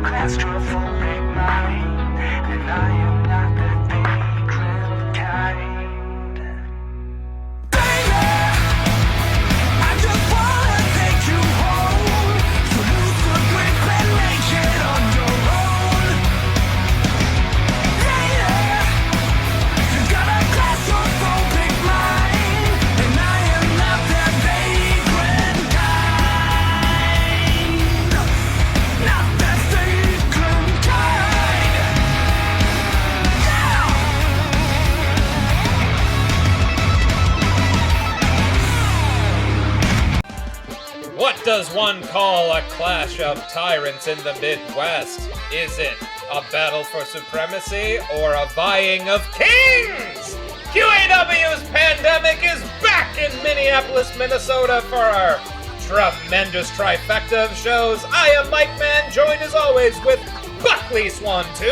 claustrophobic mind, and I am not that vagrant kind. Baby, I just wanna take you home. You lose the grip and make it on your own. Later, you got a claustrophobic mind, and I am not that vagrant kind. Not that vagrant kind. Yeah. What does one call a clash of tyrants in the Midwest? Is it a battle for supremacy or a vying of kings? QAW's Pandemic is back in Minneapolis, Minnesota for our tremendous trifecta of shows. I am Mike Mann, joined as always with Buckley Swan 2.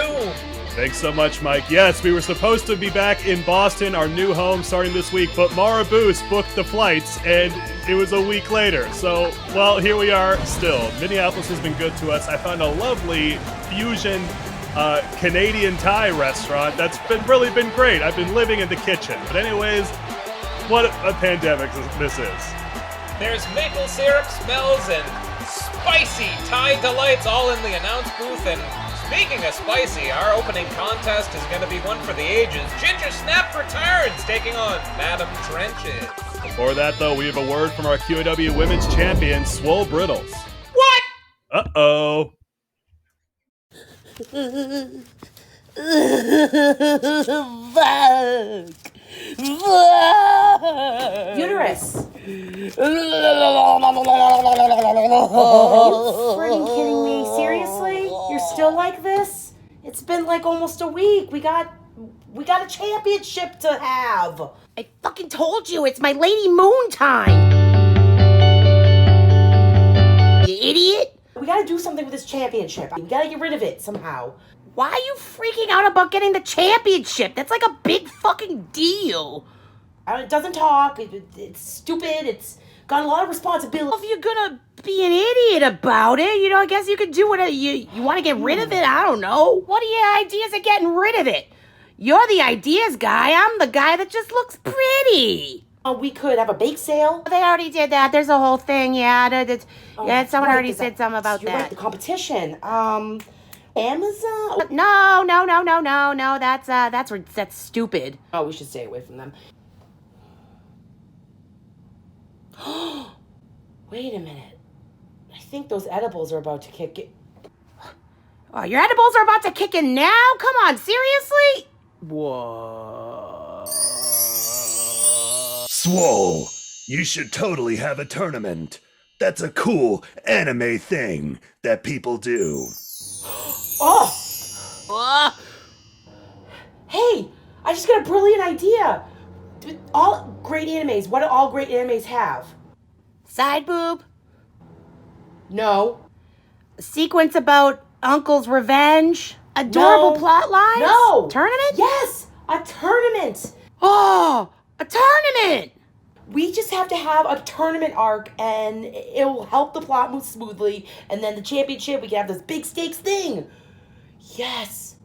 Thanks so much, Mike. Yes, we were supposed to be back in Boston, our new home, starting this week, but Mara Boos booked the flights, and it was a week later. So, well, here we are still. Minneapolis has been good to us. I found a lovely fusion Canadian Thai restaurant that's really been great. I've been living in the kitchen. But anyways, what a pandemic this is. There's maple syrup smells and spicy Thai delights all in the announce booth. And speaking of spicy, our opening contest is going to be one for the ages. Ginger Snap returns, taking on Madam Trenches. Before that, though, we have a word from our QAW Women's Champion, Swole Brittles. What? Uh-oh. Uterus. Are you friggin' kidding me? Seriously? You're still like this? It's been like almost a week. We got a championship to have. I fucking told you, it's my Lady Moon time! You idiot! We gotta do something with this championship. We gotta get rid of it somehow. Why are you freaking out about getting the championship? That's like a big fucking deal. It doesn't talk. It's stupid. It's got a lot of responsibility. If you're gonna be an idiot about it, I guess you could do whatever you want to get rid of it. I don't know. What are your ideas of getting rid of it? You're the ideas guy. I'm the guy that just looks pretty. We could have a bake sale. They already did that. There's a whole thing. Yeah, someone Right, already said something about you're that. Right, the competition. Amazon. No. That's stupid. Oh, we should stay away from them. Wait a minute. I think those edibles are about to kick it. Oh, your edibles are about to kick in now? Come on, seriously? Whoa. Swole, you should totally have a tournament. That's a cool anime thing that people do. Oh! Hey, I just got a brilliant idea. All great animes. What do all great animes have? Side boob? No. A sequence about Uncle's revenge? Adorable plot lines? No. Tournament? Yes, a tournament. Oh, a tournament! We just have to have a tournament arc, and it will help the plot move smoothly. And then the championship, we can have this big stakes thing. Yes.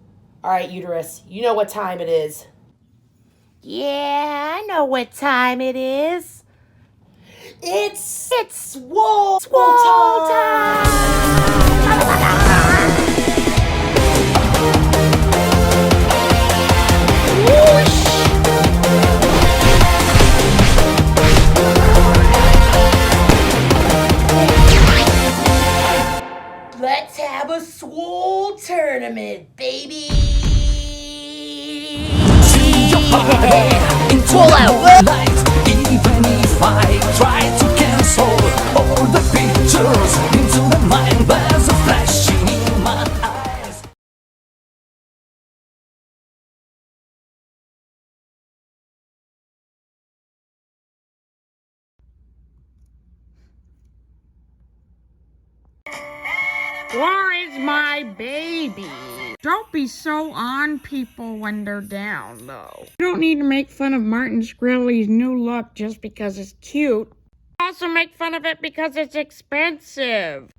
All right, Uterus, you know what time it is. Yeah, I know what time it is. It's Swole time! Let's have a Swole tournament, baby! Pull out light, even if I try to cancel all the pictures into the mind, there's a flashing in my eyes. Where is my baby? Don't be so on people when they're down, though. You don't need to make fun of Martin Shkreli's new look just because it's cute. Also make fun of it because it's expensive.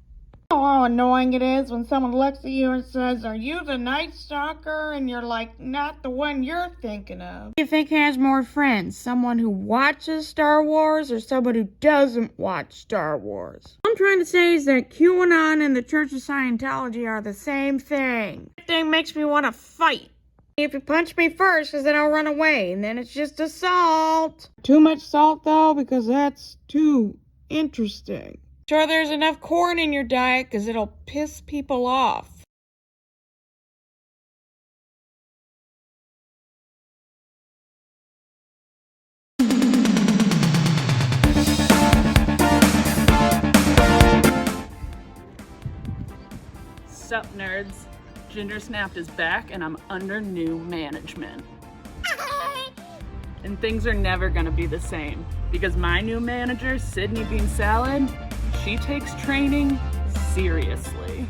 Oh, how annoying it is when someone looks at you and says, "Are you the Night Stalker?" And you're like, "Not the one you're thinking of." Do you think has more friends? Someone who watches Star Wars or someone who doesn't watch Star Wars? All I'm trying to say is that QAnon and the Church of Scientology are the same thing. That thing makes me want to fight. If you punch me first, because then I'll run away, and then it's just assault. Too much salt, though, because that's too interesting. Sure there's enough corn in your diet, because it'll piss people off. Sup, nerds? Ginger Snapped is back, and I'm under new management. And things are never gonna be the same, because my new manager, Sydney Bean Salad, she takes training seriously.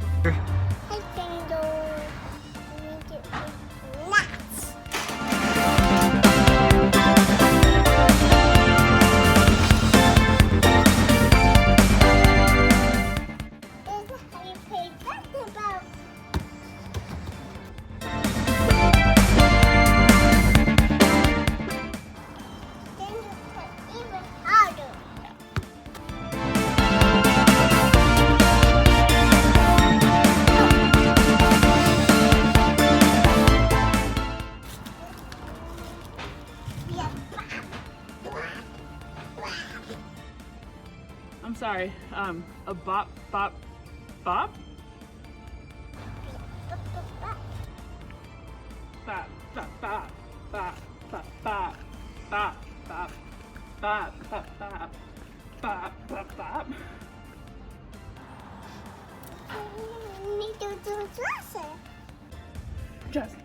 I'm sorry, a bop, bop, bop? Bop, bop, bop, bop, bop, bop, bop, bop, bop, bop, bop, bop, bop, bop. Just,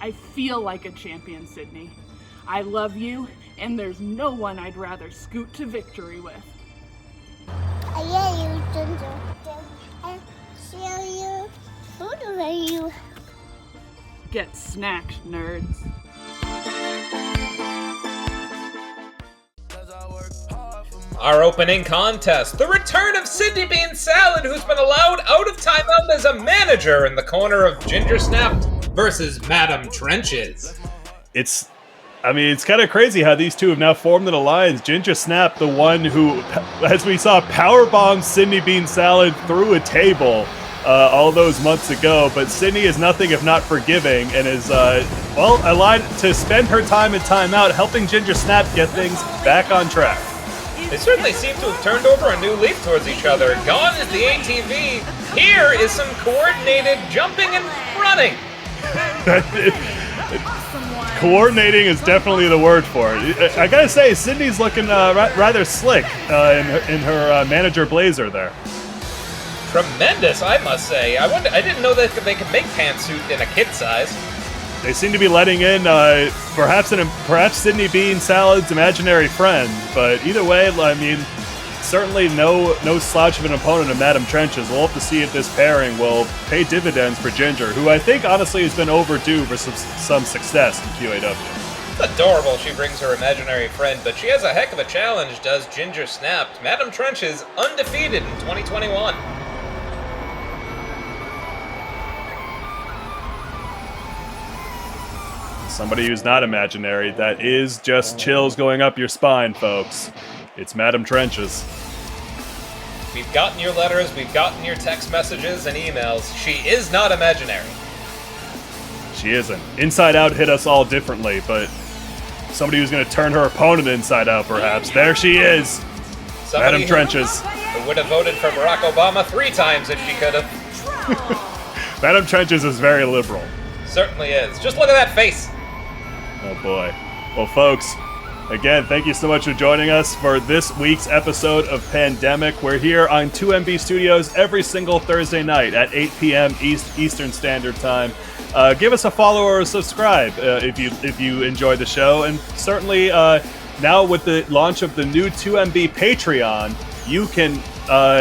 I feel like a champion, Sydney. I love you, and there's no one I'd rather scoot to victory with. I see you. Food are you? Get snacked, nerds. Our opening contest, the return of Sydney Bean Salad, who's been allowed out of timeout as a manager in the corner of Ginger Snapped versus Madam Trenches. It's kind of crazy how these two have now formed an alliance. Ginger Snap, the one who, as we saw, powerbombed Sydney Bean Salad through a table all those months ago, but Sydney is nothing if not forgiving and is, aligned to spend her time in timeout helping Ginger Snap get things back on track. They certainly seem to have turned over a new leaf towards each other. Gone is the ATV. Here is some coordinated jumping and running. Coordinating is definitely the word for it. I gotta say, Sydney's looking rather slick in her manager blazer there. Tremendous, I must say. I didn't know that they could make pantsuit in a kid size. They seem to be letting in perhaps Sydney Bean Salad's imaginary friend, but either way, I mean, certainly no slouch of an opponent in Madam Trenches. We'll have to see if this pairing will pay dividends for Ginger, who I think honestly has been overdue for some success in QAW. It's adorable she brings her imaginary friend, but she has a heck of a challenge, does Ginger Snapped. Madam Trenches undefeated in 2021. Somebody who's not imaginary, that is just chills going up your spine, folks. It's Madam Trenches. We've gotten your letters, we've gotten your text messages and emails. She is not imaginary. She isn't. Inside Out hit us all differently, but somebody who's going to turn her opponent inside out, perhaps. There she is! Madam Trenches. Who would have voted for Barack Obama 3 times if she could have. Madam Trenches is very liberal. Certainly is. Just look at that face. Oh boy. Well, folks, again, thank you so much for joining us for this week's episode of Pandemic. We're here on 2MB Studios every single Thursday night at 8 p.m. Eastern Standard Time. give us a follow or a subscribe if you enjoyed the show. And certainly now with the launch of the new 2MB Patreon, you can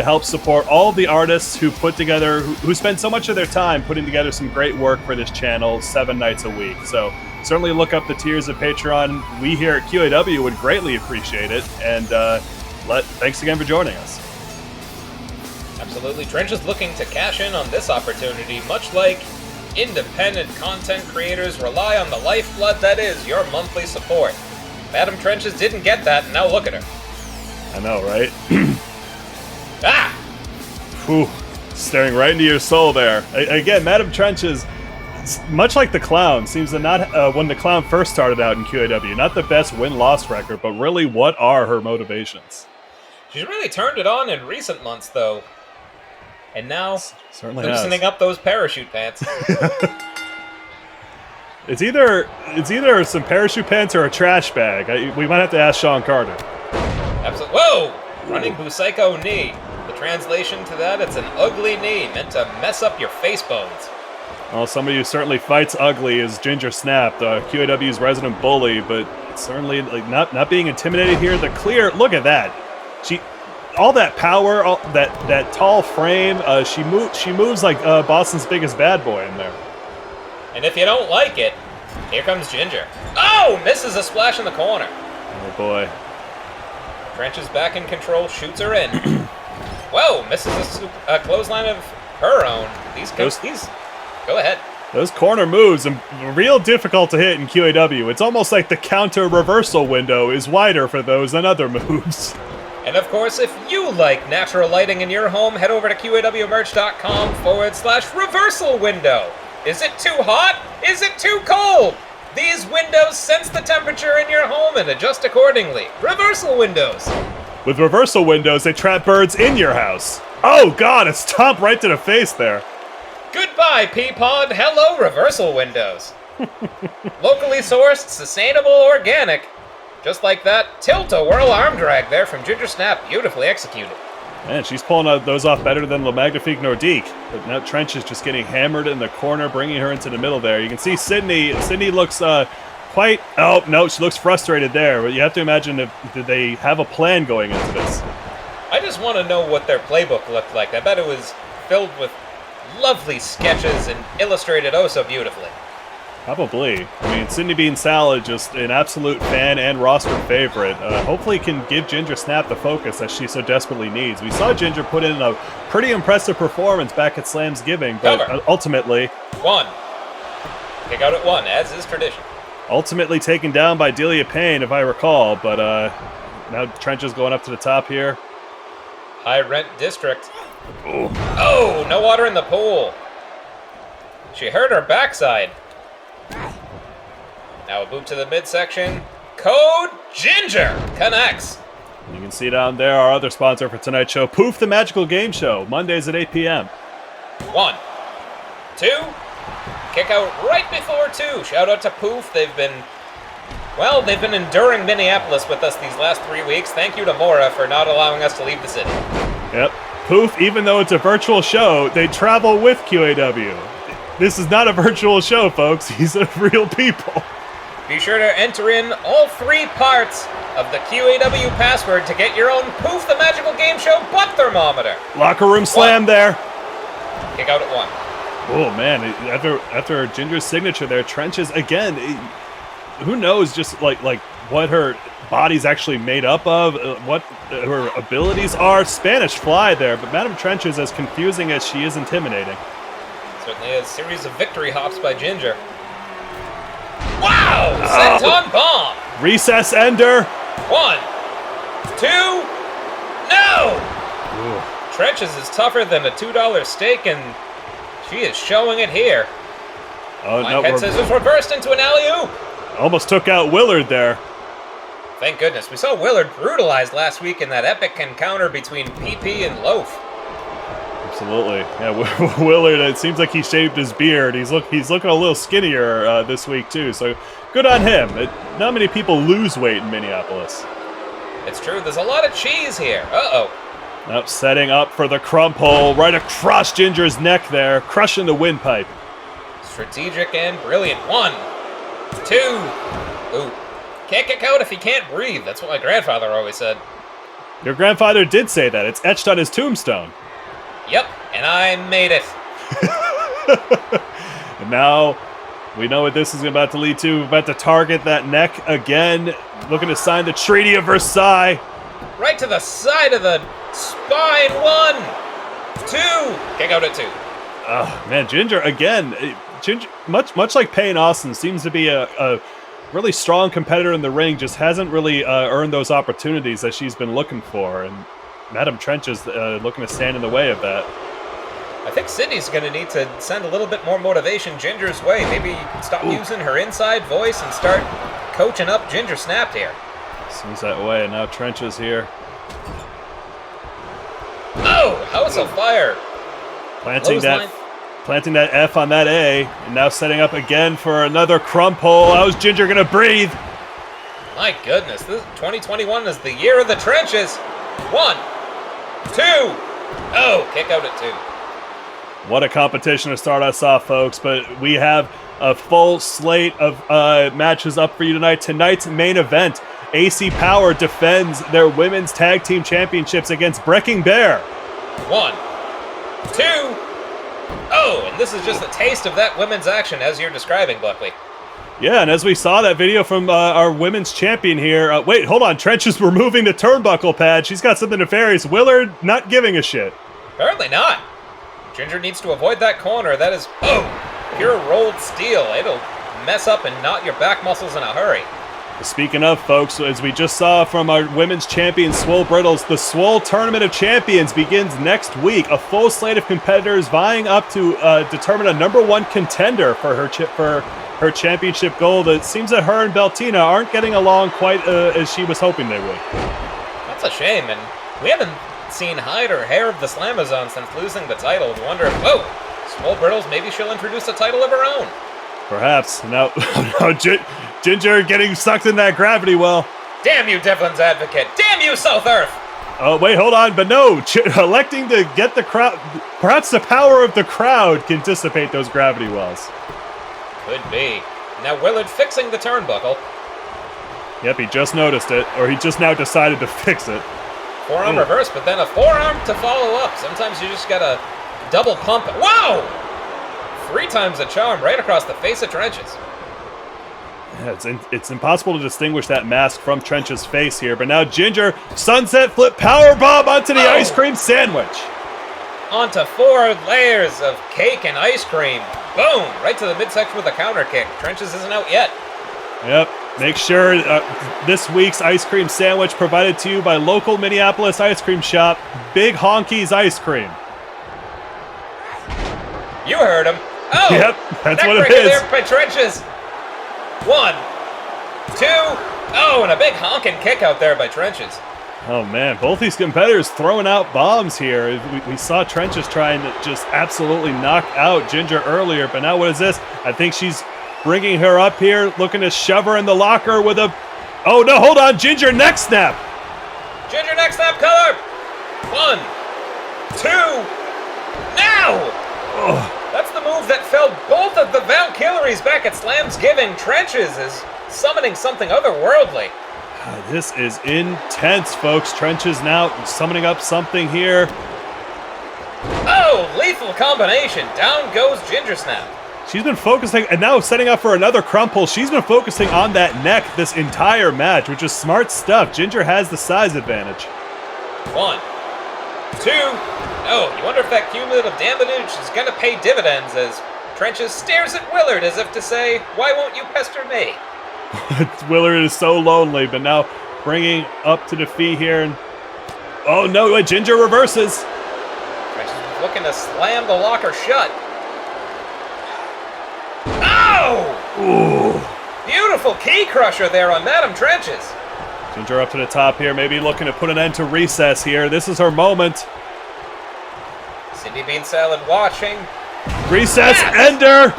help support all the artists who who spend so much of their time putting together some great work for this channel 7 nights a week. So certainly look up the tiers of Patreon. We here at QAW would greatly appreciate it. And thanks again for joining us. Absolutely. Trench is looking to cash in on this opportunity, much like independent content creators rely on the lifeblood that is your monthly support. Madam Trenches didn't get that, and now look at her. I know, right? Ah! Whew, staring right into your soul there. Again, Madam Trenches, much like the Clown, seems to not, when the Clown first started out in QAW, not the best win-loss record, but really what are her motivations? She's really turned it on in recent months, though. And now, certainly loosening up those parachute pants. It's either some parachute pants or a trash bag. We might have to ask Sean Carter. Absolutely. Whoa! Running Busaiku knee. The translation to that, it's an ugly knee meant to mess up your face bones. Well, somebody who certainly fights ugly is Ginger Snap, the QAW's resident bully, but certainly not being intimidated here. The clear, look at that. All that power, that tall frame, she moves like Boston's biggest bad boy in there. And if you don't like it, here comes Ginger. Oh! Misses a splash in the corner. Oh boy. Trench is back in control, shoots her in. Whoa! Misses a clothesline of her own. Go ahead. Those corner moves are real difficult to hit in QAW. It's almost like the counter reversal window is wider for those than other moves. And of course, if you like natural lighting in your home, head over to QAWmerch.com/reversal window. Is it too hot? Is it too cold? These windows sense the temperature in your home and adjust accordingly. Reversal windows. With reversal windows, they trap birds in your house. Oh god, a stomp right to the face there. Goodbye, Peapod. Hello, reversal windows. Locally sourced, sustainable, organic. Just like that, tilt-a-whirl arm drag there from Ginger Snap. Beautifully executed. Man, she's pulling those off better than Le Magnifique Nordique. But now Trench is just getting hammered in the corner, bringing her into the middle there. You can see Sydney looks quite... Oh, no, she looks frustrated there. But you have to imagine, did they have a plan going into this? I just want to know what their playbook looked like. I bet it was filled with lovely sketches and illustrated oh so beautifully. Probably. I mean, Sydney Bean Salad, just an absolute fan and roster favorite. Hopefully can give Ginger Snap the focus that she so desperately needs. We saw Ginger put in a pretty impressive performance back at Slamsgiving, but ultimately... One. Kick out at one, as is tradition. Ultimately taken down by Delia Payne, if I recall, but now Trench is going up to the top here. High rent district. Ooh. Oh, no water in the pool. She hurt her backside. Now a boot to the midsection. Code Ginger connects. You can see down there our other sponsor for tonight's show, Poof the Magical Game Show, Mondays at 8 p.m. 1, 2, kick out right before 2. Shout out to Poof. They've been enduring Minneapolis with us these last 3 weeks. Thank you to Mora for not allowing us to leave the city. Yep. Poof, even though it's a virtual show, they travel with QAW. This is not a virtual show, folks. These are real people. Be sure to enter in all 3 parts of the QAW password to get your own Poof the Magical Game Show butt thermometer. Locker room slam there. Kick out at 1. Oh, man. After Ginger's signature there, Trenches, again, who knows just like what her body's actually made up of, what her abilities are. Spanish Fly there, but Madam Trenches, as confusing as she is intimidating. Certainly a series of victory hops by Ginger. Wow! Senton bomb! Recess ender. 1, 2, no! Ooh. Trenches is tougher than a $2 steak, and she is showing it here. Oh, My no, head says it's reversed into an alley-oop. Almost took out Willard there. Thank goodness. We saw Willard brutalized last week in that epic encounter between PP and Loaf. Absolutely. Yeah, Willard, it seems like he shaved his beard. He's looking a little skinnier this week, too, so good on him. Not many people lose weight in Minneapolis. It's true. There's a lot of cheese here. Uh-oh. Nope, setting up for the crump hole right across Ginger's neck there, crushing the windpipe. strategic and brilliant. 1, 2. Ooh. Can't kick out if he can't breathe. That's what my grandfather always said. Your grandfather did say that. It's etched on his tombstone. Yep, and I made it. And now we know what this is about to lead to. We're about to target that neck again. Looking to sign the Treaty of Versailles. Right to the side of the spine. 1, 2. Kick out at 2. Oh, man, Ginger, again. Ginger, much like Payne Austin, seems to be a really strong competitor in the ring, just hasn't really earned those opportunities that she's been looking for. And Madam Trench is looking to stand in the way of that. I think Sydney's going to need to send a little bit more motivation Ginger's way. Maybe stop using her inside voice and start coaching up Ginger Snapped here. Seems that way, and now Trench is here. Oh, House of Fire. Planting that F on that A, and now setting up again for another crumple. How's Ginger going to breathe? My goodness, this 2021 is the year of the trenches. 1, 2. Oh, kick out at 2. What a competition to start us off, folks, but we have a full slate of matches up for you tonight. Tonight's main event, AC Power defends their women's tag team championships against Breaking Bear. 1, 2. Oh, and this is just a taste of that women's action as you're describing, Buckley. Yeah, and as we saw that video from our women's champion here, wait, hold on, Trench is removing the turnbuckle pad. She's got something nefarious. Willard not giving a shit. Apparently not. Ginger needs to avoid that corner. That is, pure rolled steel. It'll mess up and knot your back muscles in a hurry. Speaking of, folks, as we just saw from our women's champion, Swole Brittles, the Swole Tournament of Champions begins next week. A full slate of competitors vying up to determine a #1 contender for her championship gold. It seems that her and Beltina aren't getting along quite as she was hoping they would. That's a shame, and we haven't seen hide or hair of the Slamazon since losing the title. We wonder if, Swole Brittles, maybe she'll introduce a title of her own. Perhaps. Now, Ginger getting sucked in that gravity well. Damn you, Devlin's Advocate! Damn you, South Earth! Oh, wait, hold on. But no, electing to get the crowd... Perhaps the power of the crowd can dissipate those gravity wells. Could be. Now Willard fixing the turnbuckle. Yep, he just noticed it, or he just now decided to fix it. Forearm reverse, but then a forearm to follow up. Sometimes you just gotta double pump it. Wow! 3 times the charm right across the face of Trenches. Yeah, it's impossible to distinguish that mask from Trench's face here, but now Ginger, sunset flip powerbomb onto the ice cream sandwich. Onto 4 layers of cake and ice cream. Boom! Right to the midsection with a counter kick. Trenches isn't out yet. Yep. Make sure this week's ice cream sandwich provided to you by local Minneapolis ice cream shop, Big Honky's Ice Cream. You heard him. Oh! Yep, that's what it Neckbreaker is. there by Trenches. 1, 2. Oh, and a big honking kick out there by Trenches. Oh, man. Both these competitors throwing out bombs here. We saw Trenches trying to just absolutely knock out Ginger earlier, but now what is this? I think she's bringing her up here, looking to shove her in the locker with a... Oh, no, hold on. Ginger neck snap. Ginger neck snap color. 1, 2. Now! Oh. That's the move that felled both of the Valkyries back at Slam's Giving. Trenches is summoning something otherworldly. This is intense, folks. Trenches now summoning up something here. Oh, lethal combination. Down goes Ginger Snap. She's been focusing, and now setting up for another crumple. She's been focusing on that neck this entire match, which is smart stuff. Ginger has the size advantage. 1, 2. Oh, you wonder if that cumulative damage is going to pay dividends as Trenches stares at Willard as if to say, why won't you pester me? Willard is so lonely, but now bringing up to defeat here. And oh, no, Ginger reverses. Trenches was looking to slam the locker shut. Oh! Ooh. Beautiful key crusher there on Madam Trenches. Ginger up to the top here, maybe looking to put an end to recess here. This is her moment. Cindy Bean Salad watching. Recess Yes! ender.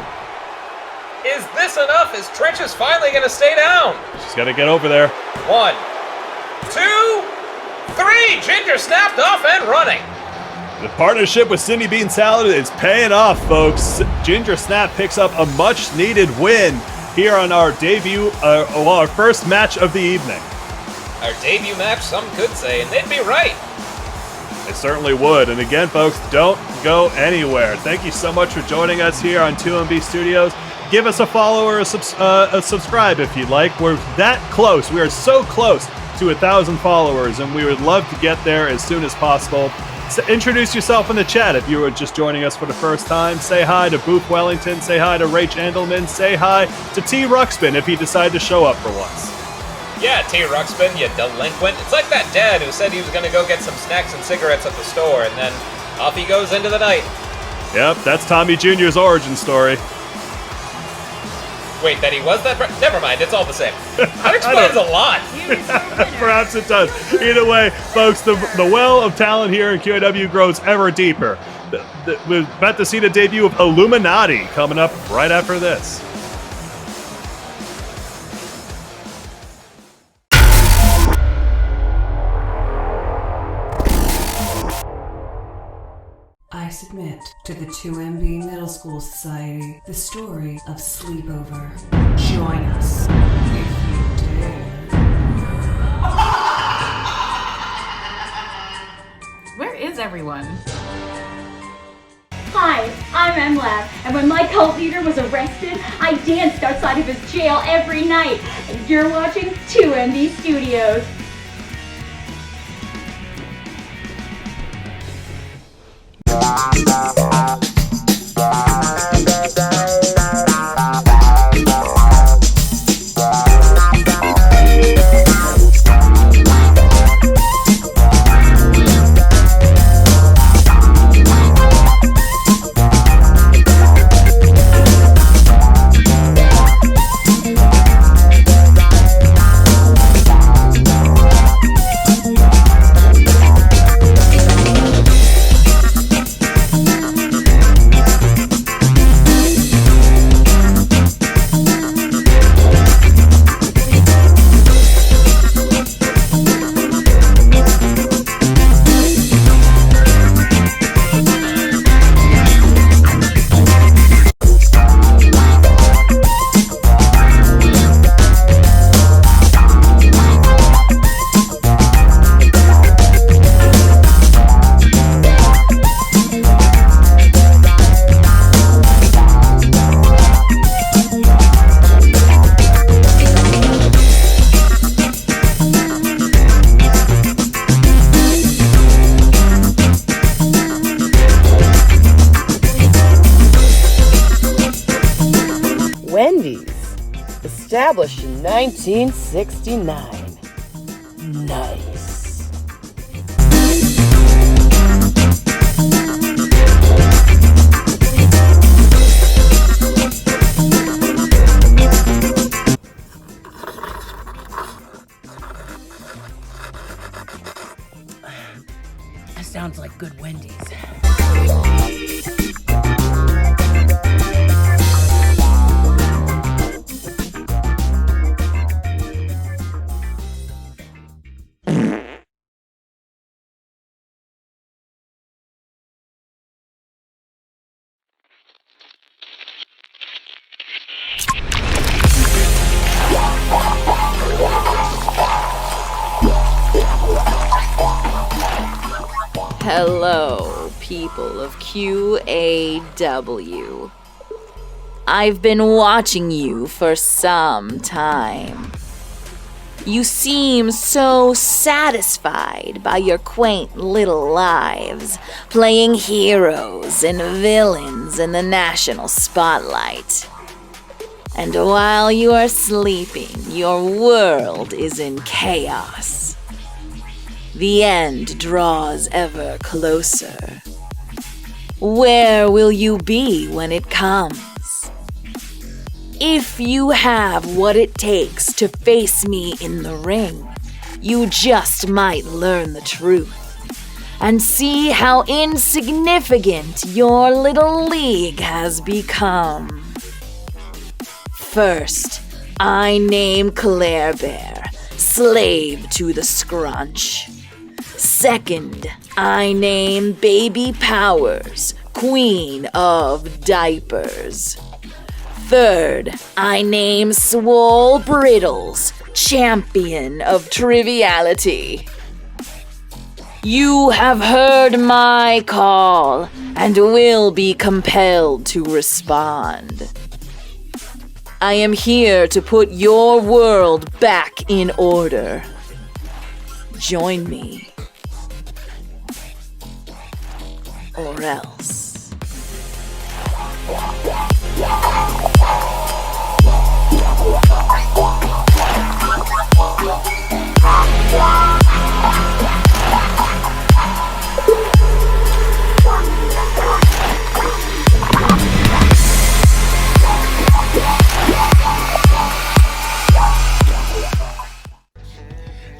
Is this enough? Is Trenches finally going to stay down? She's got to get over there. 1, 2, 3. Ginger snapped off and running. The partnership with Cindy Bean Salad is paying off, folks. Ginger Snap picks up a much-needed win here on our debut, our first match of the evening. Our debut match, some could say, and they'd be right. It certainly would. And again, folks, don't go anywhere. Thank you so much for joining us here on 2MB Studios. Give us a follow or a subscribe if you'd like. We're that close. We are so close to 1,000 followers, and we would love to get there as soon as possible. So introduce yourself in the chat if you were just joining us for the first time. Say hi to Booth Wellington. Say hi to Ray Chandelman. Say hi to T. Ruxpin if he decided to show up for once. Yeah, T. Ruxpin, you delinquent. It's like that dad who said he was going to go get some snacks and cigarettes at the store, and then off he goes into the night. Yep, that's Tommy Jr.'s origin story. Wait, that he was that? Never mind, it's all the same. That explains a lot. Perhaps it does. Either way, folks, the well of talent here in QAW grows ever deeper. We're about to see the debut of Illuminati coming up right after this. I submit to the 2MB Middle School Society the story of Sleepover. Join us if you dare. Where is everyone? Hi, I'm MLab, and when my cult leader was arrested, I danced outside of his jail every night. And you're watching 2MB Studios. Established in 1969. Nice. That sounds like good Wendy's. Hello, people of QAW. I've been watching you for some time. You seem so satisfied by your quaint little lives, playing heroes and villains in the national spotlight. And while you are sleeping, your world is in chaos. The end draws ever closer. Where will you be when it comes? If you have what it takes to face me in the ring, you just might learn the truth and see how insignificant your little league has become. First, I name Claire Bear, slave to the scrunch. Second, I name Baby Powers Queen of Diapers. Third, I name Swole Brittles Champion of Triviality. You have heard my call and will be compelled to respond. I am here to put your world back in order. Join me. Or else.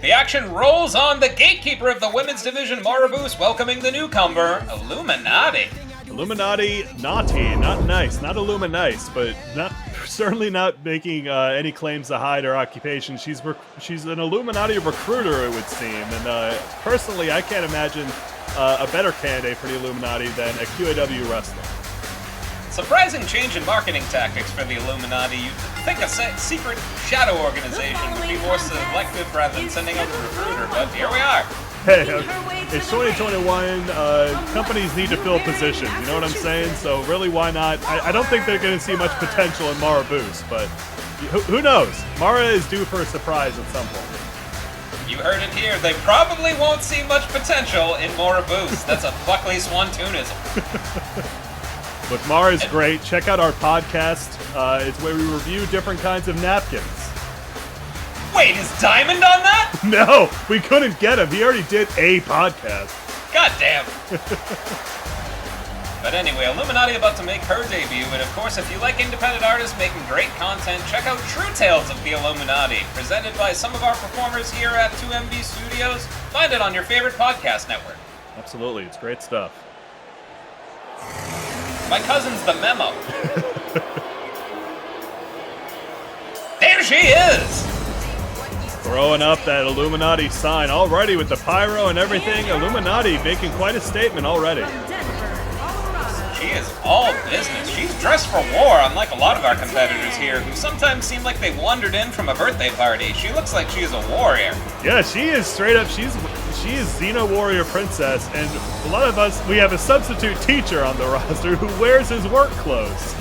The action rolls on. The gatekeeper of the women's division, Marabus, welcoming the newcomer, Illuminati. Illuminati, naughty, not nice, not Illuminice, but certainly not making any claims to hide her occupation. She's an Illuminati recruiter, it would seem, and personally, I can't imagine a better candidate for the Illuminati than a QAW wrestler. Surprising change in marketing tactics for the Illuminati. You'd think a secret shadow organization would be more selective rather than sending out a recruiter, but here we are. Hey, it's 2021. Companies need to fill positions. You know what I'm saying? So really, why not? I don't think they're going to see much potential in Mara Boost, but who knows? Mara is due for a surprise at some point. You heard it here. They probably won't see much potential in Mara Boost. That's a Buckley Swantoonism. But Mara is great. Check out our podcast. It's where we review different kinds of napkins. Wait, is Diamond on that? No, we couldn't get him. He already did a podcast. God damn. But anyway, Illuminati about to make her debut, and of course, if you like independent artists making great content, check out True Tales of the Illuminati, presented by some of our performers here at 2MB Studios. Find it on your favorite podcast network. Absolutely, it's great stuff. My cousin's the Memo. There she is! Throwing up that Illuminati sign already with the pyro and everything. Illuminati making quite a statement already. She is all business. She's dressed for war, unlike a lot of our competitors here, who sometimes seem like they wandered in from a birthday party. She looks like she is a warrior. Yeah, she is straight up. She is Xena Warrior Princess, and a lot of us, we have a substitute teacher on the roster who wears his work clothes.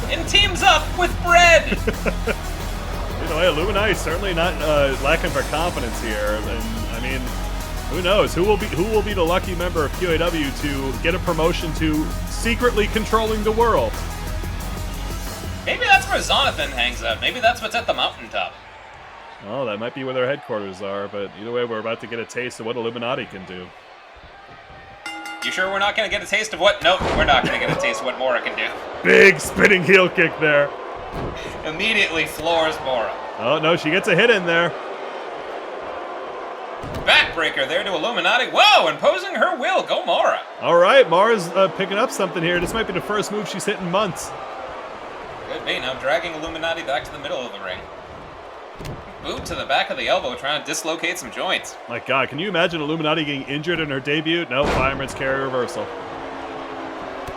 And teams up with bread! You know, Illuminati certainly not lacking for confidence here, and I mean, who knows? Who will be the lucky member of QAW to get a promotion to secretly controlling the world? Maybe that's where Zonathan hangs out. Maybe that's what's at the mountaintop. Well, that might be where their headquarters are, but either way, we're about to get a taste of what Illuminati can do. You sure we're not going to get a taste of what? Nope, we're not going to get a taste of what Mora can do. Big spinning heel kick there. Immediately floors Mora. Oh, no, she gets a hit in there. Backbreaker there to Illuminati. Whoa, imposing her will. Go Mora. All right, Mara's picking up something here. This might be the first move she's hit in months. Could be. Now dragging Illuminati back to the middle of the ring. Boot to the back of the elbow, trying to dislocate some joints. My God, can you imagine Illuminati getting injured in her debut? No, Fireman's carry reversal.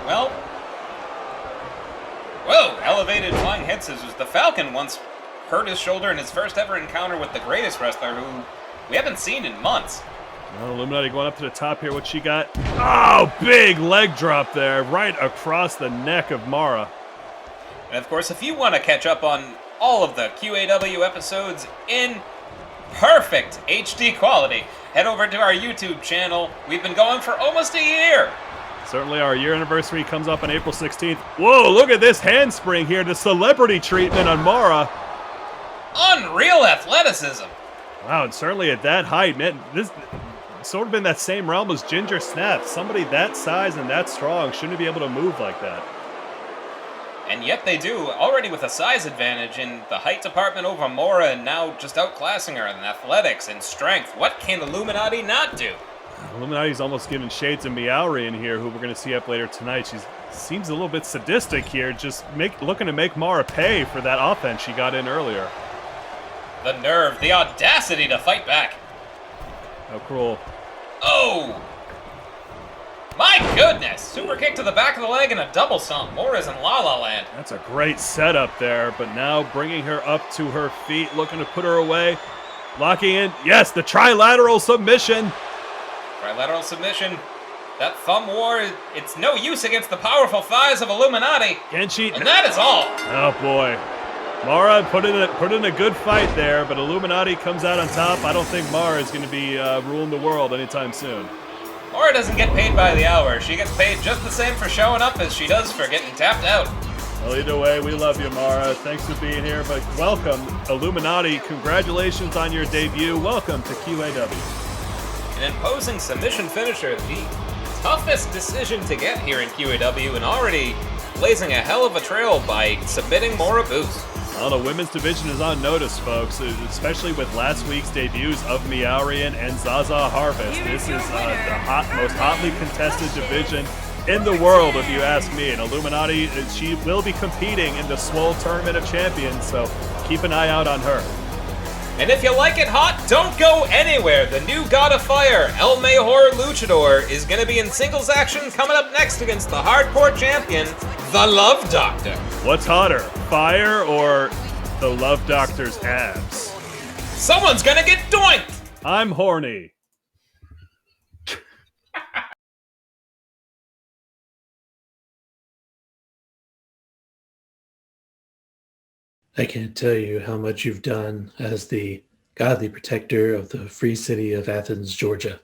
Well, whoa, elevated flying head scissors. The Falcon once hurt his shoulder in his first ever encounter with the greatest wrestler who we haven't seen in months. Well, Illuminati going up to the top here. What she got? Oh, big leg drop there, right across the neck of Mara. And of course, if you want to catch up on all of the QAW episodes in perfect HD quality, head over to our YouTube channel. We've been going for almost a year. Certainly our year anniversary comes up on April 16th. Whoa, look at this handspring here, the celebrity treatment on Mara. Unreal athleticism. Wow, and certainly at that height, man, this sort of in that same realm as Ginger Snap. Somebody that size and that strong shouldn't be able to move like that. And yet they do, already with a size advantage in the height department over Mora, and now just outclassing her in athletics and strength. What can Illuminati not do? Illuminati's almost giving shades of Meowri in here, who we're going to see up later tonight. She seems a little bit sadistic here, just looking to make Mara pay for that offense she got in earlier. The nerve, the audacity to fight back. How cruel. Oh! My goodness! Super kick to the back of the leg and a double stomp. Moira's in La La Land. That's a great setup there, but now bringing her up to her feet, looking to put her away. Locking in. Yes, the trilateral submission. Trilateral submission. That thumb war, it's no use against the powerful thighs of Illuminati. And that is all. Oh boy. Mara put in a good fight there, but Illuminati comes out on top. I don't think Mara is going to be ruling the world anytime soon. Mara doesn't get paid by the hour. She gets paid just the same for showing up as she does for getting tapped out. Well, either way, we love you, Mara. Thanks for being here, but welcome, Illuminati. Congratulations on your debut. Welcome to QAW. An imposing submission finisher, the toughest decision to get here in QAW, and already blazing a hell of a trail by submitting Mora Boost. Well, the women's division is on notice, folks, especially with last week's debuts of Meowrian and Zaza Harvest. This is the most hotly contested division in the world, if you ask me. And Illuminati, she will be competing in the Swole Tournament of Champions, so keep an eye out on her. And if you like it hot, don't go anywhere. The new God of Fire, El Mejor Luchador, is going to be in singles action coming up next against the hardcore champion, the Love Doctor. What's hotter, fire or the Love Doctor's abs? Someone's going to get doinked! I'm horny. I can't tell you how much you've done as the godly protector of the free city of Athens, Georgia.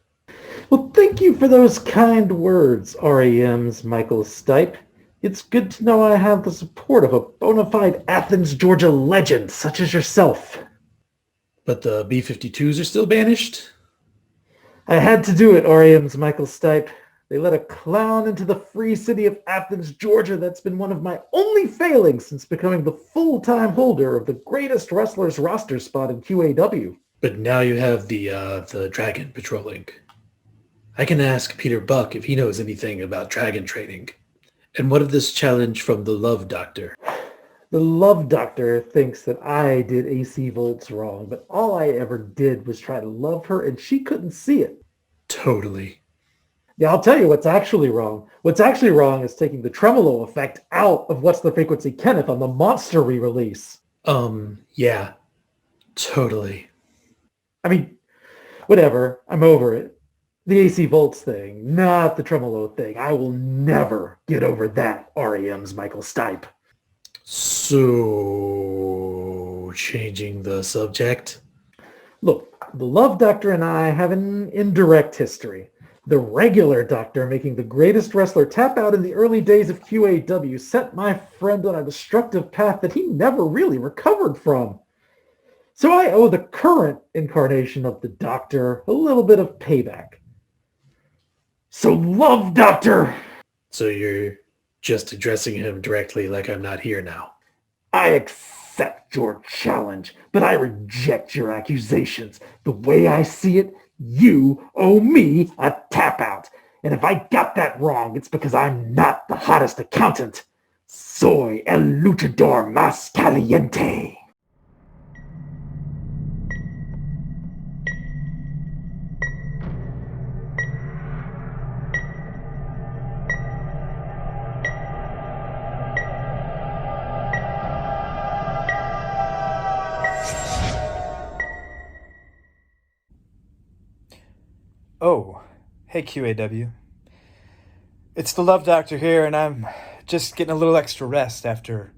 Well, thank you for those kind words, REM's Michael Stipe. It's good to know I have the support of a bona fide Athens, Georgia legend such as yourself. But the B-52s are still banished? I had to do it, REM's Michael Stipe. They let a clown into the free city of Athens, Georgia. That's been one of my only failings since becoming the full-time holder of the greatest wrestlers roster spot in QAW. But now you have the dragon patrolling. I can ask Peter Buck if he knows anything about dragon training. And what of this challenge from the Love Doctor? The Love Doctor thinks that I did AC Volts wrong, but all I ever did was try to love her and she couldn't see it. Totally. Yeah, I'll tell you what's actually wrong. What's actually wrong is taking the tremolo effect out of What's the Frequency Kenneth on the Monster re-release. Yeah. Totally. I mean, whatever. I'm over it. The AC Volts thing, not the tremolo thing. I will never get over that, REM's Michael Stipe. So, changing the subject? Look, the Love Doctor and I have an indirect history. The regular Doctor, making the greatest wrestler tap out in the early days of QAW, set my friend on a destructive path that he never really recovered from. So I owe the current incarnation of the Doctor a little bit of payback. So Love Doctor! So you're just addressing him directly like I'm not here now. I accept your challenge, but I reject your accusations. The way I see it, you owe me a tap out. And if I got that wrong, it's because I'm not the hottest accountant. Soy el luchador más caliente. Oh, hey QAW. It's the Love Doctor here, and I'm just getting a little extra rest after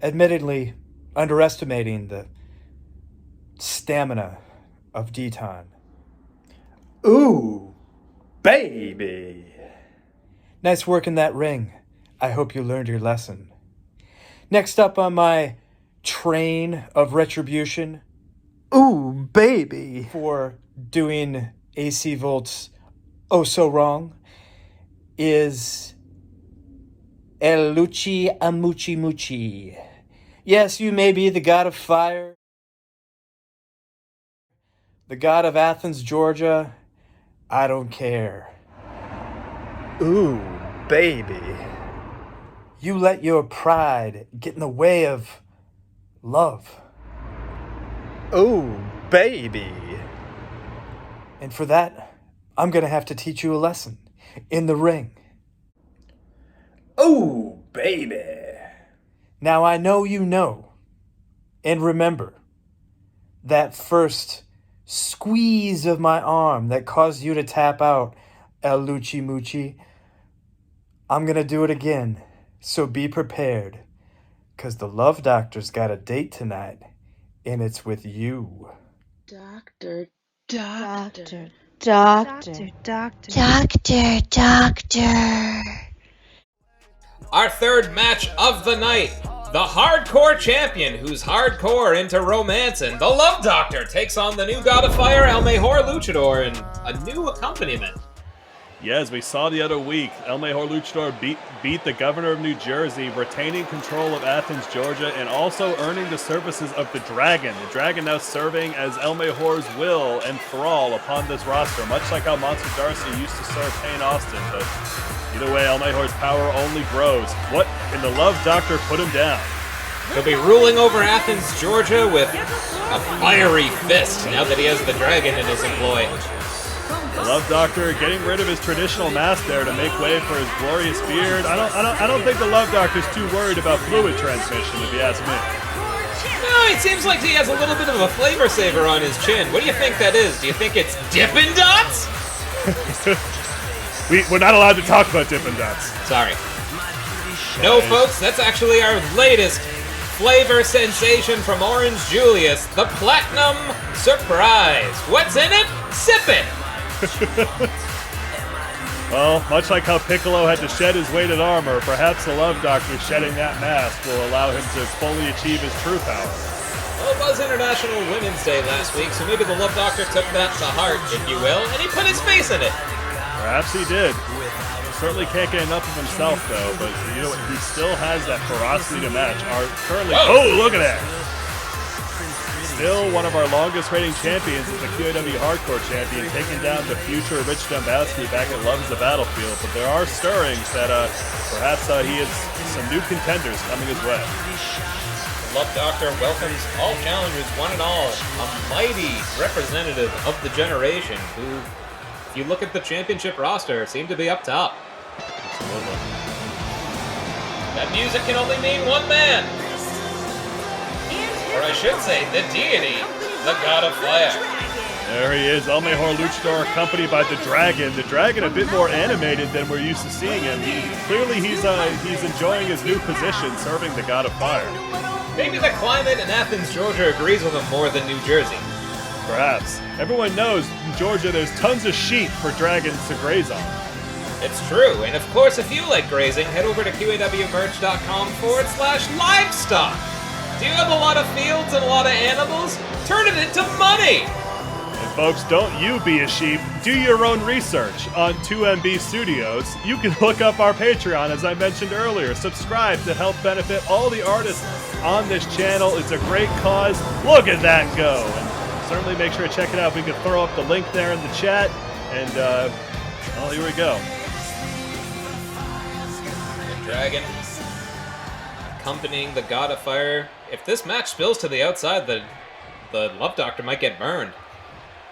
admittedly underestimating the stamina of Deton. Ooh, baby. Nice work in that ring. I hope you learned your lesson. Next up on my train of retribution. Ooh, baby. For doing AC Volts oh so wrong is El Luchi Amuchi Muchi. Yes, you may be the god of fire, the god of Athens, Georgia. I don't care. Ooh, baby. You let your pride get in the way of love. Ooh, baby. And for that, I'm gonna have to teach you a lesson in the ring. Oh, baby. Now I know you know. And remember, that first squeeze of my arm that caused you to tap out, El Luchi Muchi. I'm gonna do it again, so be prepared. 'Cause the Love Doctor's got a date tonight, and it's with you. Doctor. Our third match of the night. The hardcore champion who's hardcore into romancing. The Love Doctor takes on the new God of Fire, El Mejor Luchador, and a new accompaniment. Yeah, as we saw the other week, El Mejor Luchador beat the governor of New Jersey, retaining control of Athens, Georgia, and also earning the services of the Dragon. The Dragon now serving as El Mejor's will and thrall upon this roster, much like how Monster Darcy used to serve Payne Austin. But either way, El Mejor's power only grows. What can the Love Doctor put him down? He'll be ruling over Athens, Georgia with a fiery fist now that he has the Dragon in his employ. The Love Doctor getting rid of his traditional mask there to make way for his glorious beard. I don't think the Love Doctor's too worried about fluid transmission, if you ask me. No, it seems like he has a little bit of a flavor saver on his chin. What do you think that is? Do you think it's Dippin' Dots? We're not allowed to talk about Dippin' Dots. Sorry. No, folks, that's actually our latest flavor sensation from Orange Julius, the Platinum Surprise. What's in it? Sip it! Well, much like how Piccolo had to shed his weighted armor, perhaps the Love Doctor shedding that mask will allow him to fully achieve his true power. Well, it was International Women's Day last week, so maybe the Love Doctor took that to heart, if you will, and he put his face in it. Perhaps he did. Certainly can't get enough of himself, though, but you know what? He still has that ferocity to match. Oh, look at that! Still one of our longest reigning champions is the QAW Hardcore champion, taking down the future Rich Dombowski back at Love's the Battlefield. But there are stirrings that perhaps he has some new contenders coming his way. The Love Doctor welcomes all challengers, one and all. A mighty representative of the generation who, if you look at the championship roster, seem to be up top. Absolutely. That music can only mean one man. Or I should say, the deity, the God of Fire. There he is, El Mejor Luchador, accompanied by the Dragon. The Dragon a bit more animated than we're used to seeing him. Clearly he's enjoying his new position, serving the God of Fire. Maybe the climate in Athens, Georgia agrees with him more than New Jersey. Perhaps. Everyone knows in Georgia there's tons of sheep for dragons to graze on. It's true, and of course if you like grazing, head over to QAWmerch.com/livestock. Do you have a lot of fields and a lot of animals? Turn it into money! And folks, don't you be a sheep. Do your own research on 2MB Studios. You can look up our Patreon, as I mentioned earlier. Subscribe to help benefit all the artists on this channel. It's a great cause. Look at that go! And certainly make sure to check it out. We can throw up the link there in the chat. And, well, here we go. The Dragon accompanying the God of Fire. If this match spills to the outside, the Love Doctor might get burned.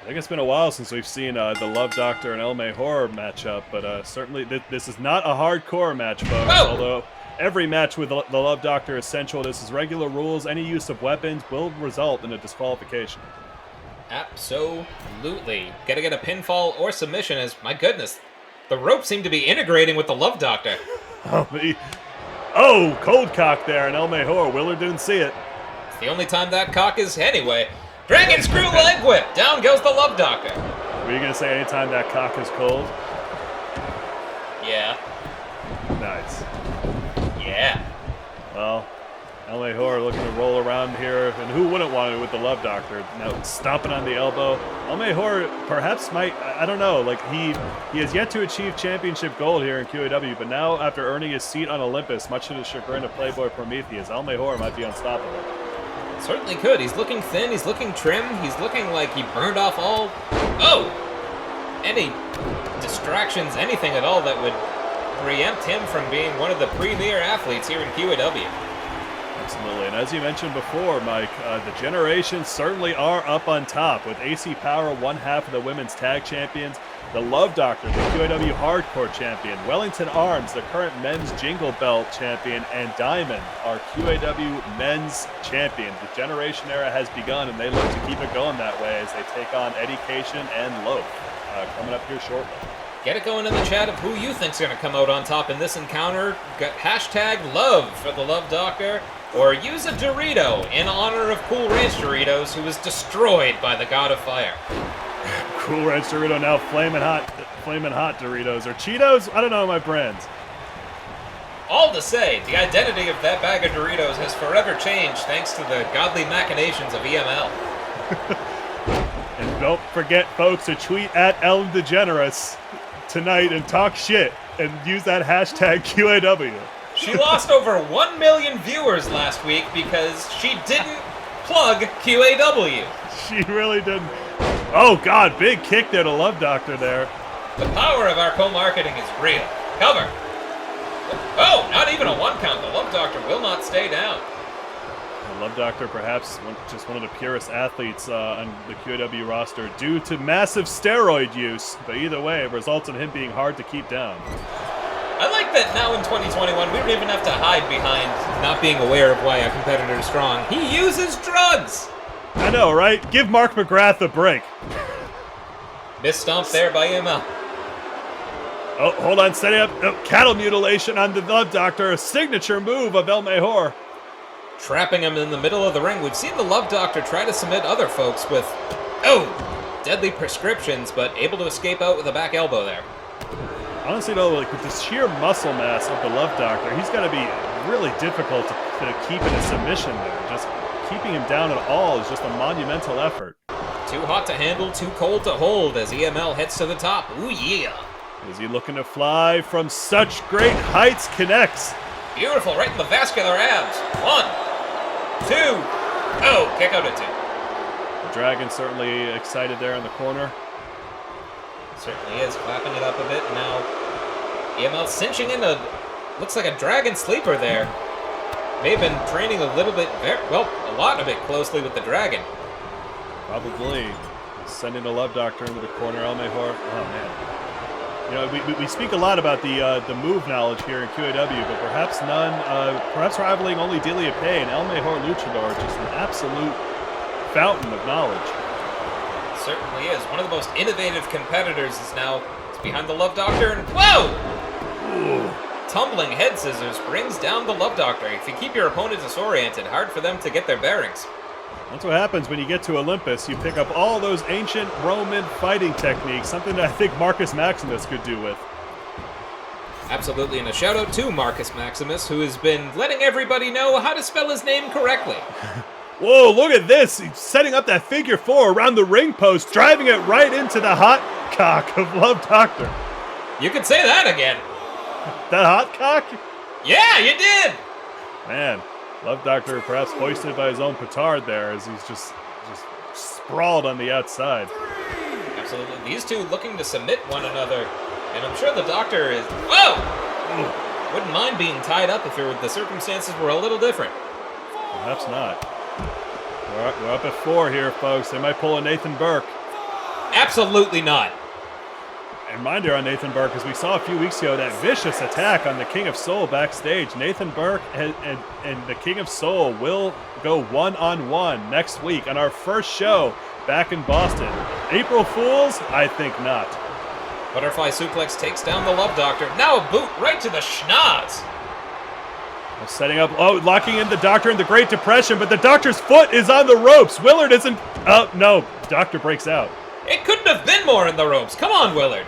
I think it's been a while since we've seen the Love Doctor and El Mejor match up, but certainly this is not a hardcore match, folks. Whoa! Although every match with the Love Doctor is central. This is regular rules. Any use of weapons will result in a disqualification. Absolutely. Gotta get a pinfall or submission as, my goodness, the ropes seem to be integrating with the Love Doctor. Oh, cold cock there, and El Mejor. Willard didn't see it. It's the only time that cock is anyway. Dragon screw leg whip. Down goes the Love Doctor. Were you going to say anytime that cock is cold? Yeah. Nice. Yeah. Well, El Mejor looking to roll around here, and who wouldn't want it with the Love Doctor? Now stomping on the elbow. El Mejor perhaps might, I don't know, like he has yet to achieve championship gold here in QAW, but now after earning his seat on Olympus, much to the chagrin of Playboy Prometheus, El Mejor might be unstoppable. Certainly could. He's looking thin, he's looking trim, he's looking like he burned off all... Oh! Any distractions, anything at all that would preempt him from being one of the premier athletes here in QAW. Absolutely, and as you mentioned before, Mike, the generations certainly are up on top with AC Power, one half of the women's tag champions, the Love Doctor, the QAW Hardcore champion, Wellington Arms, the current men's Jingle Belt champion, and Diamond, our QAW men's champion. The generation era has begun, and they look to keep it going that way as they take on Education and Loaf coming up here shortly. Get it going in the chat of who you think's going to come out on top in this encounter. Hashtag love for the Love Doctor, or use a Dorito in honor of Cool Ranch Doritos, who was destroyed by the God of Fire. Cool Ranch Dorito, now flaming hot Doritos, or Cheetos? I don't know my brands. All to say, the identity of that bag of Doritos has forever changed thanks to the godly machinations of EML. And don't forget, folks, to tweet at Ellen DeGeneres tonight and talk shit and use that hashtag QAW. She lost over 1 million viewers last week because she didn't plug QAW. She really didn't. Oh God, big kick there to Love Doctor there. The power of our co-marketing is real. Cover. Oh, not even a one count. The Love Doctor will not stay down. The Love Doctor, perhaps just one of the purest athletes on the QAW roster due to massive steroid use. But either way, it results in him being hard to keep down. I like that now in 2021, we don't even have to hide behind not being aware of why a competitor is strong. He uses drugs! I know, right? Give Mark McGrath a break. Miss stomp there by EML. Oh, hold on, setting up cattle mutilation on the Love Doctor, a signature move of El Mejor. Trapping him in the middle of the ring. We've seen the Love Doctor try to submit other folks with, deadly prescriptions, but able to escape out with a back elbow there. Honestly, though, like with the sheer muscle mass of the Love Doctor, he's got to be really difficult to keep in a submission there. Just keeping him down at all is just a monumental effort. Too hot to handle, too cold to hold as EML heads to the top. Ooh, yeah. Is he looking to fly from such great heights? Connects. Beautiful, right in the vascular abs. 1, 2. Oh, kick out at 2. The Dragon certainly excited there in the corner. Certainly is, clapping it up a bit. Now, EML cinching in looks like a Dragon sleeper there. May have been training a little bit, a lot of it closely with the Dragon. Probably. Sending the Love Doctor into the corner. El Mejor. Oh, man. You know, we speak a lot about the move knowledge here in QAW, but perhaps rivaling only Delia Payne, El Mejor Luchador, just an absolute fountain of knowledge. Certainly is. One of the most innovative competitors is behind the Love Doctor, and whoa! Ooh. Tumbling head scissors brings down the Love Doctor. If you keep your opponent disoriented, hard for them to get their bearings. That's what happens when you get to Olympus. You pick up all those ancient Roman fighting techniques, something that I think Marcus Maximus could do with. Absolutely, and a shout out to Marcus Maximus, who has been letting everybody know how to spell his name correctly. Whoa, look at this. He's setting up that figure 4 around the ring post, driving it right into the hot cock of Love Doctor. You could say that again. That hot cock? Yeah, you did! Man, Love Doctor perhaps hoisted by his own petard there as he's just sprawled on the outside. Absolutely. These two looking to submit one another, and I'm sure the Doctor is... Whoa! Wouldn't mind being tied up if the circumstances were a little different. Perhaps not. We're up at 4 here, folks. They might pull a Nathan Burke. Absolutely not. And reminder on Nathan Burke, as we saw a few weeks ago, that vicious attack on the King of Soul backstage. Nathan Burke and the King of Soul will go one-on-one next week on our first show back in Boston. April Fools? I think not. Butterfly suplex takes down the Love Doctor. Now a boot right to the schnoz. Setting up, locking in the Doctor in the Great Depression, but the Doctor's foot is on the ropes. Willard isn't, no, Doctor breaks out. It couldn't have been more in the ropes. Come on, Willard.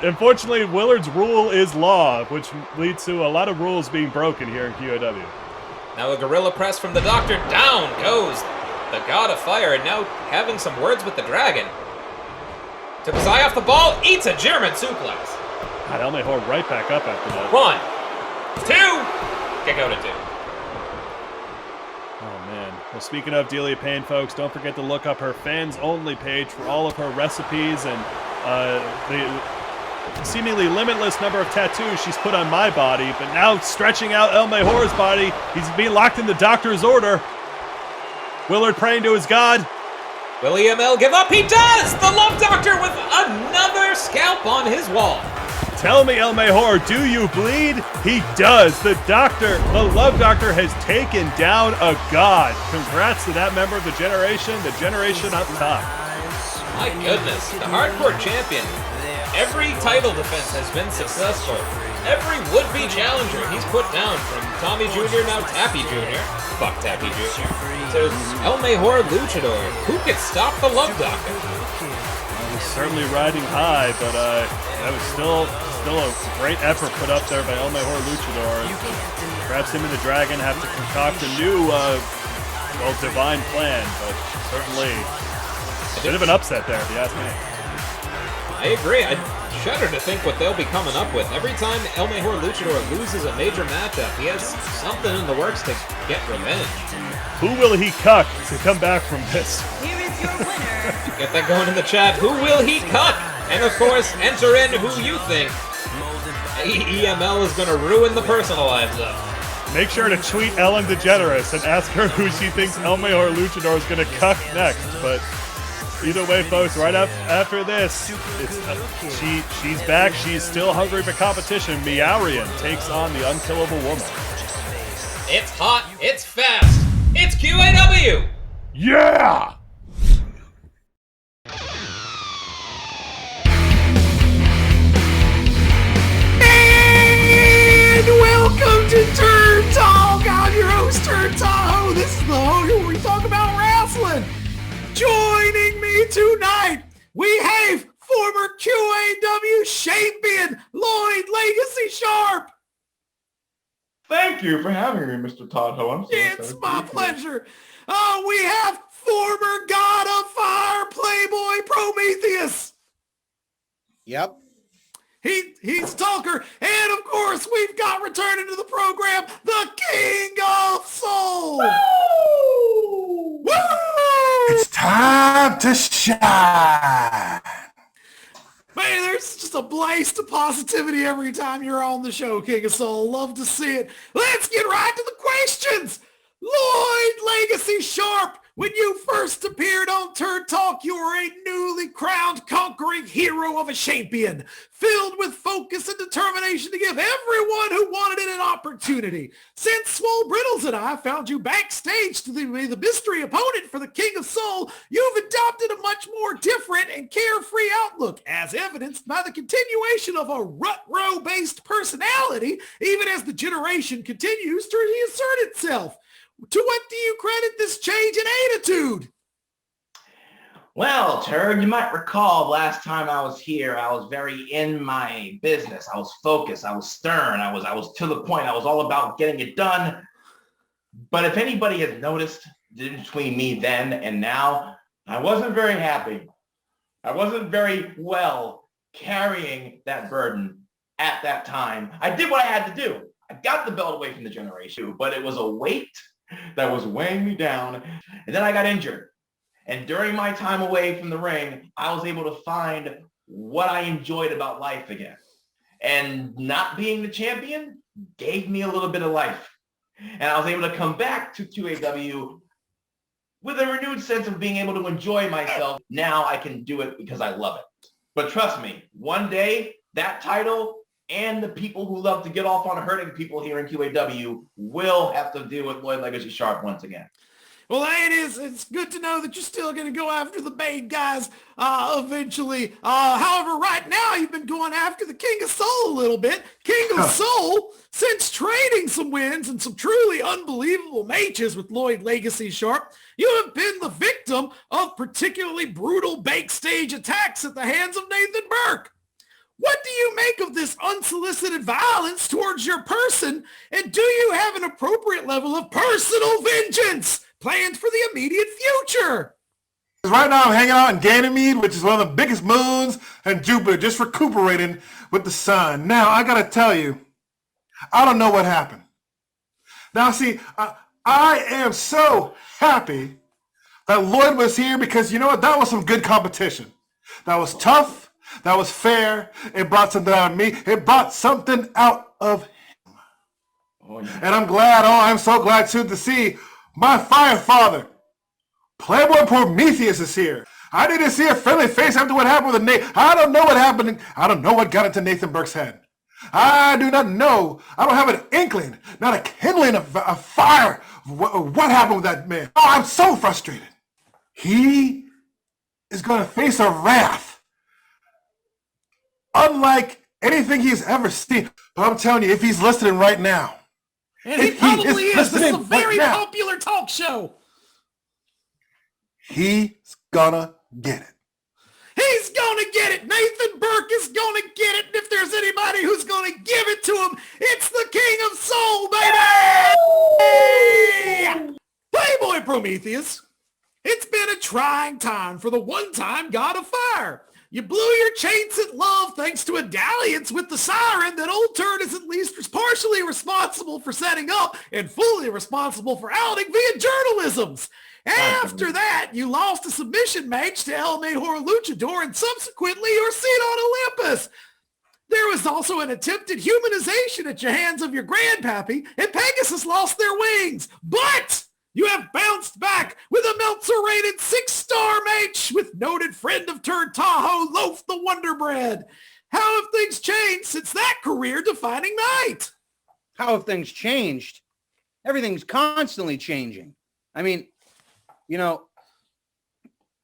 Unfortunately, Willard's rule is law, which leads to a lot of rules being broken here in QAW. Now a gorilla press from the Doctor. Down goes the God of Fire, and now having some words with the Dragon. Took his eye off the ball, eats a German suplex. God, El Mejor right back up after that. 1, 2, kick out at 2. Oh, man. Well, speaking of Delia Payne, folks, don't forget to look up her fans-only page for all of her recipes and seemingly limitless number of tattoos she's put on my body, but now stretching out El Mejor's body, he's being locked in the doctor's order. Willard praying to his god. Will EML give up? He does! The Love Doctor with another scalp on his wall. Tell me, El Mejor, do you bleed? He does. The Love Doctor has taken down a god. Congrats to that member of the generation up top. My goodness, the hardcore champion. Every title defense has been successful. Every would-be challenger he's put down, from Tommy Jr., now Tappy Jr., fuck Tappy Jr., to El Mejor Luchador. Who could stop the Love Doctor? He was certainly riding high, but that was still a great effort put up there by El Mejor Luchador. Perhaps him and the Dragon have to concoct a new, divine plan, but certainly a bit of an upset there, if you ask me. I agree. I shudder to think what they'll be coming up with. Every time El Mejor Luchador loses a major matchup, he has something in the works to get revenge. Who will he cuck to come back from this? Here is your winner. Get that going in the chat. Who will he cuck? And of course, enter in who you think EML is going to ruin the personal lives of. Make sure to tweet Ellen DeGeneres and ask her who she thinks El Mejor Luchador is going to cuck next. But either way, folks, right up after this, she's back. She's still hungry for competition. Meowrian takes on the unkillable woman. It's hot. It's fast. It's QAW. Yeah! And welcome to Turn Talk. I'm your host, Turn Tahoe. This is the host where we talk about wrestling. Joining me tonight, we have former QAW champion Lloyd Legacy Sharp. Thank you for having me, Mr. Todd Ho. It's my pleasure. We have former God of Fire Playboy Prometheus. Yep. He's Talker. And of course, we've got returning to the program, the King of Soul. Woo! Woo! It's time to shine. Man, there's just a blast of positivity every time you're on the show, King of Soul. Love to see it. Let's get right to the questions. Lloyd Legacy Sharp, when you first appeared on Turd Talk, you were a newly crowned conquering hero of a champion, filled with focus and determination to give everyone who wanted it an opportunity. Since Swole Brittles and I found you backstage to be the mystery opponent for the King of Soul, you've adopted a much more different and carefree outlook, as evidenced by the continuation of a rut-row-based personality, even as the generation continues to reassert itself. To what do you credit this change in attitude? Well, Turd, you might recall last time I was here, I was very in my business. I was focused. I was stern. I was to the point. I was all about getting it done. But if anybody has noticed between me then and now, I wasn't very happy. I wasn't very well carrying that burden at that time. I did what I had to do. I got the belt away from the generation, but it was a weight that was weighing me down. And then I got injured. And during my time away from the ring, I was able to find what I enjoyed about life again. And not being the champion gave me a little bit of life. And I was able to come back to QAW with a renewed sense of being able to enjoy myself. Now I can do it because I love it. But trust me, one day that title and the people who love to get off on hurting people here in QAW will have to deal with Lloyd Legacy Sharp once again. Well, it's good to know that you're still going to go after the main guys eventually. However, right now you've been going after the King of Soul a little bit. King of Soul, since trading some wins and some truly unbelievable matches with Lloyd Legacy Sharp, you have been the victim of particularly brutal backstage attacks at the hands of Nathan Burke. What do you make of this unsolicited violence towards your person, and do you have an appropriate level of personal vengeance planned for the immediate future? Right now I'm hanging out in Ganymede, which is one of the biggest moons in Jupiter, just recuperating with the sun. Now, I gotta tell you, I don't know what happened. Now, see, I am so happy that Lloyd was here because, you know what, that was some good competition. That was tough. That was fair. It brought something out of me. It brought something out of him. Oh, yeah. And I'm so glad too to see my fire father, Playboy Prometheus, is here. I didn't see a friendly face after what happened with Nathan. I don't know what happened. I don't know what got into Nathan Burke's head. I do not know. I don't have an inkling, not a kindling of fire. What happened with that man? Oh, I'm so frustrated. He is going to face a wrath unlike anything he's ever seen. But I'm telling you, if he's listening right now, and he probably is. This is a very right popular talk show. He's gonna get it. He's gonna get it. Nathan Burke is gonna get it. And if there's anybody who's gonna give it to him, it's the King of Soul, baby! Playboy Prometheus, it's been a trying time for the one-time god of fire. You blew your chance at love thanks to a dalliance with the siren that old Turd is at least partially responsible for setting up and fully responsible for outing via journalisms. After that, you lost a submission match to El Mejor Luchador and subsequently your seat on Olympus. There was also an attempted humanization at your hands of your grandpappy, and Pegasus lost their wings. But you have bounced back with a Meltzer-rated 6-star match with noted friend of Turd Tahoe, Loaf the Wonder Bread. How have things changed since that career-defining night? How have things changed? Everything's constantly changing. I mean, you know,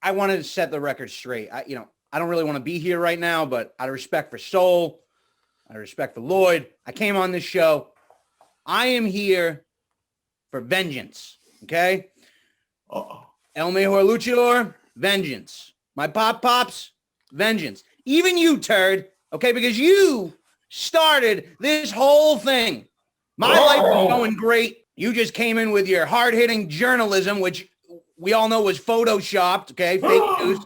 I wanted to set the record straight. I don't really want to be here right now, but out of respect for Soul, out of respect for Lloyd, I came on this show. I am here for vengeance, okay? El Mejor Luchador, vengeance. My Pops, vengeance. Even you, Turd, okay? Because you started this whole thing. My life was going great. You just came in with your hard-hitting journalism, which we all know was photoshopped, okay? Fake news.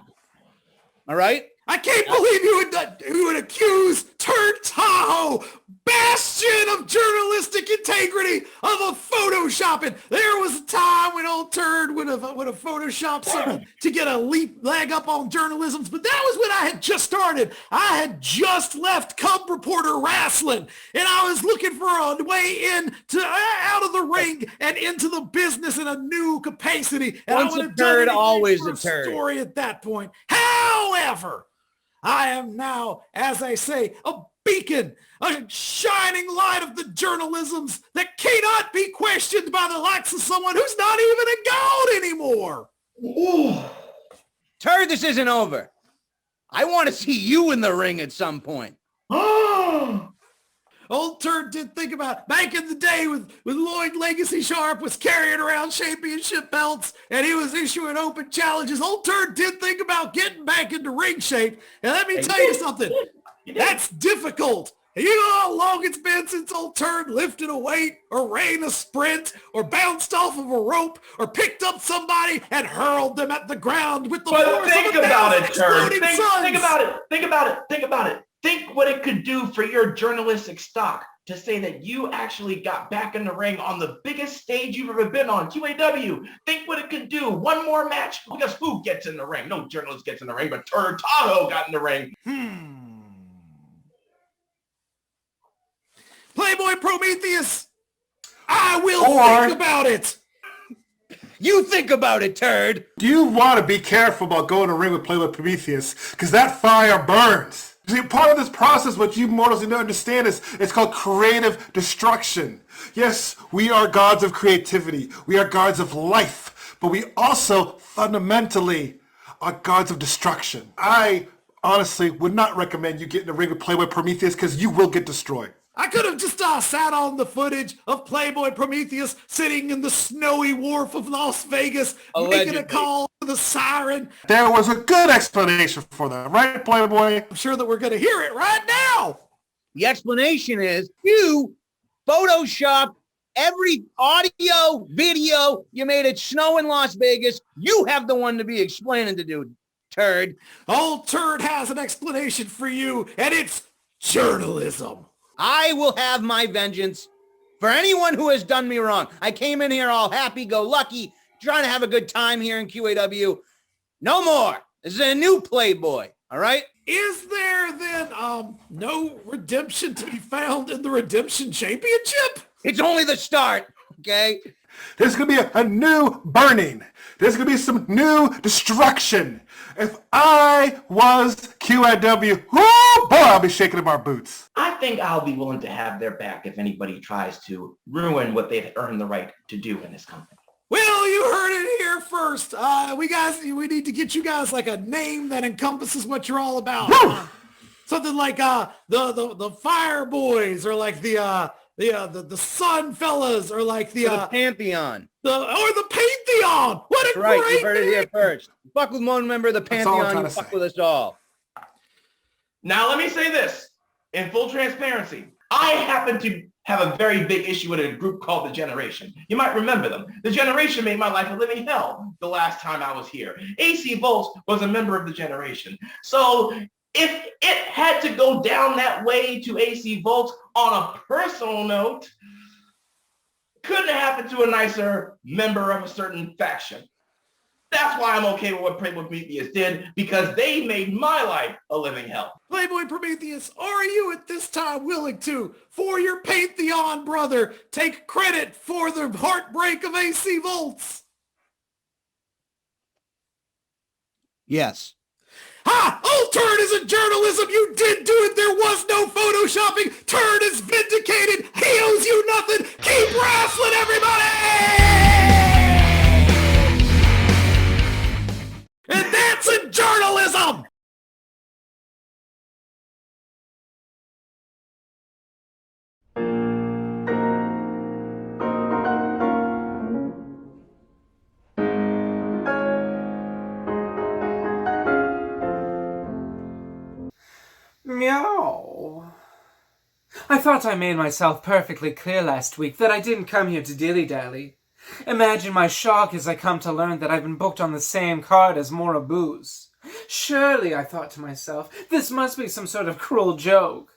All right? I can't believe you would accuse Turd Tahoe, bastion of journalistic integrity, of a photoshopping. There was a time when old Turd would have photoshopped something to get a leg up on journalism, but that was when I had just started. I had just left Cub Reporter Wrestling, and I was looking for a way in to out of the ring and into the business in a new capacity. And Once I would a have turd, done always for a turd. Story at that point. However, I am now, as I say, a beacon, a shining light of the journalisms that cannot be questioned by the likes of someone who's not even a god anymore. Turd, this isn't over. I want to see you in the ring at some point. Old Turd did think about back in the day with Lloyd Legacy Sharp was carrying around championship belts and he was issuing open challenges. Old Turd did think about getting back into ring shape. And let me tell you something. That's difficult. And you know how long it's been since old Turd lifted a weight or ran a sprint or bounced off of a rope or picked up somebody and hurled them at the ground with the But force think of a about thousand it, Turd. exploding Think suns. about it. Think about it. Think about it. Think what it could do for your journalistic stock to say that you actually got back in the ring on the biggest stage you've ever been on, QAW. Think what it could do. One more match, because who gets in the ring? No journalist gets in the ring, but Turd Tahoe got in the ring. Playboy Prometheus, I will think about it. You think about it, Turd. Do you want to be careful about going to ring with Playboy Prometheus? Because that fire burns. See, part of this process, what you mortals need to understand is it's called creative destruction. Yes, we are gods of creativity. We are gods of life. But we also fundamentally are gods of destruction. I honestly would not recommend you get in the ring with Playboy Prometheus because you will get destroyed. I could have just sat on the footage of Playboy Prometheus sitting in the snowy wharf of Las Vegas, making a call to the siren. There was a good explanation for that, right, Playboy? I'm sure that we're going to hear it right now. The explanation is you photoshopped every audio, video you made it snow in Las Vegas. You have the one to be explaining to do, Turd. Old Turd has an explanation for you, and it's journalism. I will have my vengeance for anyone who has done me wrong. I came in here all happy-go-lucky, trying to have a good time here in QAW. No more. This is a new Playboy. All right? Is there then no redemption to be found in the Redemption Championship? It's only the start, okay? There's going to be a new burning. There's going to be some new destruction. If I was QAW, oh boy, I'll be shaking in our boots. I think I'll be willing to have their back if anybody tries to ruin what they've earned the right to do in this company. Well, you heard it here first. We need to get you guys like a name that encompasses what you're all about. Something like the Fire Boys, or like the Sun Fellas, or like the Pantheon. The Pantheon. What a Right, great you heard it here name. first. Fuck with one member of the That's all I'm Pantheon, trying you to fuck say. with us all. Now, let me say this in full transparency. I happen to have a very big issue with a group called The Generation. You might remember them. The Generation made my life a living hell the last time I was here. AC Volts was a member of The Generation. So if it had to go down that way to AC Volts on a personal note, couldn't have happened to a nicer member of a certain faction. That's why I'm okay with what Playboy Prometheus did, because they made my life a living hell. Playboy Prometheus, are you at this time willing to, for your Pantheon brother, take credit for the heartbreak of AC Volts? Yes. Ha! Oh, Turn isn't journalism. You did do it. There was no photoshopping. Turn is vindicated. He owes you nothing. Keep wrestling, everybody! And that's in journalism! Meow. I thought I made myself perfectly clear last week that I didn't come here to dilly-dally. Imagine my shock as I come to learn that I've been booked on the same card as Maura Booze. Surely, I thought to myself, this must be some sort of cruel joke.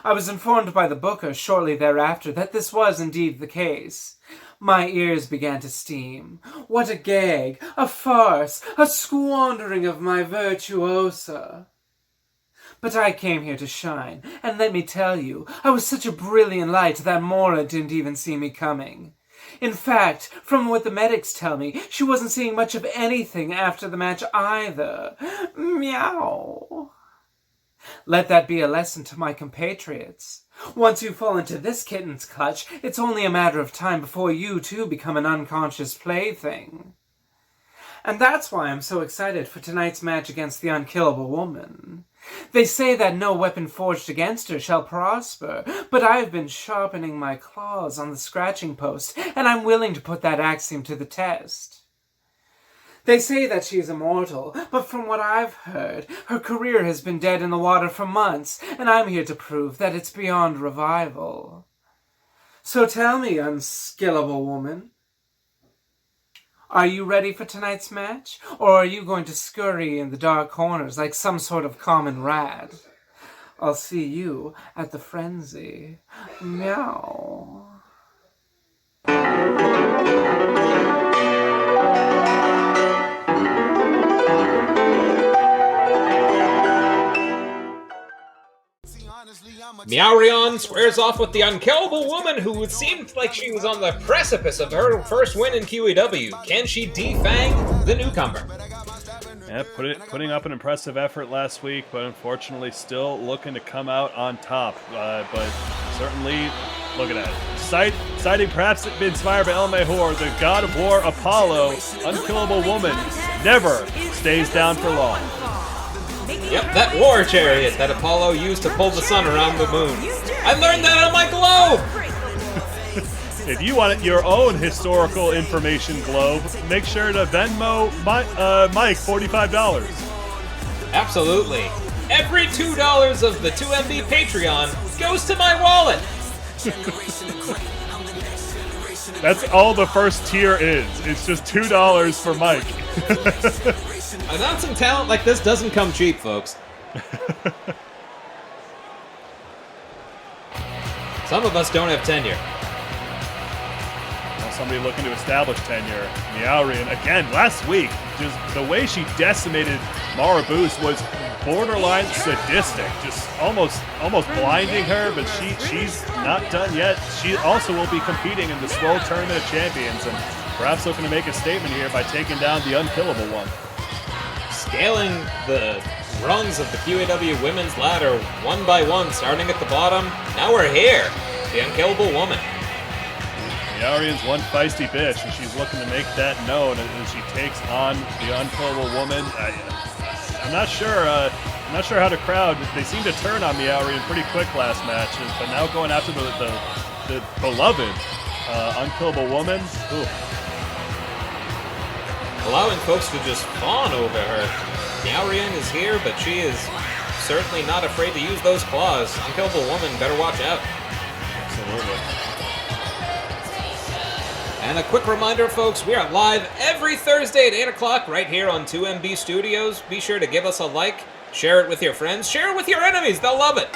I was informed by the booker shortly thereafter that this was indeed the case. My ears began to steam. What a gag, a farce, a squandering of my virtuosa. But I came here to shine, and let me tell you, I was such a brilliant light that Maura didn't even see me coming. In fact, from what the medics tell me, she wasn't seeing much of anything after the match either. Meow. Let that be a lesson to my compatriots. Once you fall into this kitten's clutch, it's only a matter of time before you too become an unconscious plaything. And that's why I'm so excited for tonight's match against the unkillable woman. They say that no weapon forged against her shall prosper, but I've been sharpening my claws on the scratching post, and I'm willing to put that axiom to the test. They say that she is immortal, but from what I've heard, her career has been dead in the water for months, and I'm here to prove that it's beyond revival. So tell me, unskillable woman, are you ready for tonight's match? Or are you going to scurry in the dark corners like some sort of common rat? I'll see you at the frenzy. Meow. Meowrion squares off with the unkillable woman who seemed like she was on the precipice of her first win in QAW. Can she defang the newcomer? Yeah, putting up an impressive effort last week, but unfortunately still looking to come out on top. But certainly, look at that. Citing perhaps inspired by El Mejor, the god of war Apollo, unkillable woman never stays down for long. Yep, that war chariot that Apollo used to pull the sun around the moon. I learned that on my globe! If you want your own historical information globe, make sure to Venmo Mike $45. Absolutely. Every $2 of the 2MB Patreon goes to my wallet. That's all the first tier is. It's just $2 for Mike. Announcing talent like this doesn't come cheap, folks. Some of us don't have tenure. Well, somebody looking to establish tenure. Miaurian, again, last week, just the way she decimated Mara Boost was borderline sadistic, just almost blinding her, but she's not done yet. She also will be competing in the Swole Tournament of Champions and perhaps looking to make a statement here by taking down the unkillable one. Scaling the rungs of the QAW women's ladder one by one, starting at the bottom. Now we're here, the unkillable woman. Miaurian's one feisty bitch, and she's looking to make that known as she takes on the unkillable woman. I'm not sure. I'm not sure how the crowd. They seem to turn on Miaurian pretty quick last match, but now going after the beloved unkillable woman. Ooh. Allowing folks to just fawn over her. Miaurian is here, but she is certainly not afraid to use those claws. Unkillable woman, better watch out. Absolutely. And a quick reminder, folks, we are live every Thursday at 8 o'clock right here on 2MB Studios. Be sure to give us a like, share it with your friends, share it with your enemies. They'll love it.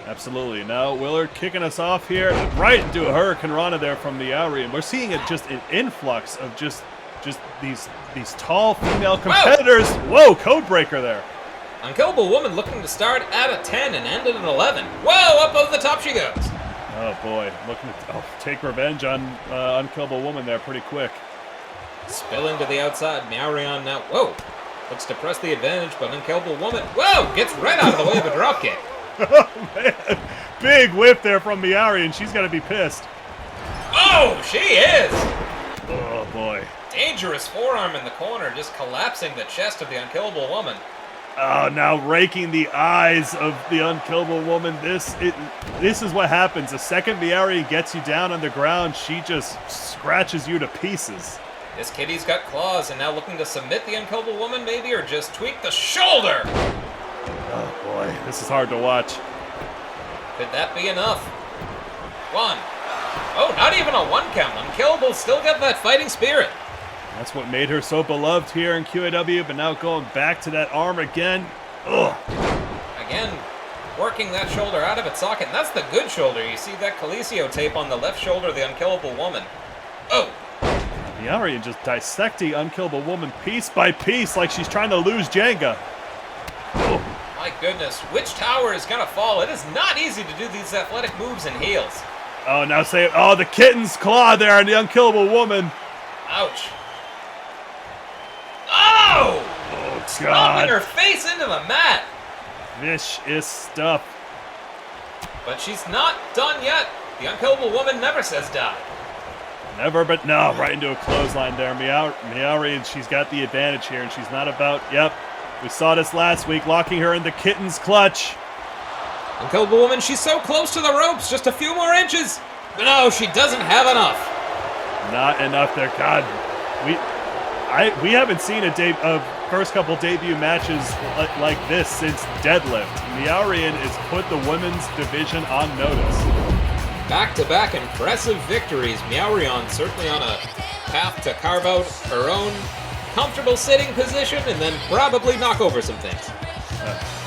Absolutely. Now Willard kicking us off here right into a Hurricane Rana there from Miaurian. We're seeing just an influx of just these tall female competitors. Whoa, code breaker there. Unkillable woman looking to start at a 10 and end at an 11. Whoa, up over the top she goes. Oh boy, looking to take revenge on unkillable woman there pretty quick. Spilling to the outside, Miaurian now, whoa, looks to press the advantage, but unkillable woman, whoa, gets right out of the way of a dropkick. Oh man, big whip there from Miaurian. She's got to be pissed. Oh, she is. Oh boy. Dangerous forearm in the corner, just collapsing the chest of the unkillable woman. Oh, now raking the eyes of the unkillable woman. This is what happens. The second Miaurian gets you down on the ground, she just scratches you to pieces. This kitty's got claws and now looking to submit the unkillable woman maybe, or just tweak the shoulder. Oh boy, this is hard to watch. Could that be enough? One. Oh, not even a one count. Unkillable still got that fighting spirit. That's what made her so beloved here in QAW, but now going back to that arm again. Ugh. Again, working that shoulder out of its socket. And that's the good shoulder. You see that Coliseo tape on the left shoulder of the unkillable woman. Oh! Miaurian just dissecting unkillable woman piece by piece like she's trying to lose Jenga. Oh. My goodness, which tower is gonna fall? It is not easy to do these athletic moves in heels. Oh, now say, oh, the kitten's claw there on the unkillable woman. Ouch. Oh! Oh, God. Dropping her face into the mat. Vicious stuff. But she's not done yet. The unkillable woman never says die. Never, but no. Right into a clothesline there. Miaurian, she's got the advantage here, and she's not about, yep. We saw this last week, locking her in the kitten's clutch. Unkillable woman, she's so close to the ropes, just a few more inches. But no, she doesn't have enough. Not enough there. God, we haven't seen a first couple debut matches like this since Deadlift. Miaurian has put the women's division on notice. Back-to-back impressive victories. Miaurian certainly on a path to carve out her own comfortable sitting position and then probably knock over some things.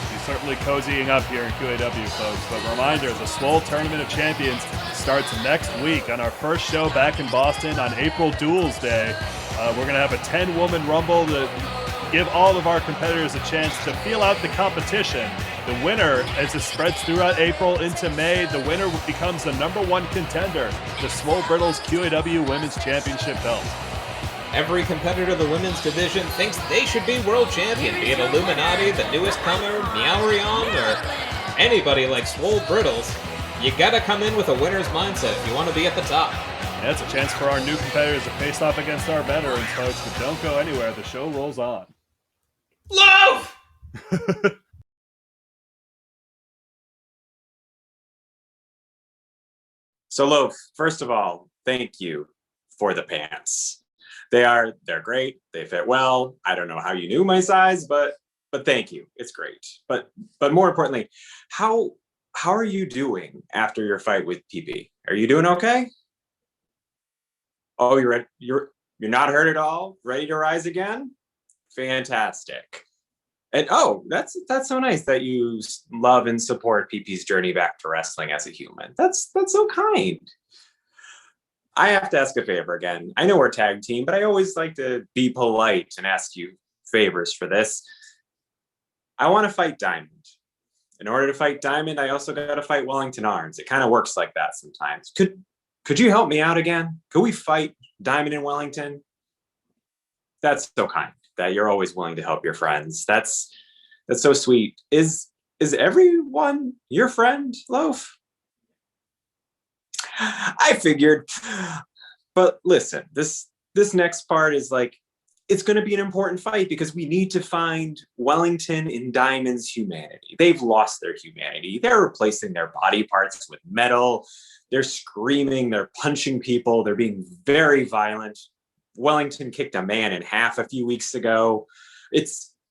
She's certainly cozying up here in QAW, folks. But reminder, the Swole Tournament of Champions starts next week on our first show back in Boston on April Duels Day. We're going to have a 10-woman rumble to give all of our competitors a chance to feel out the competition. The winner, as it spreads throughout April into May, the winner becomes the #1 contender, the Swole Brittles QAW Women's Championship belt. Every competitor of the women's division thinks they should be world champion, be it Illuminati, the newest comer, Miaurian, or anybody like Swole Brittles. You gotta come in with a winner's mindset if you want to be at the top. Yeah, it's a chance for our new competitors to face off against our veterans, folks, but don't go anywhere. The show rolls on. Love! So, Loaf, first of all, thank you for the pants. They're great. They fit well. I don't know how you knew my size, but thank you. It's great. But more importantly, how are you doing after your fight with PP? Are you doing okay? Oh, you're not hurt at all? Ready to rise again? Fantastic. And oh, that's so nice that you love and support PP's journey back to wrestling as a human. That's so kind. I have to ask a favor again. I know we're a tag team, but I always like to be polite and ask you favors for this. I want to fight Diamond. In order to fight Diamond, I also got to fight Wellington Arms. It kind of works like that sometimes. Could you help me out again? Could we fight Diamond and Wellington? That's so kind that you're always willing to help your friends. That's so sweet. Is everyone your friend, Loaf? I figured. But listen, this next part is like, it's going to be an important fight because we need to find Wellington and Diamond's humanity. They've lost their humanity. They're replacing their body parts with metal. They're screaming. They're punching people. They're being very violent. Wellington kicked a man in half a few weeks ago.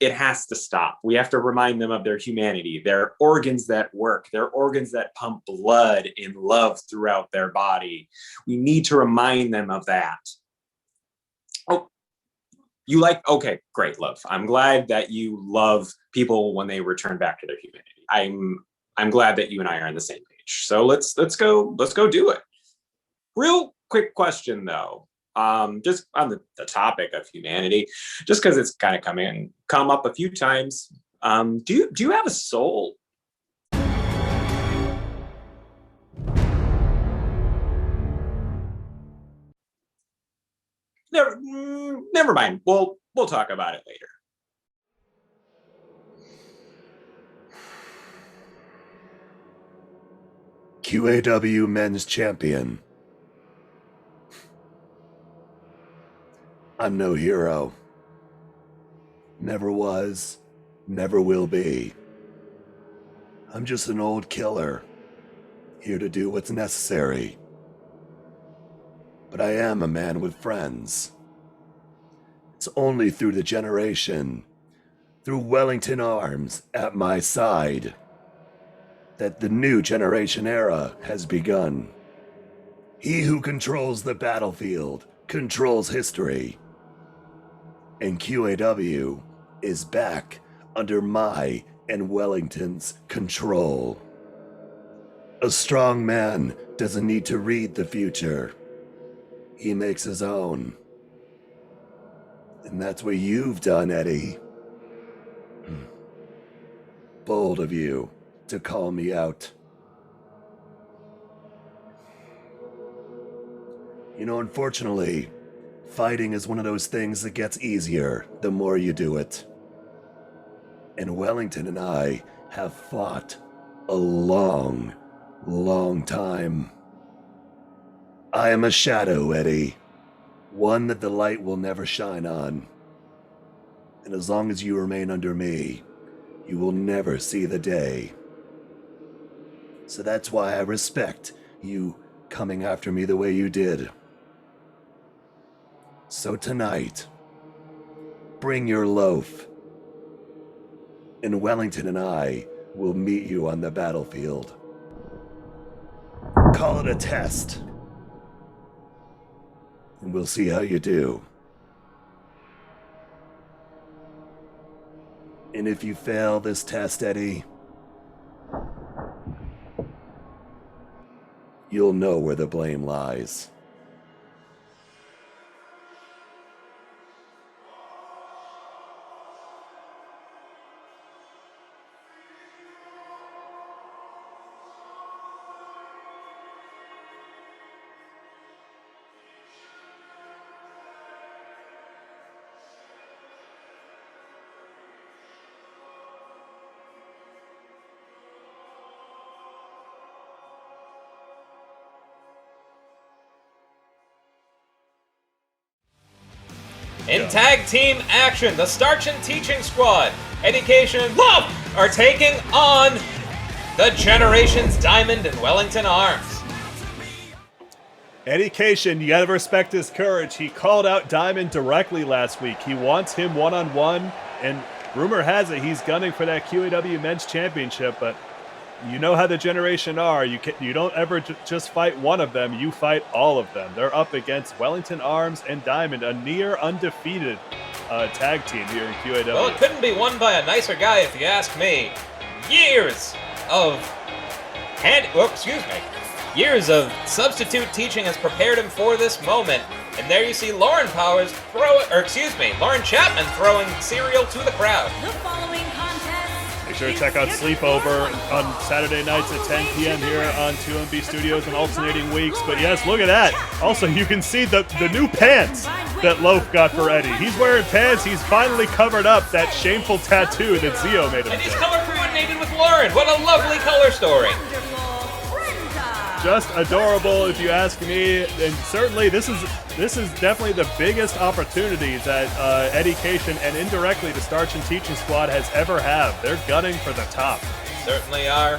It has to stop. We have to remind them of their humanity, their organs that work, their organs that pump blood and love throughout their body. We need to remind them of that. Okay, great, Love. I'm glad that you love people when they return back to their humanity. I'm glad that you and I are on the same page. So let's go do it. Real quick question though. Just on the topic of humanity, just because it's kind of come up a few times. Do you have a soul? Never mind. We'll talk about it later. QAW Men's Champion. I'm no hero. Never was, never will be. I'm just an old killer, here to do what's necessary. But I am a man with friends. It's only through the generation, through Wellington Arms at my side, that the new generation era has begun. He who controls the battlefield controls history. And QAW is back under my and Wellington's control. A strong man doesn't need to read the future. He makes his own. And that's what you've done, Eddie. Bold of you to call me out. You know, unfortunately, fighting is one of those things that gets easier the more you do it. And Wellington and I have fought a long, long time. I am a shadow, Eddie. One that the light will never shine on. And as long as you remain under me, you will never see the day. So that's why I respect you coming after me the way you did. So tonight, bring your loaf, and Wellington and I will meet you on the battlefield. Call it a test, and we'll see how you do. And if you fail this test, Eddie, you'll know where the blame lies. In tag team action, the Starch and Teaching Squad, Education and Love are taking on the Generations Diamond and Wellington Arms. Education, you gotta respect his courage. He called out Diamond directly last week. He wants him one-on-one, and rumor has it he's gunning for that QAW Men's Championship, but you know how the Generation are. You don't ever just fight one of them, you fight all of them. They're up against Wellington Arms and Diamond, a near undefeated tag team here in QAW. Well, it couldn't be won by a nicer guy Years of substitute teaching has prepared him for this moment. And there you see Lauren Chapman throwing cereal to the crowd. Make sure to check out Sleepover on Saturday nights at 10 p.m. here on 2MB Studios in alternating weeks. But yes, look at that. Also, you can see the new pants that Loaf got for Eddie. He's wearing pants. He's finally covered up that shameful tattoo that Zio made him And he's get. color coordinated with Lauren. What a lovely color story. Just adorable, if you ask me. And certainly, this is definitely the biggest opportunity that Education and indirectly the Starch and Teaching Squad has ever had. They're gunning for the top. Certainly are.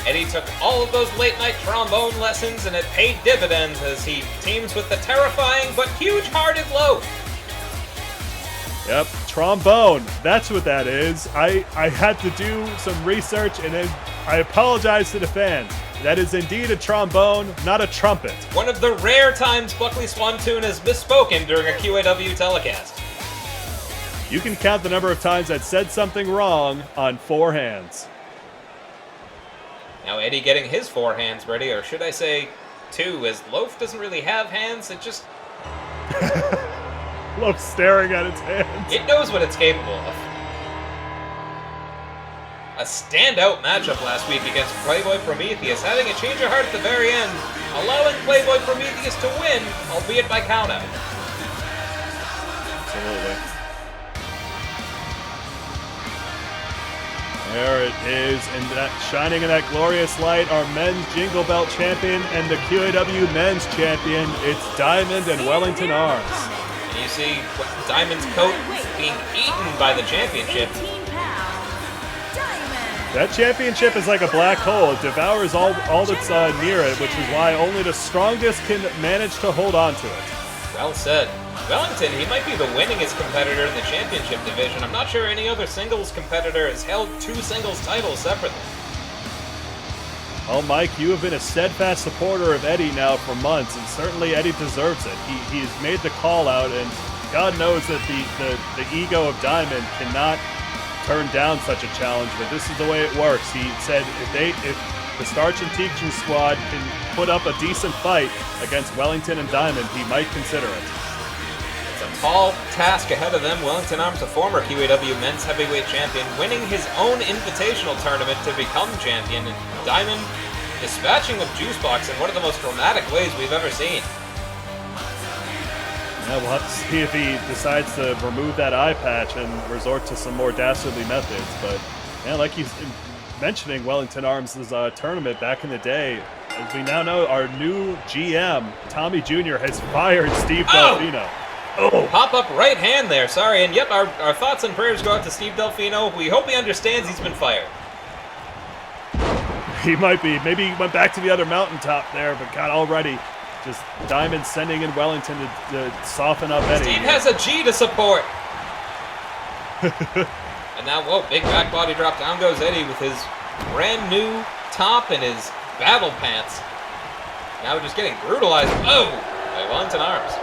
Eddie took all of those late-night trombone lessons, and it paid dividends as he teams with the terrifying but huge-hearted Loaf. Yep, trombone. That's what that is. I had to do some research, and then I apologize to the fans. That is indeed a trombone, not a trumpet. One of the rare times Buckley Swantoon has misspoken during a QAW telecast. You can count the number of times I've said something wrong on 4 hands. Now Eddie getting his 4 hands ready, or should I say 2, as Loaf doesn't really have hands, it just... Loaf staring at its hands. It knows what it's capable of. A standout matchup last week against Playboy Prometheus, having a change of heart at the very end, allowing Playboy Prometheus to win, albeit by countout. Absolutely. There it is, and that shining in that glorious light, our men's Jingle Belt champion and the QAW men's champion. It's Diamond and Wellington Arms. And you see Diamond's coat being eaten by the championship. That championship is like a black hole. It devours all that's near it, which is why only the strongest can manage to hold on to it. Well said. Wellington, he might be the winningest competitor in the championship division. I'm not sure any other singles competitor has held 2 singles titles separately. Oh, Mike, you have been a steadfast supporter of Eddie now for months, and certainly Eddie deserves it. He's made the call out, and God knows that the ego of Diamond cannot turn down such a challenge, but this is the way it works. He said if the Starch and Teaching Squad can put up a decent fight against Wellington and Diamond, he might consider it. It's a tall task ahead of them. Wellington Arms, a former QAW men's heavyweight champion, winning his own invitational tournament to become champion, and Diamond dispatching of Juicebox in one of the most dramatic ways we've ever seen. Yeah, we'll have to see if he decides to remove that eye patch and resort to some more dastardly methods. But yeah, like he's mentioning, Wellington Arms' tournament back in the day. As we now know, our new GM, Tommy Jr., has fired Steve Delfino. Oh! Pop-up right hand there, sorry. And yep, our thoughts and prayers go out to Steve Delfino. We hope he understands he's been fired. He might be. Maybe he went back to the other mountaintop there, but God, already just Diamond sending in Wellington to soften up Eddie. Steve has a G to support. And now, whoa, big back body drop. Down goes Eddie with his brand new top and his battle pants. Now just getting brutalized. Oh, by Wellington Arms.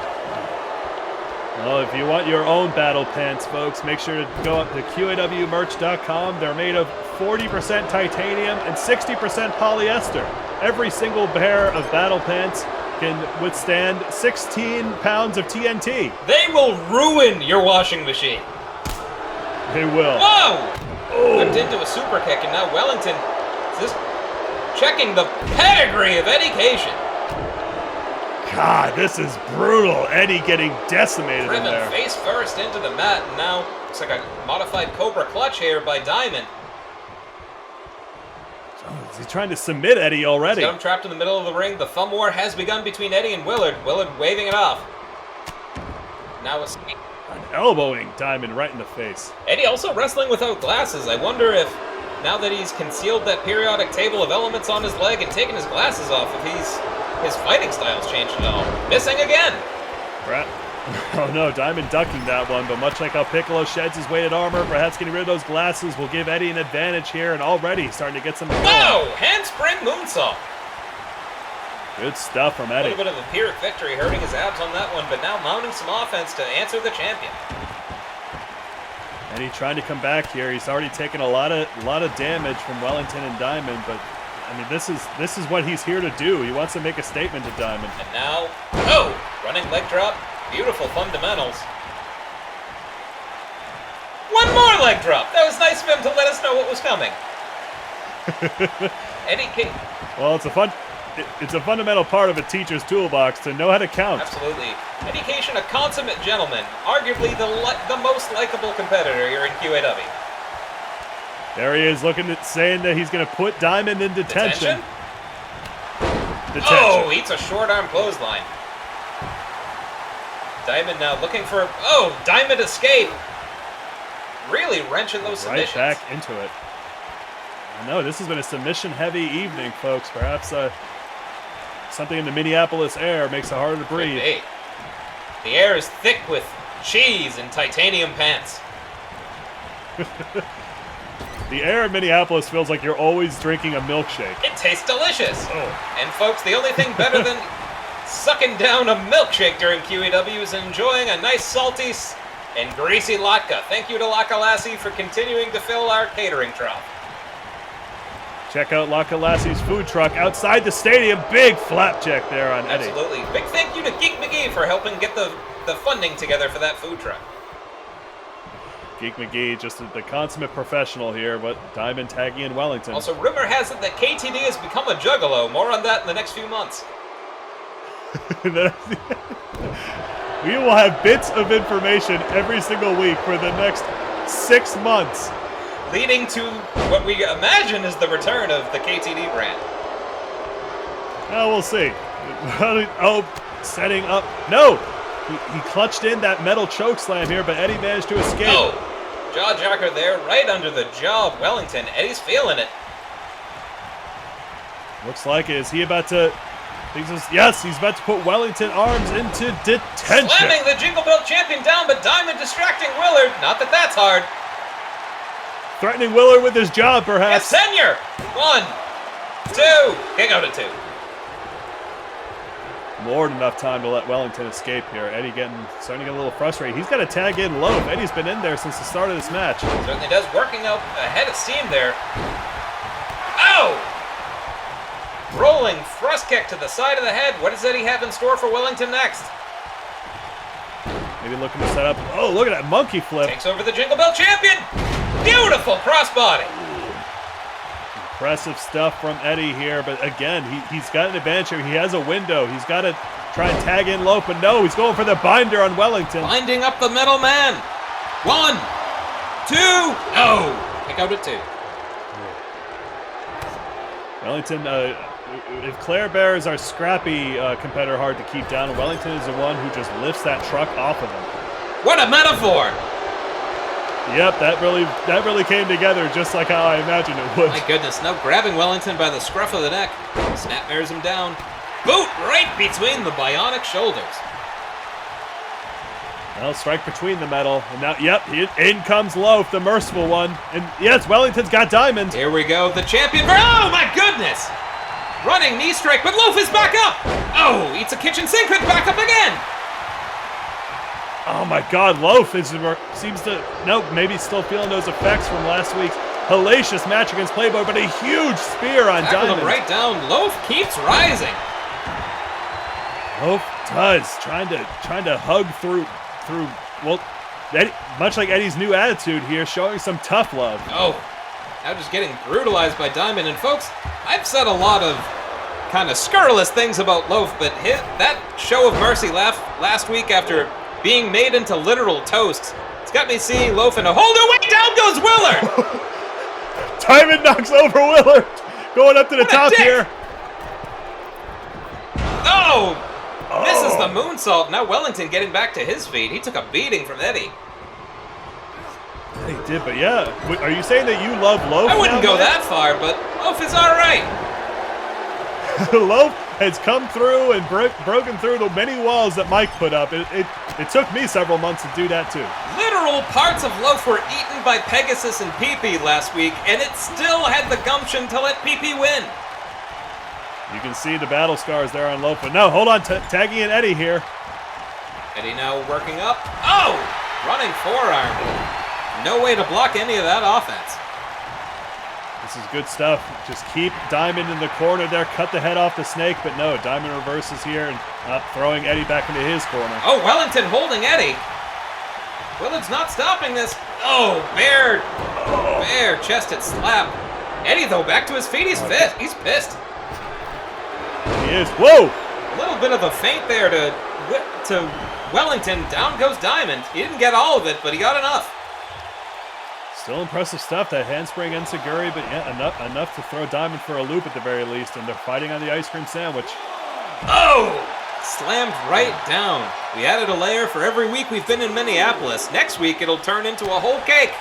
Well, if you want your own battle pants, folks, make sure to go up to QAWmerch.com. They're made of 40% titanium and 60% polyester. Every single pair of battle pants can withstand 16 pounds of TNT. They will ruin your washing machine. They will. Whoa! Oh. Whipped into a super kick, and now Wellington is just checking the pedigree of Education. God, this is brutal. Eddie getting decimated in Driven there. face first into the mat, and now looks like a modified Cobra clutch here by Diamond. Oh, is he trying to submit Eddie already? He's got him trapped in the middle of the ring. The thumb war has begun between Eddie and Willard. Willard waving it off. Now it's elbowing Diamond right in the face. Eddie also wrestling without glasses. I wonder if, now that he's concealed that periodic table of elements on his leg and taken his glasses off, if his fighting style's changed at all. Missing again! Oh no, Diamond ducking that one, but much like how Piccolo sheds his weighted armor, perhaps getting rid of those glasses will give Eddie an advantage here, and already he's starting to get some... Whoa! Handspring moonsault! Good stuff from Eddie. A little bit of a Pyrrhic victory, hurting his abs on that one, but now mounting some offense to answer the champion. Eddie trying to come back here. He's already taken a lot of damage from Wellington and Diamond, but I mean, this is what he's here to do. He wants to make a statement to Diamond. And now, running leg drop. Beautiful fundamentals. One more leg drop. That was nice of him to let us know what was coming. Eddie King. Well, it's a fundamental part of a teacher's toolbox to know how to count. Absolutely. Eddie Cation, a consummate gentleman, arguably the most likable competitor here in QAW. There he is, saying that he's going to put Diamond in detention. Oh, eats a short arm clothesline. Diamond now looking for... Oh, Diamond escape. Really wrenching those submissions. Right back into it. I know, this has been a submission-heavy evening, folks. Perhaps something in the Minneapolis air makes it harder to breathe. Could be. The air is thick with cheese and titanium pants. The air in Minneapolis feels like you're always drinking a milkshake. It tastes delicious. Oh. And folks, the only thing better than sucking down a milkshake during QAW is enjoying a nice salty and greasy latke. Thank you to Latke Lassie for continuing to fill our catering trough. Check out Latke Lassie's food truck outside the stadium. Big flapjack there on Eddie. Absolutely. Big thank you to Geek McGee for helping get the funding together for that food truck. Geek McGee, just the consummate professional here, but Diamond tagging in Wellington. Also, rumor has it that KTD has become a juggalo. More on that in the next few months. We will have bits of information every single week for the next 6 months. Leading to what we imagine is the return of the KTD brand. Well, we'll see. Oh, setting up. No! He clutched in that metal choke slam here, but Eddie managed to escape. Oh! Jaw jacker there, right under the jaw of Wellington. Eddie's feeling it. Looks like it. Is he about to... Yes, he's about to put Wellington Arms into detention. Slamming the Jingle Belt champion down, but Diamond distracting Willard. Not that that's hard. Threatening Willard with his job, perhaps. Yes, tenure. 1, 2. Kick out at 2. More than enough time to let Wellington escape here. Eddie starting to get a little frustrated. He's got to tag in Loaf. Eddie's been in there since the start of this match. Certainly does. Working out ahead of steam there. Ow! Rolling thrust kick to the side of the head. What does Eddie have in store for Wellington next? Maybe looking to set up. Oh, look at that monkey flip. Takes over the Jingle Belt champion. Beautiful crossbody. Impressive stuff from Eddie here, but again, he's got an advantage here. He has a window. He's got to try and tag in Loaf, but no, he's going for the binder on Wellington. Binding up the middle man. 1, 2. Oh, kick out at 2. Wellington, if Claire Bear is our scrappy competitor hard to keep down, Wellington is the one who just lifts that truck off of him. What a metaphor! Yep, that really came together just like how I imagined it would. My goodness, now grabbing Wellington by the scruff of the neck. Snapmares him down. Boot right between the bionic shoulders. Well, strike between the metal. And now, yep, in comes Loaf, the merciful one. And yes, Wellington's got Diamond. Here we go, the champion. Oh, my goodness! Running knee strike, but Loaf is back up! Oh, eats a kitchen sink, but back up again! Oh my God, Loaf seems to, nope, maybe still feeling those effects from last week's hellacious match against Playboy, but a huge spear on Diamond. Him right down, Loaf keeps rising. Loaf does, trying to hug through, well, Eddie, much like Eddie's new attitude here, showing some tough love. Oh, now just getting brutalized by Diamond. And folks, I've said a lot of kind of scurrilous things about Loaf, but that show of mercy last week after being made into literal toast, it's got me seeing Loaf in a holder. Way down goes Willard! Diamond knocks over Willard, going up to the top here. Oh! Misses the moonsault. Now Wellington getting back to his feet. He took a beating from Eddie. He did, but yeah. Are you saying that you love Loaf? I wouldn't go that far, but Loaf is all right. Loaf has come through and broken through the many walls that Mike put up. It took me several months to do that too. Literal parts of Loaf were eaten by Pegasus and PP last week, and it still had the gumption to let PP win. You can see the battle scars there on Loaf. But no, hold on, tagging in Eddie here. Eddie now working up. Oh! Running forearm. No way to block any of that offense. This is good stuff. Just keep Diamond in the corner there. Cut the head off the snake, but no. Diamond reverses here and throwing Eddie back into his corner. Oh, Wellington holding Eddie. Willard's not stopping this. Oh, bare chested slap. Eddie, though, back to his feet. He's pissed. He's pissed. He is. Whoa! A little bit of a feint there to Wellington. Down goes Diamond. He didn't get all of it, but he got enough. Still impressive stuff, that handspring enziguri, but yeah, enough to throw Diamond for a loop at the very least, and they're fighting on the ice cream sandwich. Oh! Slammed right down. We added a layer for every week we've been in Minneapolis. Next week, it'll turn into a whole cake.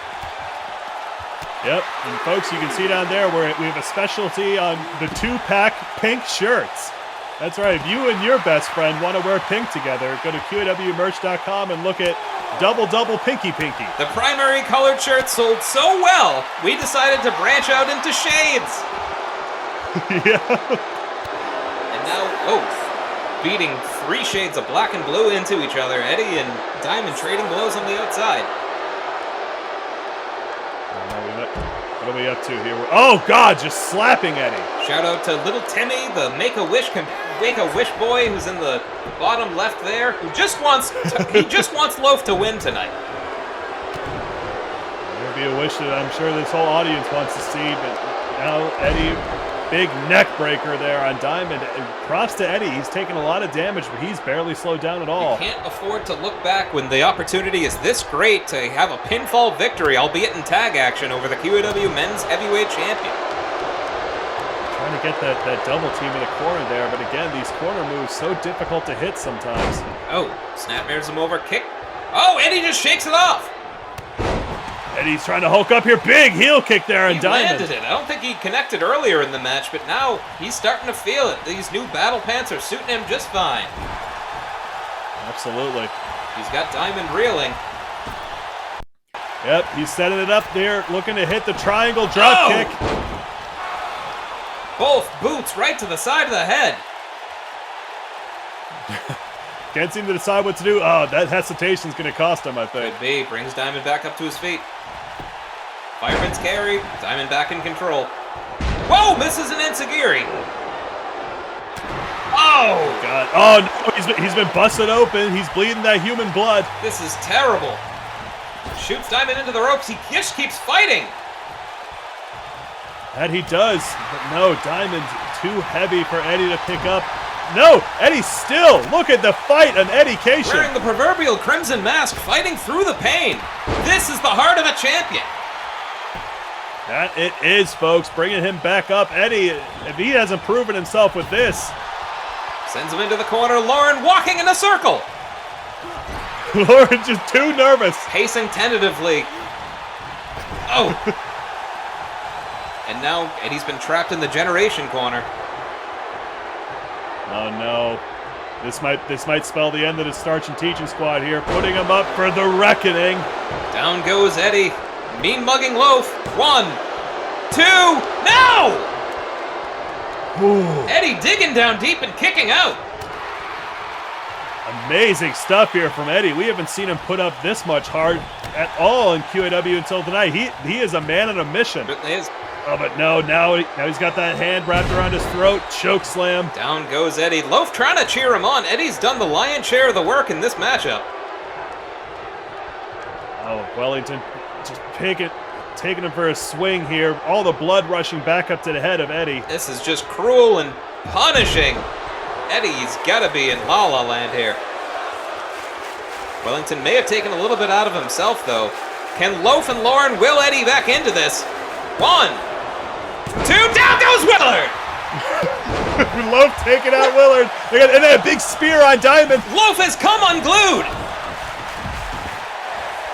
Yep, and folks, you can see down there where we have a specialty on the 2-pack pink shirts. That's right, if you and your best friend want to wear pink together, go to QAWmerch.com and look at Double Pinky. The primary colored shirt sold so well, we decided to branch out into shades. Yeah. And now, beating 3 shades of black and blue into each other. Eddie and Diamond trading blows on the outside. What are we up to here? Oh, God, just slapping Eddie. Shout out to little Timmy, the Make-A-Wish boy who's in the bottom left there, who just wants Loaf to win tonight. There'll be a wish that I'm sure this whole audience wants to see, but now Eddie, big neck breaker there on Diamond. Props to Eddie. He's taken a lot of damage, but he's barely slowed down at all. You can't afford to look back when the opportunity is this great to have a pinfall victory, albeit in tag action, over the QAW Men's Heavyweight Champion. Trying to get that double team in the corner there, but again, these corner moves so difficult to hit sometimes. Oh, snapmares him over, kick. Oh, Eddie just shakes it off. Eddie's trying to hulk up here. Big heel kick there on Diamond. He landed it. I don't think he connected earlier in the match, but now he's starting to feel it. These new battle pants are suiting him just fine. Absolutely. He's got Diamond reeling. Yep, he's setting it up there, looking to hit the triangle drop kick. Both boots right to the side of the head. Can't seem to decide what to do. Oh, that hesitation's going to cost him, I think. Could be. Brings Diamond back up to his feet. Fireman's carry. Diamond back in control. Whoa! Misses an enziguri. Oh! God. Oh, no, he's been busted open. He's bleeding that human blood. This is terrible. Shoots Diamond into the ropes. He just keeps fighting. That he does. But no, Diamond too heavy for Eddie to pick up. No, Eddie still. Look at the fight on Eddie Cation. Wearing the proverbial crimson mask, fighting through the pain. This is the heart of a champion. That it is, folks. Bringing him back up. Eddie, if he hasn't proven himself with this. Sends him into the corner. Lauren walking in a circle. Lauren just too nervous. Pacing tentatively. Oh. And now Eddie's been trapped in the generation corner. Oh no. This might spell the end of the Starch and Teaching squad here, putting him up for the reckoning. Down goes Eddie. Mean mugging Loaf. 1, 2, no! Ooh. Eddie digging down deep and kicking out. Amazing stuff here from Eddie. We haven't seen him put up this much hard at all in QAW until tonight. He is a man on a mission. Certainly is. Oh, but no, now he's got that hand wrapped around his throat. Choke slam. Down goes Eddie. Loaf trying to cheer him on. Eddie's done the lion's share of the work in this matchup. Oh, Wellington just taking him for a swing here. All the blood rushing back up to the head of Eddie. This is just cruel and punishing. Eddie's got to be in La La Land here. Wellington may have taken a little bit out of himself, though. Can Loaf and Lauren will Eddie back into this? 1, 2, down goes Willard! Loaf taking out Willard. And then a big spear on Diamond. Loaf has come unglued!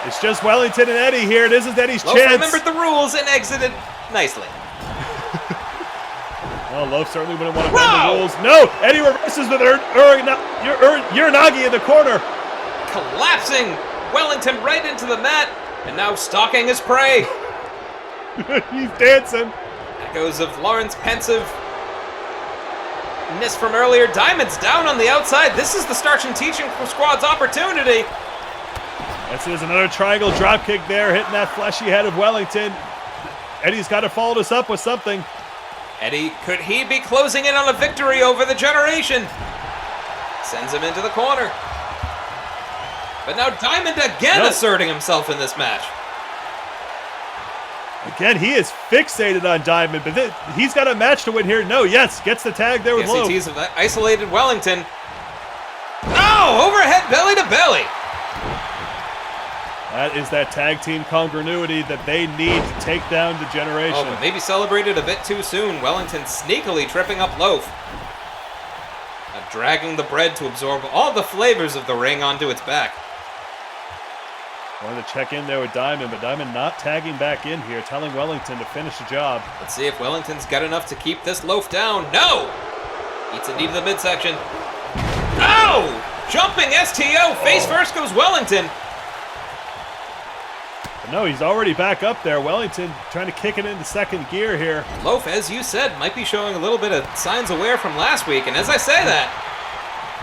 It's just Wellington and Eddie here. This is Eddie's Loaf chance. remembered the rules and exited nicely. Well, Loaf certainly wouldn't want to bend the rules. No! Eddie reverses with Uranagi in the corner. Collapsing Wellington right into the mat, and now stalking his prey. He's dancing. Echoes of Lawrence pensive. Miss from earlier. Diamond's down on the outside. This is the Starch and Teaching squad's opportunity. There's another triangle dropkick there, hitting that fleshy head of Wellington. Eddie's got to follow this up with something. Eddie, could he be closing in on a victory over the Generation? Sends him into the corner. But now Diamond again asserting himself in this match. Again, he is fixated on Diamond, but he's got a match to win here. No, yes, gets the tag there with Loaf. SATs have isolated Wellington. Oh, overhead belly to belly. That is that tag team congruity that they need to take down the Generation. Oh, but maybe celebrated a bit too soon. Wellington sneakily tripping up Loaf. Now dragging the bread to absorb all the flavors of the ring onto its back. Wanted to check in there with Diamond, but Diamond not tagging back in here, telling Wellington to finish the job. Let's see if Wellington's got enough to keep this Loaf down. No! Eats a knee to the midsection. Oh! Jumping STO. Face first goes Wellington. But no, he's already back up there. Wellington trying to kick it into second gear here. Loaf, as you said, might be showing a little bit of signs of wear from last week. And as I say that,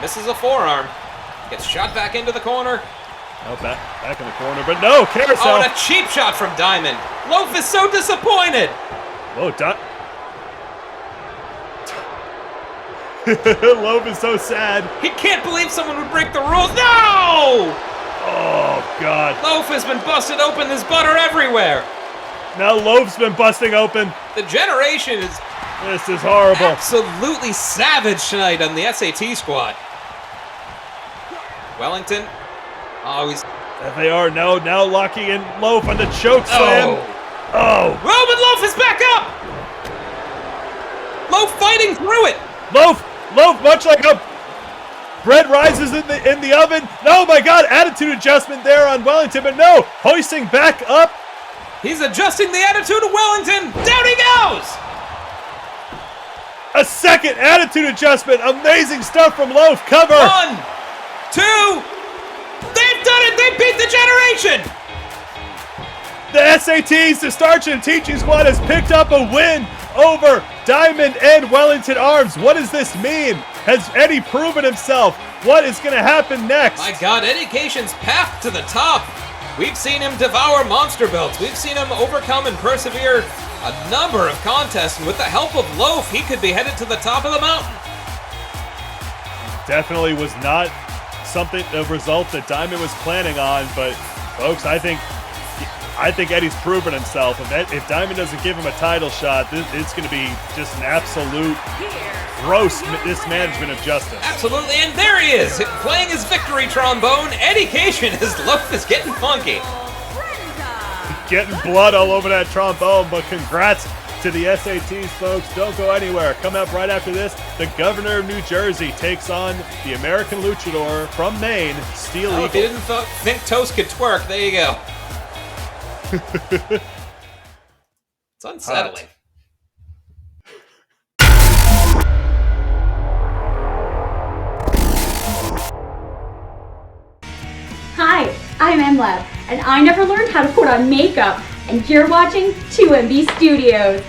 misses a forearm. Gets shot back into the corner. Oh, back in the corner, but no, carousel. Oh, and a cheap shot from Diamond. Loaf is so disappointed. Whoa, Loaf is so sad. He can't believe someone would break the rules. No! Oh, God. Loaf has been busted open. There's butter everywhere. Now Loaf's been busting open. The Generation is... This is horrible. Absolutely savage tonight on the SAT squad. Wellington. Oh, he's... There they are now locking in Loaf on the choke slam. Oh. Roman Loaf is back up. Loaf fighting through it. Loaf, much like a bread rises in the oven. No, my God, attitude adjustment there on Wellington, but no, hoisting back up. He's adjusting the attitude of Wellington. Down he goes. A second attitude adjustment. Amazing stuff from Loaf. Cover. 1, 2. They've done it! They beat the Generation! The SATs, the Starch and Teaching Squad, has picked up a win over Diamond and Wellington Arms. What does this mean? Has Eddie proven himself? What is going to happen next? My God, Eddie Cation's path to the top. We've seen him devour monster belts. We've seen him overcome and persevere a number of contests. And with the help of Loaf, he could be headed to the top of the mountain. Definitely was not a result that Diamond was planning on, but folks, I think Eddie's proven himself. If Diamond doesn't give him a title shot, it's going to be just an absolute gross mismanagement of justice. Absolutely, and there he is, playing his victory trombone. Eddie Cation, his Loaf is getting funky. Getting blood all over that trombone, but congrats to the SATs, folks. Don't go anywhere. Coming up right after this, the governor of New Jersey takes on the American luchador from Maine, Steel Eagle. If you didn't think Toast could twerk, there you go. It's unsettling. Hi, I'm MLab, and I never learned how to put on makeup, and you're watching 2MB Studios.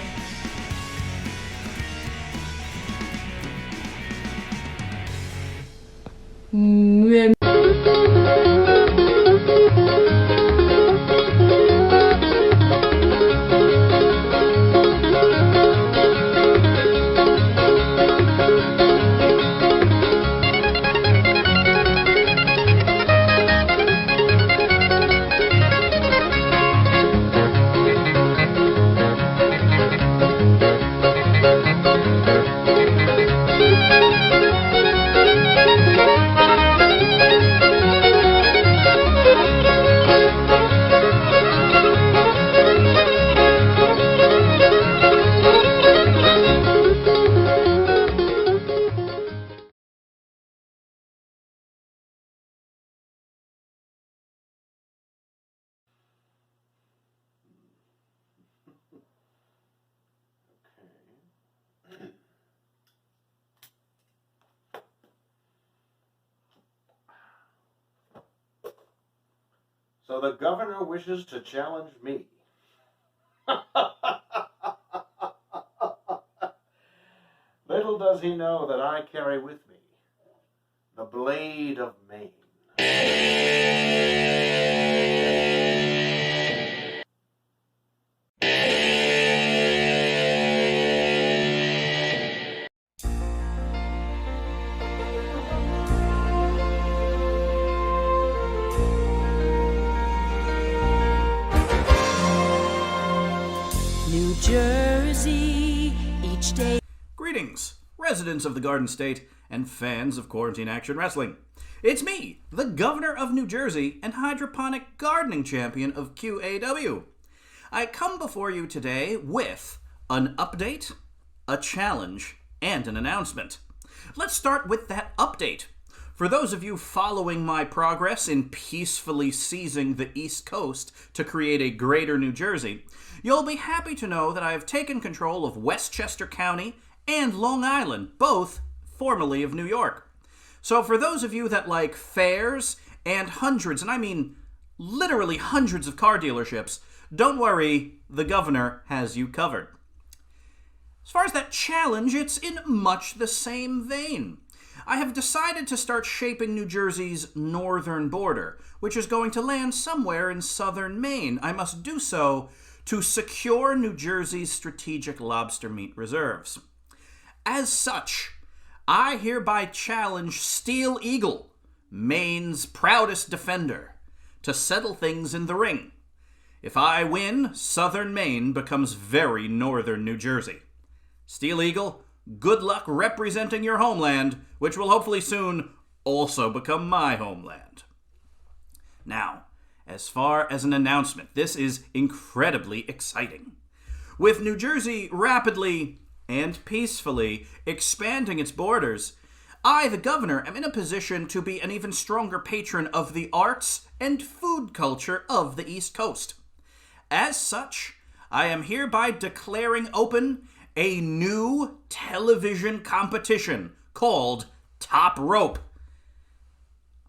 So the governor wishes to challenge me. Little does he know that I carry with me the blade of Maine. New Jersey, each day. Greetings, residents of the Garden State and fans of Quarantine Action Wrestling. It's me, the Governor of New Jersey and hydroponic gardening champion of QAW. I come before you today with an update, a challenge, and an announcement. Let's start with that update. For those of you following my progress in peacefully seizing the East Coast to create a greater New Jersey, you'll be happy to know that I have taken control of Westchester County and Long Island, both formerly of New York. So for those of you that like fairs and hundreds, and I mean literally hundreds of car dealerships, don't worry, the governor has you covered. As far as that challenge, it's in much the same vein. I have decided to start shaping New Jersey's northern border, which is going to land somewhere in southern Maine. I must do so to secure New Jersey's strategic lobster meat reserves. As such, I hereby challenge Steel Eagle, Maine's proudest defender, to settle things in the ring. If I win, southern Maine becomes very northern New Jersey. Steel Eagle, good luck representing your homeland, which will hopefully soon also become my homeland. Now, as far as an announcement, this is incredibly exciting. With New Jersey rapidly and peacefully expanding its borders, I, the governor, am in a position to be an even stronger patron of the arts and food culture of the East Coast. As such, I am hereby declaring open a new television competition called Top Rope.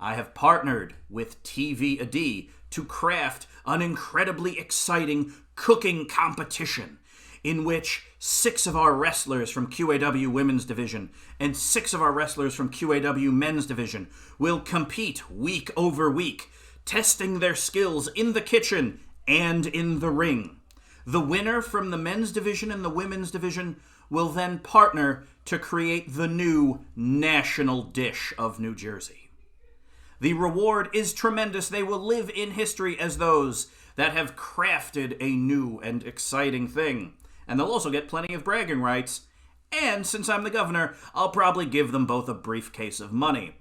I have partnered with TV to craft an incredibly exciting cooking competition in which 6 of our wrestlers from QAW Women's Division and 6 of our wrestlers from QAW Men's Division will compete week over week, testing their skills in the kitchen and in the ring. The winner from the men's division and the women's division will then partner to create the new national dish of New Jersey. The reward is tremendous. They will live in history as those that have crafted a new and exciting thing. And they'll also get plenty of bragging rights. And since I'm the governor, I'll probably give them both a briefcase of money.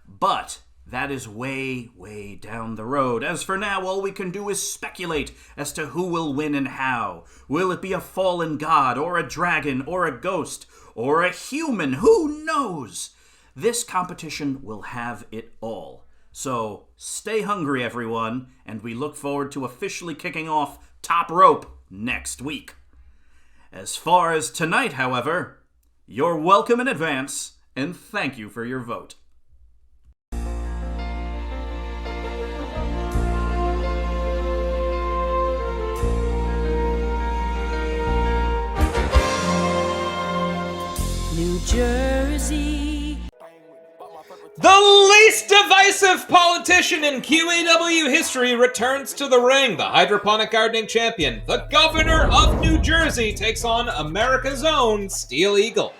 But that is way, way down the road. As for now, all we can do is speculate as to who will win and how. Will it be a fallen god, or a dragon, or a ghost, or a human? Who knows? This competition will have it all. So stay hungry, everyone, and we look forward to officially kicking off Top Rope next week. As far as tonight, however, you're welcome in advance, and thank you for your vote. New Jersey. The least divisive politician in QAW history returns to the ring. The hydroponic gardening champion, the governor of New Jersey, takes on America's own Steel Eagle.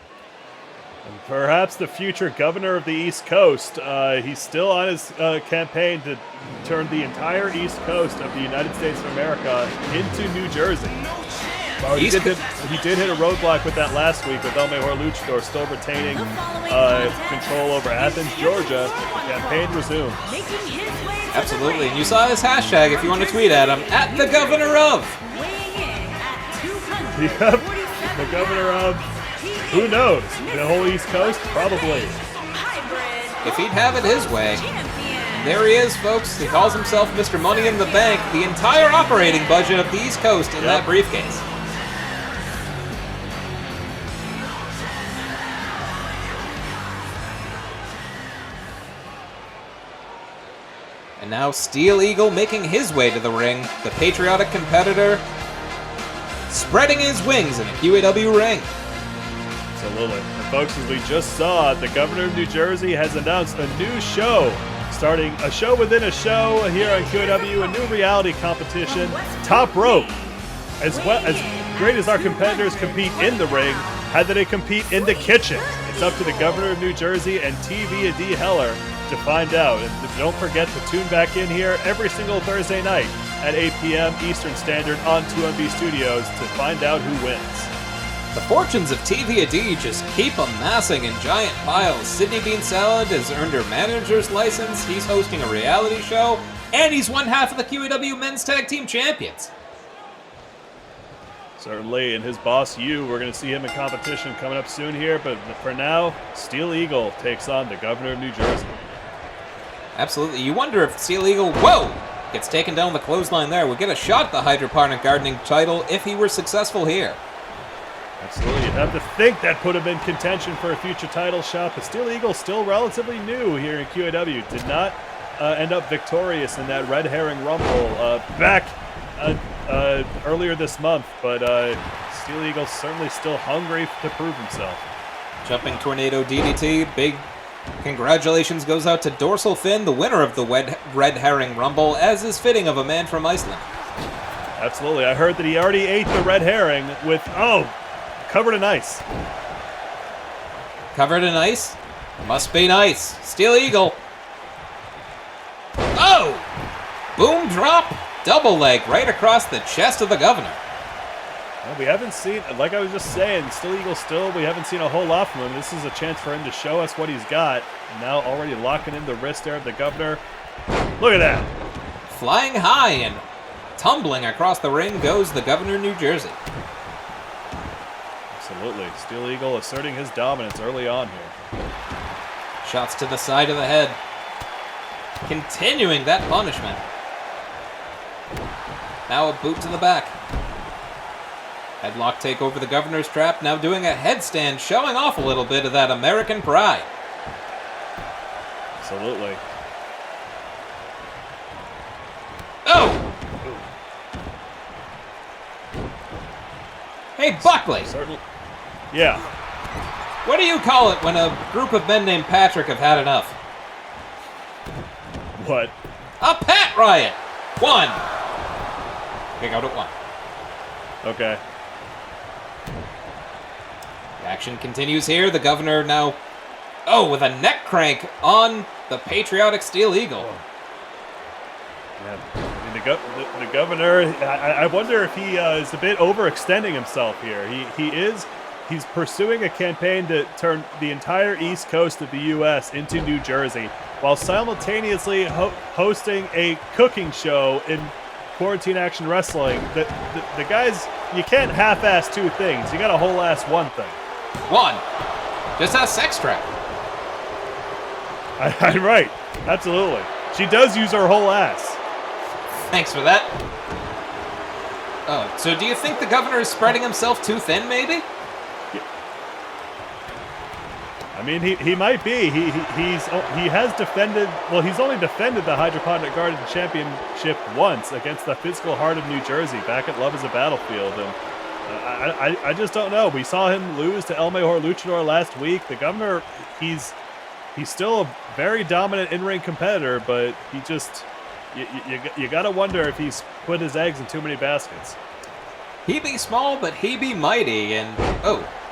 And perhaps the future governor of the East Coast. He's still on his campaign to turn the entire East Coast of the United States of America into New Jersey. Well, he did hit a roadblock with that last week with El Mejor Luchador still retaining control over Athens, Georgia. The campaign resumed. Absolutely, and you saw his hashtag if you want to tweet at him, @thegovernor_of. Yep, the governor of, who knows, the whole East Coast? Probably. If he'd have it his way. There he is, folks. He calls himself Mr. Money in the Bank. The entire operating budget of the East Coast in that briefcase. And now Steel Eagle making his way to the ring, the patriotic competitor spreading his wings in a QAW ring. Absolutely. And folks, as we just saw, the governor of New Jersey has announced a new show, starting a show within a show here on QAW, a new reality competition, Top Rope. As great as our competitors compete in the ring, how do they compete in the kitchen? It's up to the governor of New Jersey and TV D. Heller to find out. And don't forget to tune back in here every single Thursday night at 8 p.m. Eastern Standard on 2MB Studios to find out who wins. The fortunes of TV just keep amassing in giant piles. Sydney Bean Salad has earned her manager's license, he's hosting a reality show, and he's won half of the QAW Men's Tag Team Champions. Certainly, and his boss, we're going to see him in competition coming up soon here, but for now, Steel Eagle takes on the Governor of New Jersey. Absolutely. You wonder if Steel Eagle, whoa, gets taken down the clothesline there, would get a shot at the Hydroponic Gardening title if he were successful here. Absolutely. You'd have to think that put him in contention for a future title shot, but Steel Eagle still relatively new here in QAW. Did not end up victorious in that Red Herring Rumble back earlier this month, but Steel Eagle certainly still hungry to prove himself. Jumping Tornado DDT, big congratulations goes out to Dorsal Finn, the winner of the Red Herring Rumble, as is fitting of a man from Iceland. Absolutely. I heard that he already ate the red herring with, covered in ice. Covered in ice? Must be nice. Steel Eagle. Oh! Boom drop, double leg right across the chest of the Governor. Well, we haven't seen, like I was just saying, Steel Eagle we haven't seen a whole lot from him. This is a chance for him to show us what he's got. Now already locking in the wrist there of the Governor. Look at that. Flying high and tumbling across the ring goes the Governor of New Jersey. Absolutely. Steel Eagle asserting his dominance early on here. Shots to the side of the head. Continuing that punishment. Now a boot to the back. Headlock take over the Governor's trap. Now doing a headstand, showing off a little bit of that American pride. Absolutely. Oh! Hey, Buckley! Yeah. What do you call it when a group of men named Patrick have had enough? What? A Pat Riot! 1. Kick out at 1. Okay. The action continues here. The Governor now, with a neck crank on the patriotic Steel Eagle. Yeah. I mean, the Governor, I wonder if he is a bit overextending himself here. He's pursuing a campaign to turn the entire East Coast of the U.S. into New Jersey, while simultaneously hosting a cooking show in Quarantine Action Wrestling. The guys, you can't half-ass two things. You got to whole-ass one thing. 1. Just a sex trap. I'm right. Absolutely. She does use her whole ass. Thanks for that. Oh, so do you think the Governor is spreading himself too thin, maybe? I mean, he might be. He has defended. Well, he's only defended the Hydroponic Garden Championship once against the Physical Heart of New Jersey back at Love Is a Battlefield, and I just don't know. We saw him lose to El Mejor Luchador last week. The Governor, he's still a very dominant in-ring competitor, but he just you gotta wonder if he's put his eggs in too many baskets. He be small, but he be mighty, and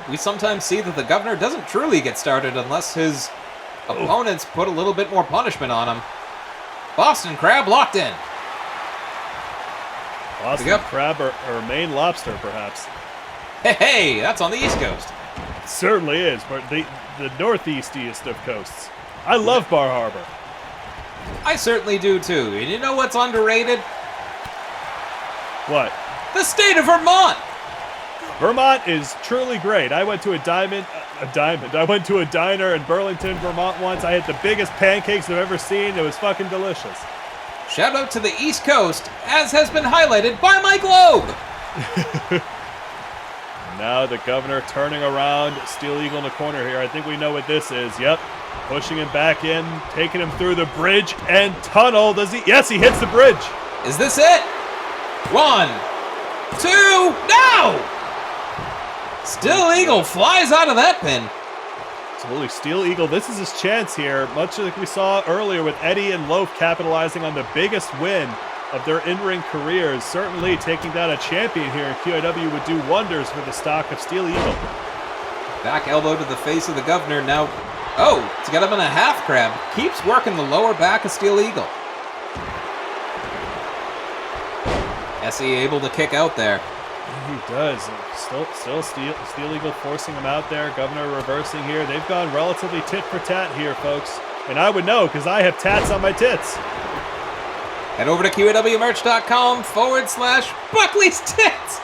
we sometimes see that the Governor doesn't truly get started unless his opponents put a little bit more punishment on him. Boston Crab locked in. Boston Crab or Maine Lobster, perhaps. Hey, that's on the East Coast. It certainly is, but the northeastiest of coasts. I love Bar Harbor. I certainly do too. And you know what's underrated? What? The state of Vermont. Vermont is truly great. I went to I went to a diner in Burlington, Vermont once. I had the biggest pancakes I've ever seen. It was fucking delicious. Shout out to the East Coast, as has been highlighted by my globe. Now the Governor turning around, Steel Eagle in the corner here. I think we know what this is. Yep. Pushing him back in, taking him through the bridge and tunnel. Does he? Yes, he hits the bridge. Is this it? 1, 2, no! Steel Eagle flies out of that pin. Absolutely. Steel Eagle, this is his chance here, much like we saw earlier with Eddie and Loaf capitalizing on the biggest win of their in-ring careers. Certainly taking down a champion here in QAW would do wonders for the stock of Steel Eagle. Back elbow to the face of the Governor. Now, to get him in a half crab. Keeps working the lower back of Steel Eagle. SE able to kick out there. He does. Still Steel Eagle forcing him out there. Governor reversing here. They've gone relatively tit for tat here, folks. And I would know because I have tats on my tits. Head over to QAWmerch.com/Buckley's tits.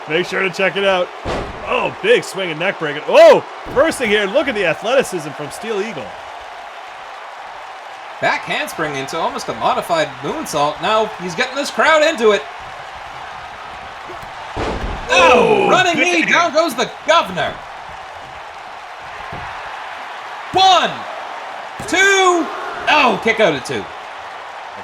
Make sure to check it out. Oh, big swing and neck breaking. Oh, reversing here. Look at the athleticism from Steel Eagle. Back handspring into almost a modified moonsault. Now he's getting this crowd into it. Oh, running knee. Down goes the governor. 1, 2. Oh, kick out at 2.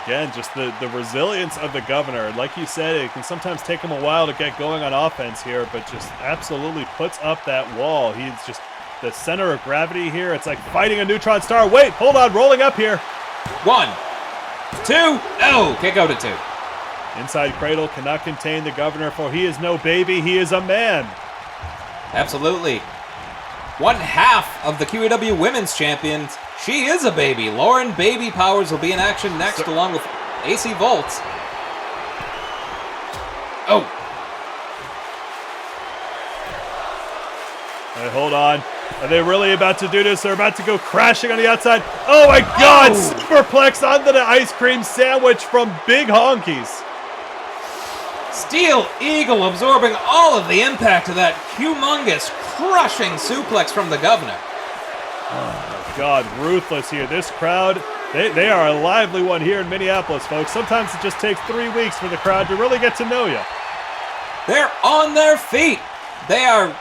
Again, just the resilience of the governor. Like you said, it can sometimes take him a while to get going on offense here, but just absolutely puts up that wall. He's just the center of gravity here. It's like fighting a neutron star. Wait, hold on, rolling up here. 1, 2. Oh, kick out at 2. Inside cradle cannot contain the governor, for he is no baby, he is a man. Absolutely. One half of the QAW Women's Champions. She is a baby. Lauren Baby Powers will be in action next, along with AC Volts. Oh. Hey, hold on. Are they really about to do this? They're about to go crashing on the outside. Oh my God! Oh. Superplex onto the ice cream sandwich from Big Honkies. Steel Eagle absorbing all of the impact of that humongous, crushing suplex from the governor. Oh my God, ruthless here. This crowd, they are a lively one here in Minneapolis, folks. Sometimes it just takes 3 weeks for the crowd to really get to know you. They're on their feet. They are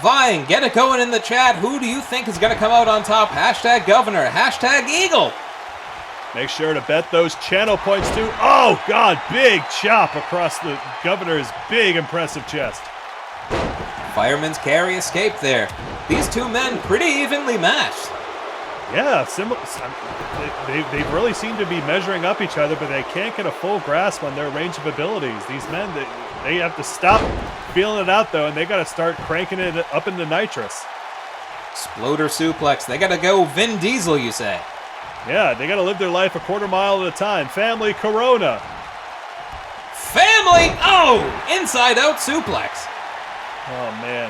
vying. Get it going in the chat. Who do you think is going to come out on top? Hashtag governor, hashtag Eagle. Make sure to bet those channel points too. Oh God, big chop across the governor's big, impressive chest. Fireman's carry escape there. These two men pretty evenly matched. Yeah, they really seem to be measuring up each other, but they can't get a full grasp on their range of abilities. These men, they have to stop feeling it out though, and they got to start cranking it up into nitrous. Exploder suplex. They got to go Vin Diesel, you say? Yeah, they got to live their life a quarter mile at a time. Family Corona. Family! Oh! Inside out suplex. Oh, man.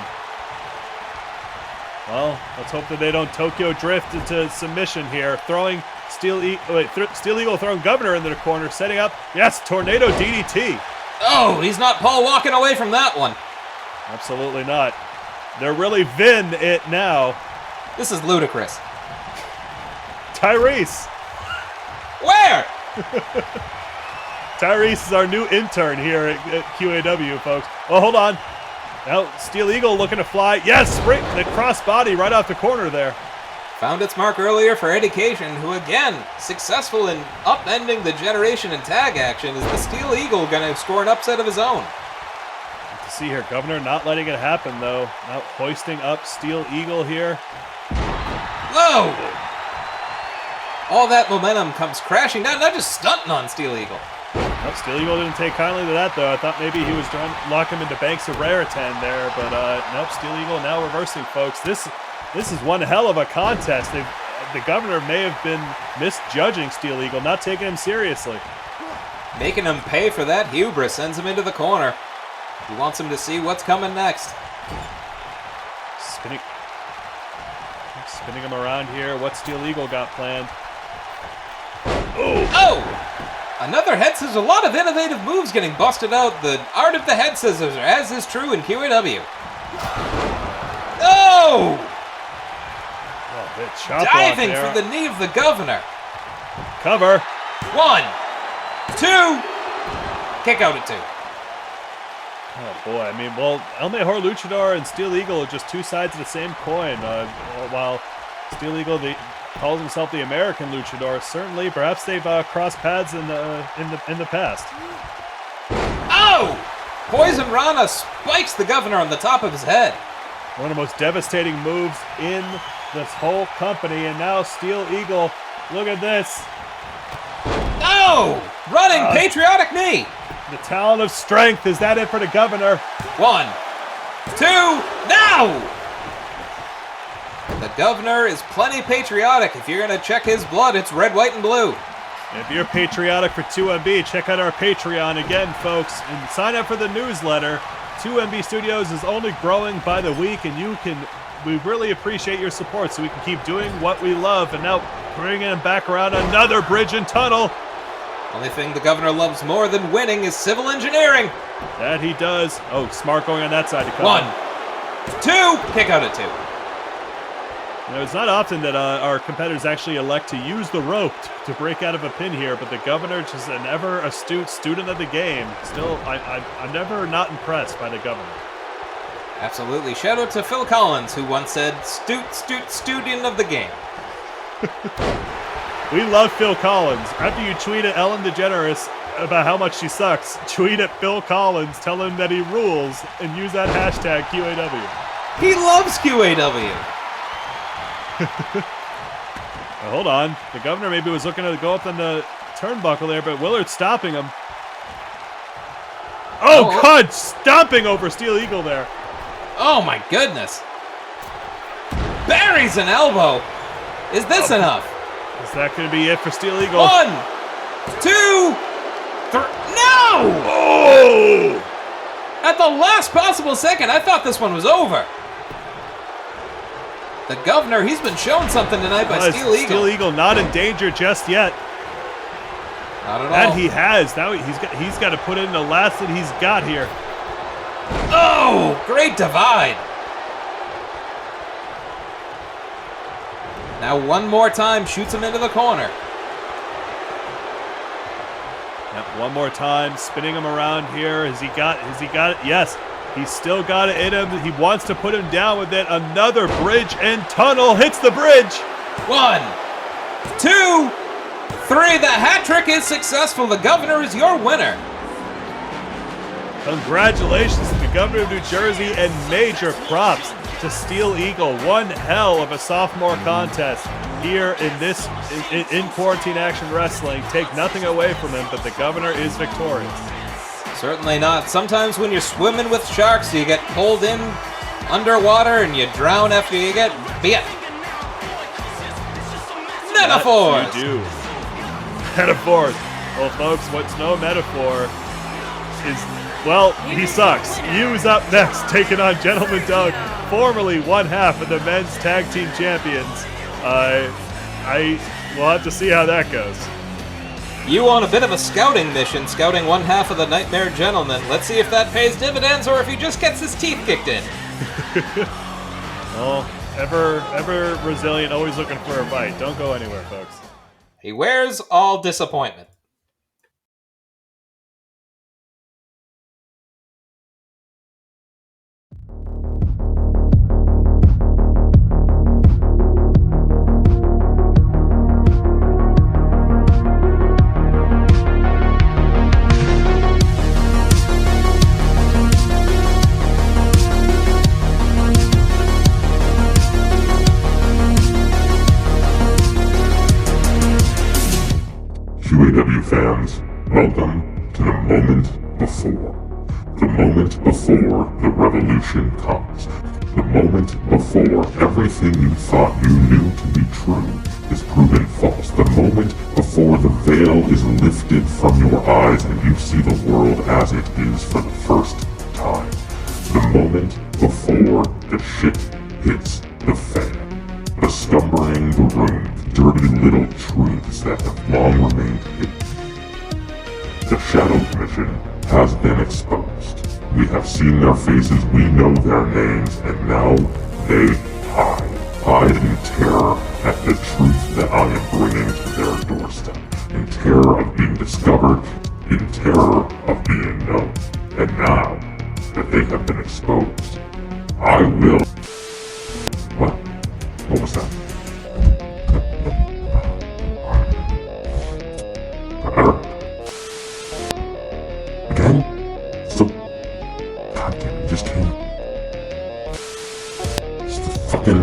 Well, let's hope that they don't Tokyo Drift into submission here. Throwing Steel Eagle throwing Governor into the corner, setting up, yes, Tornado DDT. Oh, he's not Paul walking away from that one. Absolutely not. They're really Vin it now. This is ludicrous. Tyrese. Where? Tyrese is our new intern here at QAW, folks. Oh, hold on. Now, Steel Eagle looking to fly. Yes, spring the crossbody right off the corner there. Found its mark earlier for Education, who again, successful in upending the generation and tag action. Is the Steel Eagle going to score an upset of his own? Good to see here, Governor not letting it happen, though. Now hoisting up Steel Eagle here. Whoa! All that momentum comes crashing down, not just stunting on Steel Eagle. Well, Steel Eagle didn't take kindly to that, though. I thought maybe he was trying to lock him into banks of Raritan there, but nope, Steel Eagle now reversing, folks. This is one hell of a contest. The governor may have been misjudging Steel Eagle, not taking him seriously. Making him pay for that hubris sends him into the corner. He wants him to see what's coming next. Spinning him around here. What Steel Eagle got planned? Oh! Another head scissors. A lot of innovative moves getting busted out. The art of the head scissors, as is true in QAW. Oh! Diving for the knee of the governor. Cover. 1, 2. Kick out at 2. Oh boy, I mean, well, El Mejor Luchador and Steel Eagle are just two sides of the same coin. While Steel Eagle calls himself the American Luchador, certainly, perhaps they've crossed paths in the past. Oh! Poison Rana spikes the governor on the top of his head. One of the most devastating moves in this whole company, and now Steel Eagle, look at this. Oh! Running patriotic knee. The talent of strength, is that it for the governor? 1, 2, now! The governor is plenty patriotic. If you're going to check his blood, it's red, white, and blue. If you're patriotic for 2MB, check out our Patreon again, folks, and sign up for the newsletter. 2MB Studios is only growing by the week, and we really appreciate your support so we can keep doing what we love. And now bringing him back around another bridge and tunnel. Only thing the governor loves more than winning is civil engineering. That he does. Oh, smart going on that side to come. 1, 2, kick out at 2. You know, it's not often that our competitors actually elect to use the rope to break out of a pin here, but the governor, just an ever astute student of the game. Still, I'm never not impressed by the governor. Absolutely. Shout out to Phil Collins, who once said, student of the game. We love Phil Collins. After you tweet at Ellen DeGeneres about how much she sucks, tweet at Phil Collins, tell him that he rules, and use that hashtag QAW. He loves QAW. Now, hold on. The governor maybe was looking to go up on the turnbuckle there, but Willard's stopping him. Oh, God! Stomping over Steel Eagle there. Oh, my goodness. Buries an elbow. Is this enough? Is that going to be it for Steel Eagle? 1, 2, 3. No! Oh! At the last possible second, I thought this one was over. The governor, he's been shown something tonight by Steel Eagle. Steel Eagle not in danger just yet. Not at all. And he has. Now he's got to put in the last that he's got here. Oh, great divide. Now one more time, shoots him into the corner. Yep, one more time, spinning him around here. Has he got it? Yes. He's still got it in him. He wants to put him down with it. Another bridge and tunnel hits the bridge. 1, 2, 3. The hat trick is successful. The governor is your winner. Congratulations to the governor of New Jersey and major props to Steel Eagle. One hell of a sophomore contest here in Quarantine Action Wrestling. Take nothing away from him, but the governor is victorious. Certainly not. Sometimes when you're swimming with sharks, you get pulled in underwater and you drown after you get bit. Metaphors! Yes, you do. Metaphors. Well, folks, what's no metaphor is, well, he sucks. Yu's up next, taking on Gentleman Doug, formerly one half of the men's tag team champions. We'll have to see how that goes. You on a bit of a scouting mission, scouting one half of the Nightmare Gentleman. Let's see if that pays dividends or if he just gets his teeth kicked in. Well, ever resilient, always looking for a fight. Don't go anywhere, folks. He wears all disappointment. QAW fans, welcome to the moment before. The moment before the revolution comes. The moment before everything you thought you knew to be true is proven false. The moment before the veil is lifted from your eyes and you see the world as it is for the first time. The moment before the shit hits the fan. The scumbering the room, dirty little truths that have long remained hidden. The Shadow Commission has been exposed. We have seen their faces, we know their names, and now they hide in terror at the truth that I am bringing to their doorstep. In terror of being discovered, in terror of being known. And now that they have been exposed, I will... What? What was that? Again? So... God damn it, just came... It's the fucking...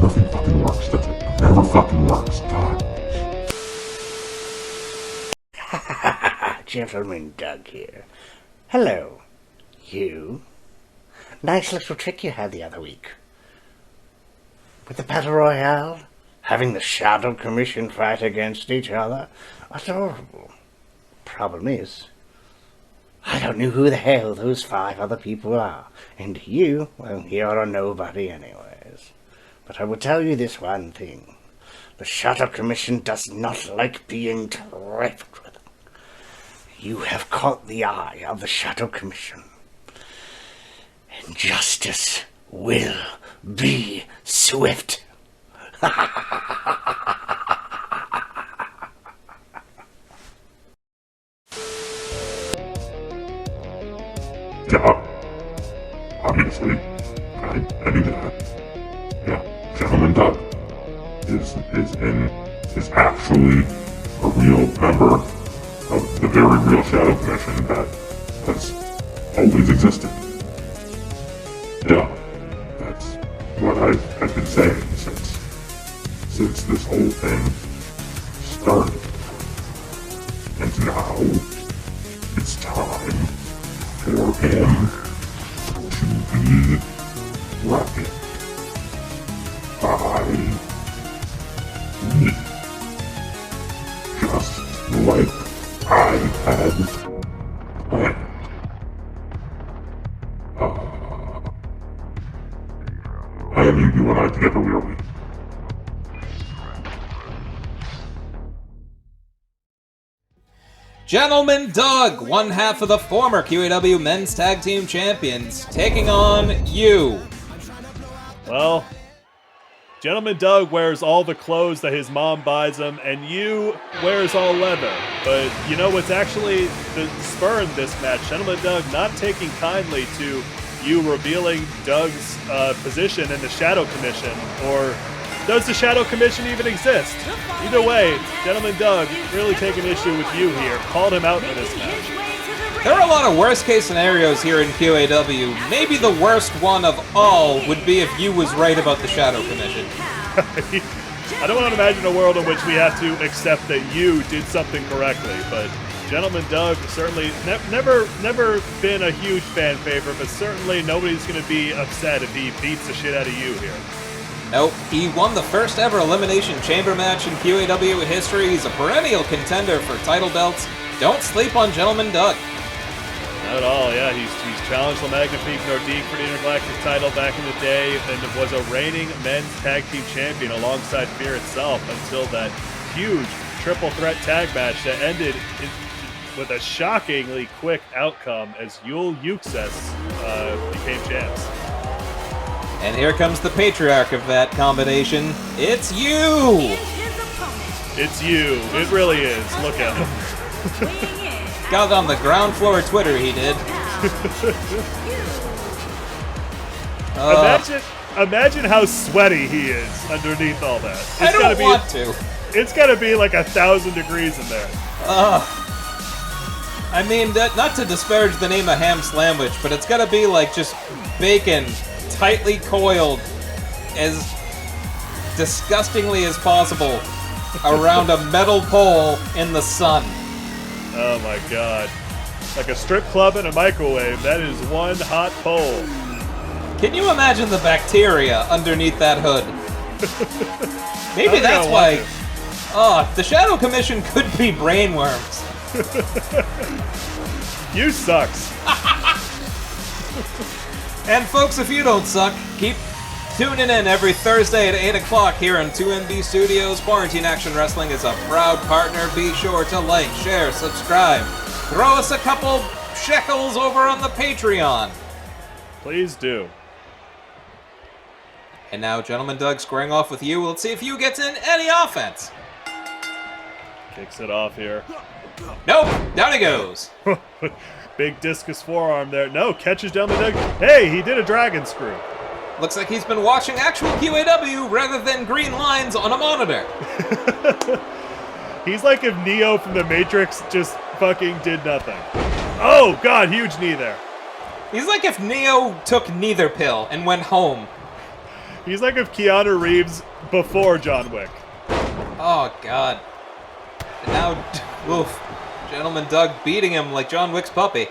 Nothing fucking works, does it? It never fucking works, God. Gentleman Doug here. Hello, you. Nice little trick you had the other week. with the Battle Royale, having the Shadow Commission fight against each other. Adorable. Problem is, I don't know who the hell those 5 other people are. And you, well, you're a nobody anyways. But I will tell you this one thing. The Shadow Commission does not like being trifled with. You have caught the eye of the Shadow Commission. And justice will be swift. Yeah, obviously, I knew that. Yeah, Gentleman Doug is actually a real member of the very real Shadow Commission that has always existed. Yeah, that's what I've been saying since this whole thing started. And now it's time for him to be reckoned by me. Just like I had planned. I knew you and I together, were we? Gentleman Doug, one half of the former QAW Men's Tag Team Champions, taking on you. Well, Gentleman Doug wears all the clothes that his mom buys him, and you wears all leather. But you know what's actually the spur in this match? Gentleman Doug not taking kindly to you revealing Doug's position in the Shadow Commission, or does the Shadow Commission even exist? Either way, Gentleman Doug really taking issue with you here, called him out for this match. There are a lot of worst case scenarios here in QAW. Maybe the worst one of all would be if you was right about the Shadow Commission. I don't want to imagine a world in which we have to accept that you did something correctly, but Gentleman Doug certainly never been a huge fan favorite, but certainly nobody's going to be upset if he beats the shit out of you here. Nope, he won the first ever Elimination Chamber match in QAW history. He's a perennial contender for title belts. Don't sleep on Gentleman Doug. Not at all, yeah. He's challenged the Magnifique Nordique for the Intergalactic title back in the day and was a reigning men's tag team champion alongside Fear itself until that huge triple threat tag match that ended with a shockingly quick outcome as Yul Yuxes became champs. And here comes the patriarch of that combination. It's you! It's you. It really is. Look at him. Got on the ground floor of Twitter, he did. Imagine how sweaty he is underneath all that. I don't want to. It's gotta be like 1,000 degrees in there. I mean, not to disparage the name of ham sandwich, but it's gotta be like just bacon tightly coiled as disgustingly as possible around a metal pole in the sun. Oh my god. Like a strip club in a microwave, that is one hot pole. Can you imagine the bacteria underneath that hood? Maybe that's why... the Shadow Commission could be brainworms. You sucks. And folks, if you don't suck, keep tuning in every Thursday at 8 o'clock here on 2MB Studios. Quarantine Action Wrestling is a proud partner. Be sure to like, share, subscribe. Throw us a couple shekels over on the Patreon. Please do. And now, Gentleman Doug squaring off with you. Let's see if you gets in any offense. Kicks it off here. Nope, down he goes. Big discus forearm there. No, catches down the Doug. Hey, he did a dragon screw. Looks like he's been watching actual QAW rather than green lines on a monitor. He's like if Neo from the Matrix just fucking did nothing. Oh, God, huge knee there. He's like if Neo took neither pill and went home. He's like if Keanu Reeves before John Wick. Oh, God. And now, oof, Gentleman Doug beating him like John Wick's puppy.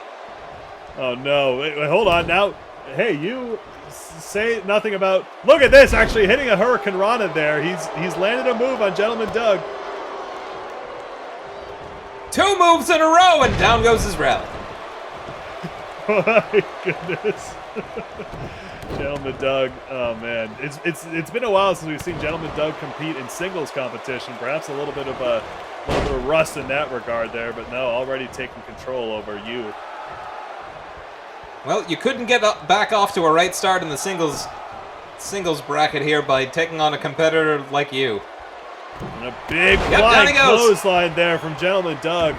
Oh, no. Wait, hold on. Now Hey, you say nothing about... Look at this, actually hitting a Hurricane Rana there. He's landed a move on Gentleman Doug. 2 moves in a row, and down goes his rally. Oh my goodness. Gentleman Doug, oh man. It's been a while since we've seen Gentleman Doug compete in singles competition. Perhaps a little bit of rust in that regard there, but no, already taking control over you. Well, you couldn't get back off to a right start in the singles bracket here by taking on a competitor like you. And a big flying clothesline there from Gentleman Doug.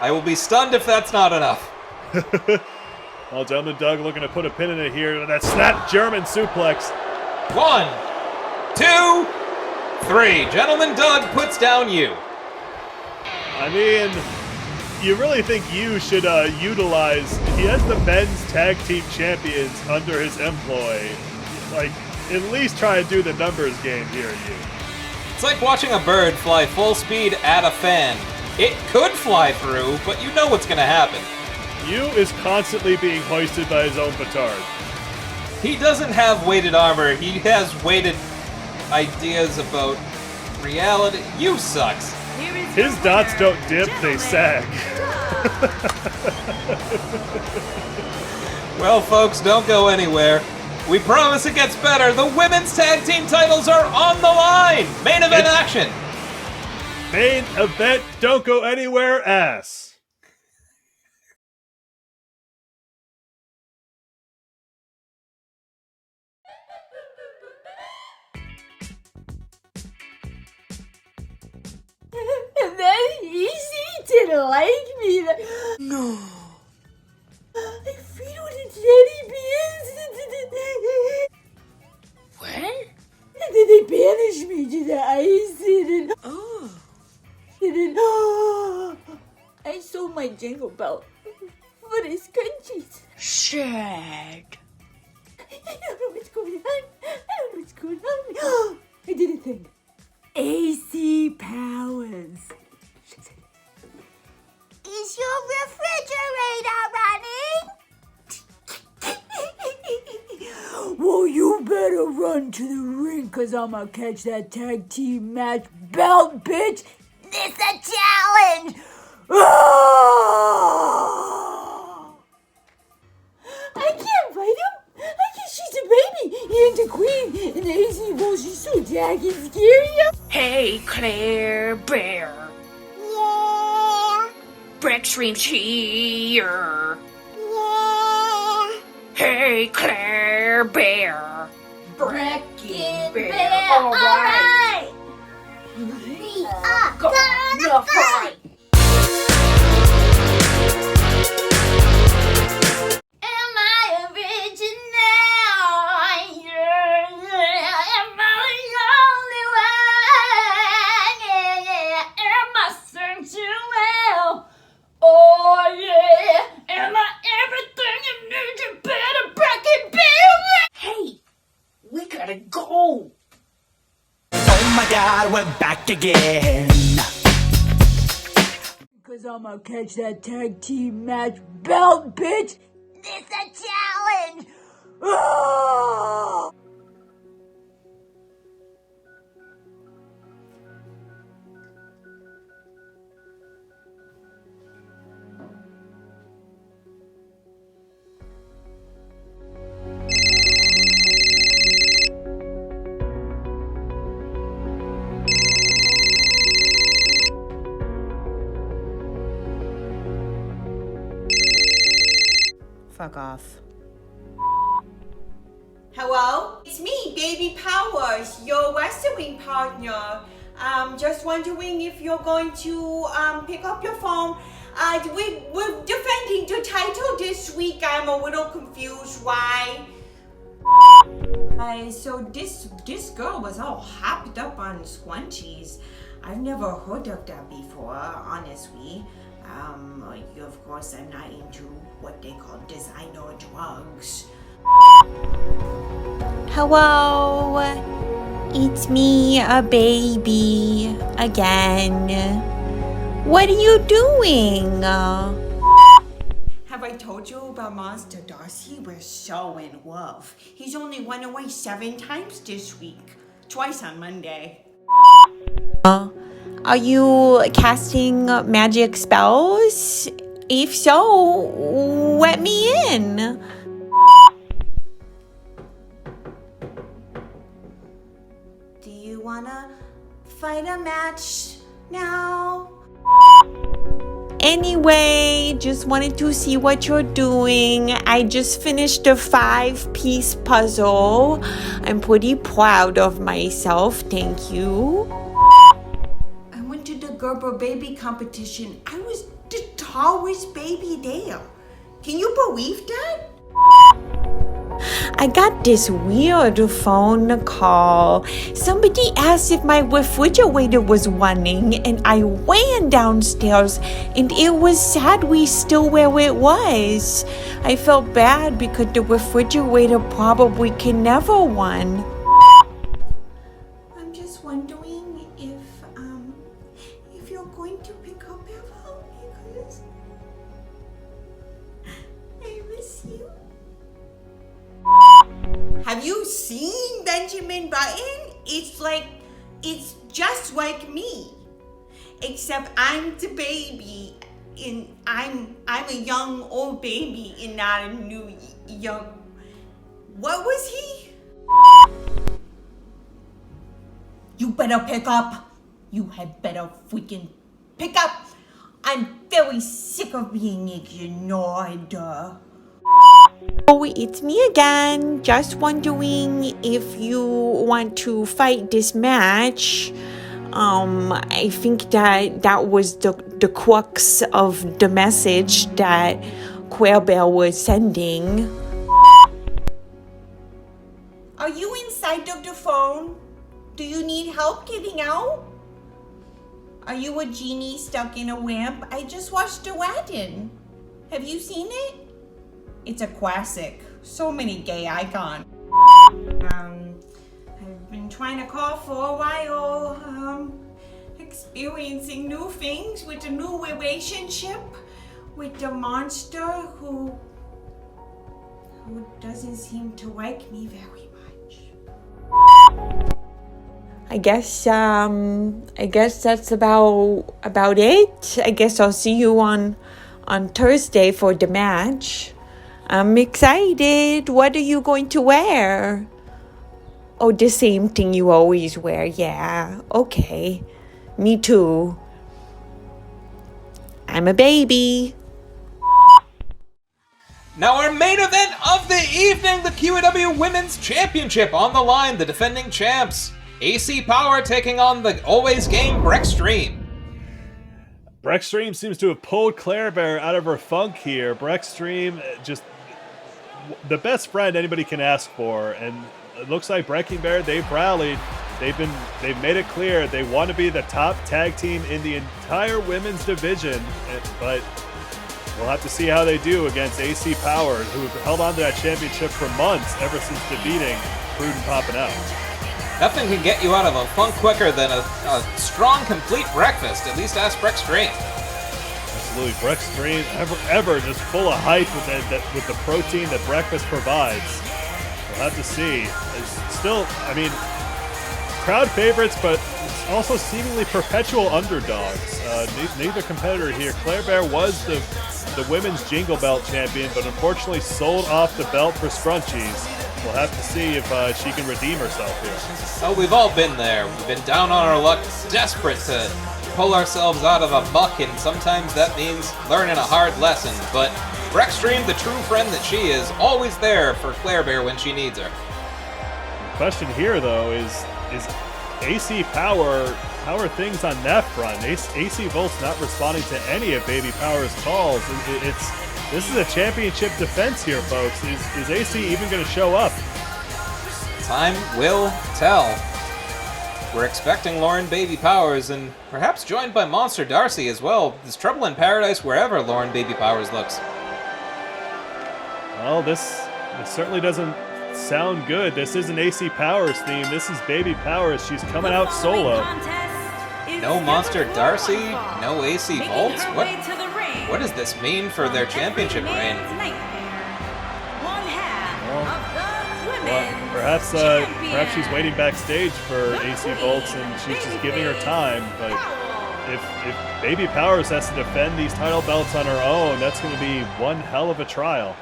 I will be stunned if that's not enough. Well, Gentleman Doug looking to put a pin in it here. That snap German suplex. 1, 2, 3. Gentleman Doug puts down you. I mean, you really think you should utilize... He has the men's tag team champions under his employ. Like, at least try to do the numbers game here, you. It's like watching a bird fly full speed at a fan. It could fly through, but you know what's going to happen. You is constantly being hoisted by his own petard. He doesn't have weighted armor. He has weighted ideas about reality. You sucks. His dots don't dip, they sag. Well, folks, don't go anywhere. We promise it gets better. The women's tag team titles are on the line. Main event action. Main event, don't go anywhere, ass. That easy didn't like me. No. I feel the teddy bears. What? Did they banish me to the ice? I sold my jingle bell for the scrunchies. Shag. I don't know what's going on. I did a thing. AC powers. Is your refrigerator running? Well, you better run to the ring, cause I'ma catch that tag team match belt, bitch. It's a challenge. I can't fight him. She's a baby and the queen, and the AC, well, she's so tacky and scary. Hey, Claire Bear. Yeah. Breckstream's here. Yeah. Hey, Claire Bear. Brecken Bear. All right. We are gonna fight. Am I original? Am I the only one? Yeah. Am I sensual? Oh yeah. Am I everything you need to better Brecken Bear? Hey, we gotta go. Oh my God, we're back again. Cause I'ma catch that tag team match belt, bitch. It's a challenge. Fuck off. Hello? It's me, Baby Powers, your wrestling partner. Just wondering if you're going to pick up your phone. We're defending the title this week. I'm a little confused why. So this girl was all hopped up on scrunchies. I've never heard of that before, honestly. Of course, I'm not into what they call designer drugs. Hello. It's me, a baby, again. What are you doing? Have I told told you about Monster Darcy? We're so in love. He's only went away 7 times this week. Twice on Monday. Are you casting magic spells? If so, let me in. Do you wanna fight a match now? Anyway, just wanted to see what you're doing. I just finished a 5-piece puzzle. I'm pretty proud of myself, thank you. I went to the Gerber baby competition. I was the tallest baby there. Can you believe that? I got this weird phone call. Somebody asked if my refrigerator was running, and I ran downstairs, and it was sadly still where it was. I felt bad because the refrigerator probably can never run. I'm just wondering if you're going to pick up Eva because I miss you. Have you seen Benjamin Button? It's just like me. Except I'm the baby and I'm a young old baby and not a new young. What was he? You better pick up. You had better freaking pick up. I'm very sick of being ignored. Oh, it's me again. Just wondering if you want to fight this match. I think that was the crux of the message that QAW was sending. Are you inside of the phone? Do you need help getting out? Are you a genie stuck in a lamp? I just watched Aladdin. Have you seen it? It's a classic. So many gay icons. I've been trying to call for a while. Experiencing new things with a new relationship with the monster who doesn't seem to like me very much. I guess that's about it. I guess I'll see you on Thursday for the match. I'm excited. What are you going to wear? Oh, the same thing you always wear. Yeah, okay. Me too. I'm a baby. Now our main event of the evening, the QAW Women's Championship. On the line, the defending champs. AC Power taking on the always game Breckstream. Breckstream seems to have pulled Claire Bear out of her funk here. Breckstream, just the best friend anybody can ask for, and it looks like Breaking Bear, they've rallied. They've made it clear they want to be the top tag team in the entire women's division, but we'll have to see how they do against AC Power, who have held on to that championship for months, ever since defeating Crude and Poppin' Out. Nothing can get you out of a funk quicker than a strong, complete breakfast. At least ask Breckstream. Absolutely, Breckstream ever just full of hype with the protein that breakfast provides. We'll have to see. It's still, I mean, crowd favorites, but also seemingly perpetual underdogs. Neither competitor here. Claire Bear was the women's Jingle Belt champion, but unfortunately sold off the belt for scrunchies. We'll have to see if she can redeem herself here. Oh, we've all been there. We've been down on our luck, desperate to pull ourselves out of a muck, and sometimes that means learning a hard lesson. But Breckstream, the true friend that she is, always there for Claire Bear when she needs her. The question here, though, is AC Power, how are things on that front? AC Volt's not responding to any of Baby Power's calls. This is a championship defense here, folks. Is AC even going to show up? Time will tell. We're expecting Lauren Baby Powers, and perhaps joined by Monster Darcy as well. There's trouble in paradise wherever Lauren Baby Powers looks. Well, this certainly doesn't sound good. This isn't AC Powers theme. This is Baby Powers. She's coming out solo. No Monster Darcy? No AC Volts? What What does this mean for their championship reign? Well, perhaps she's waiting backstage for AC Volts and she's just giving her time. But if Baby Powers has to defend these title belts on her own, that's going to be one hell of a trial.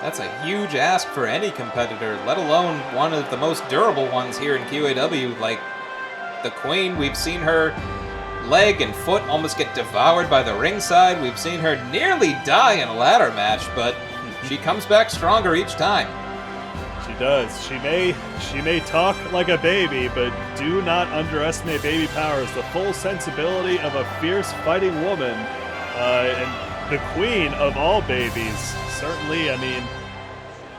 That's a huge ask for any competitor, let alone one of the most durable ones here in QAW. Like the Queen, we've seen her leg and foot almost get devoured by the ringside. We've seen her nearly die in a ladder match, but she comes back stronger each time. She does. She may talk like a baby, but do not underestimate Baby Powers. The full sensibility of a fierce fighting woman, and the queen of all babies. Certainly, I mean,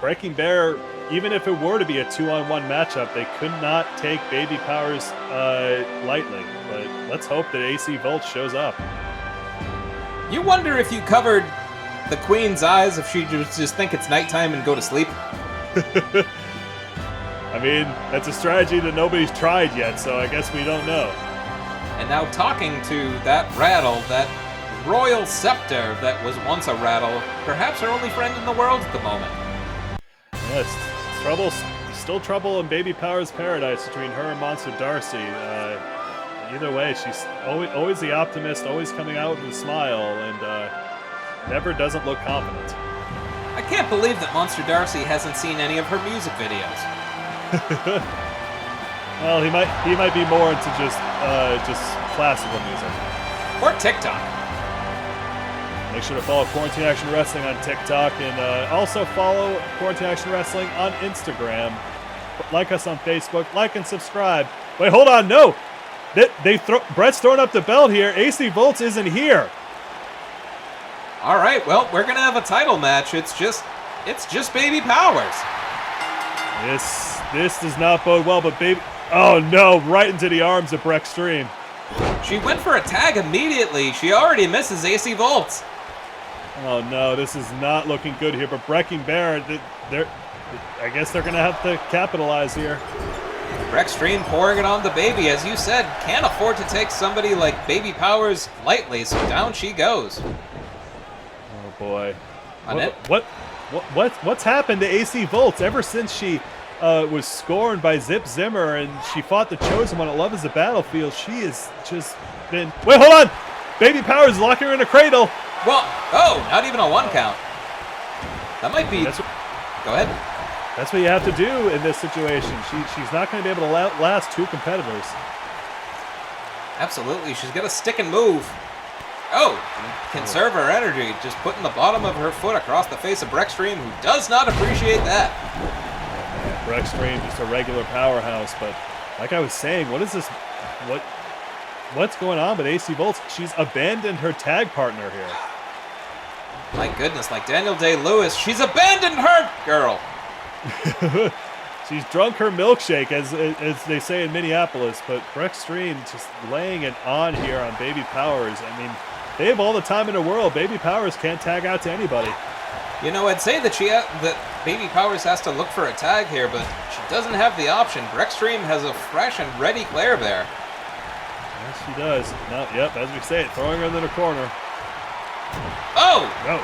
Breaking Bear, even if it were to be a 2-on-1 matchup, they could not take Baby Powers lightly. But let's hope that AC Volt shows up. You wonder if you covered the Queen's eyes, if she just think it's nighttime and go to sleep? I mean, that's a strategy that nobody's tried yet, so I guess we don't know. And now talking to that rattle, that royal scepter that was once a rattle, perhaps her only friend in the world at the moment. Yes, still trouble in Baby Powers paradise between her and Monster Darcy. Either way, she's always the optimist, always coming out with a smile, and never doesn't look confident. I can't believe that Monster Darcy hasn't seen any of her music videos. Well, he might be more into just classical music. Or TikTok. Make sure to follow Quarantine Action Wrestling on TikTok, and also follow Quarantine Action Wrestling on Instagram. Like us on Facebook. Like and subscribe. Wait, hold on, no! Brett's throwing up the belt here. AC Volts isn't here. All right, well, we're gonna have a title match. It's just Baby Powers. This does not bode well, but Baby... Oh no, right into the arms of Breck Stream. She went for a tag immediately. She already misses AC Volts. Oh no, this is not looking good here, but Breaking Bear, I guess they're gonna have to capitalize here. Breck Stream pouring it on the baby, as you said, can't afford to take somebody like Baby Powers lightly, so down she goes. Oh boy. What's happened to AC Volts ever since she was scorned by Zip Zimmer and she fought the Chosen One at Love is the Battlefield? She has just been... Wait, hold on! Baby Powers locking her in a cradle. Well, not even a 1 count. That might be... Go ahead. That's what you have to do in this situation. She's not going to be able to last 2 competitors. Absolutely. She's got to stick and move. Conserve her energy. Just putting the bottom of her foot across the face of Breck Stream, who does not appreciate that. Breck Stream, just a regular powerhouse. But like I was saying, what is this? What's going on with AC Volts? She's abandoned her tag partner here. My goodness, like Daniel Day-Lewis, she's abandoned her girl. She's drunk her milkshake, as they say in Minneapolis, but Breck Stream just laying it on here on Baby Powers. I mean, they have all the time in the world. Baby Powers can't tag out to anybody. You know, I'd say that that Baby Powers has to look for a tag here, but she doesn't have the option. Breck Stream has a fresh and ready Claire there. Yes, she does. No, yep, as we say it, throwing her into the corner. Oh! No.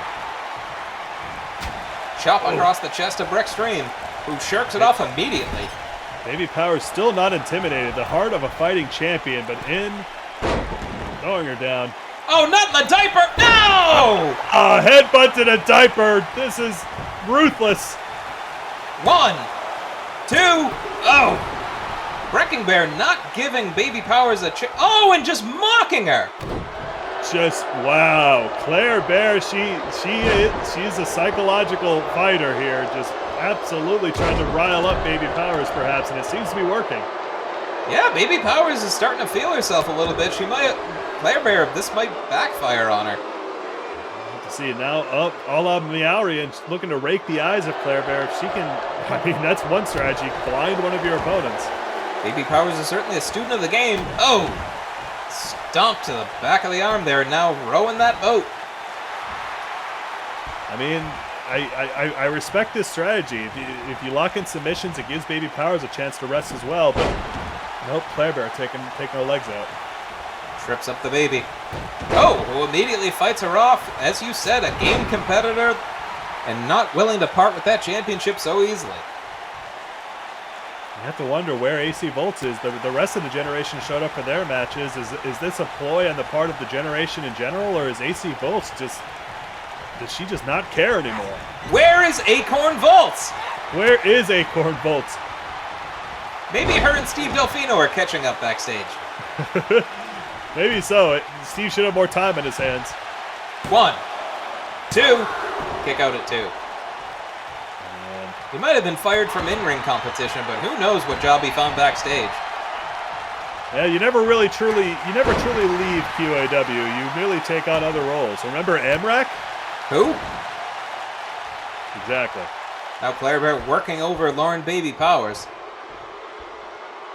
Chop across the chest of Breck Stream, who shirks it off immediately. Baby Powers still not intimidated. The heart of a fighting champion, but throwing her down. Oh, not in the diaper! No! A headbutt to the diaper. This is ruthless. 1, 2, oh! Breaking Bear not giving Baby Powers a chance. Oh, and just mocking her. Just wow, Claire Bear. She's a psychological fighter here. Just absolutely trying to rile up Baby Powers, perhaps, and it seems to be working. Yeah, Baby Powers is starting to feel herself a little bit. Claire Bear, this might backfire on her. To see it now up all up Meowry and looking to rake the eyes of Claire Bear. If she can, I mean, that's one strategy. Blind one of your opponents. Baby Powers is certainly a student of the game. Oh! Stomp to the back of the arm there, now rowing that boat. I mean, I respect this strategy. If you lock in submissions, it gives Baby Powers a chance to rest as well. But nope, Claire Bear taking her legs out. Trips up the baby. Oh, who immediately fights her off. As you said, a game competitor and not willing to part with that championship so easily. You have to wonder where AC Volts is. The rest of the generation showed up for their matches. Is this a ploy on the part of the generation in general, or is AC Volts does she just not care anymore? Where is Acorn Volts? Where is Acorn Volts? Maybe her and Steve Delfino are catching up backstage. Maybe so. Steve should have more time in his hands. 1, 2, kick out at 2. He might have been fired from in-ring competition, but who knows what job he found backstage. Yeah, you never truly leave QAW. You merely take on other roles. Remember Amrak? Who? Exactly. Now Claire Bear working over Lauren Baby Powers.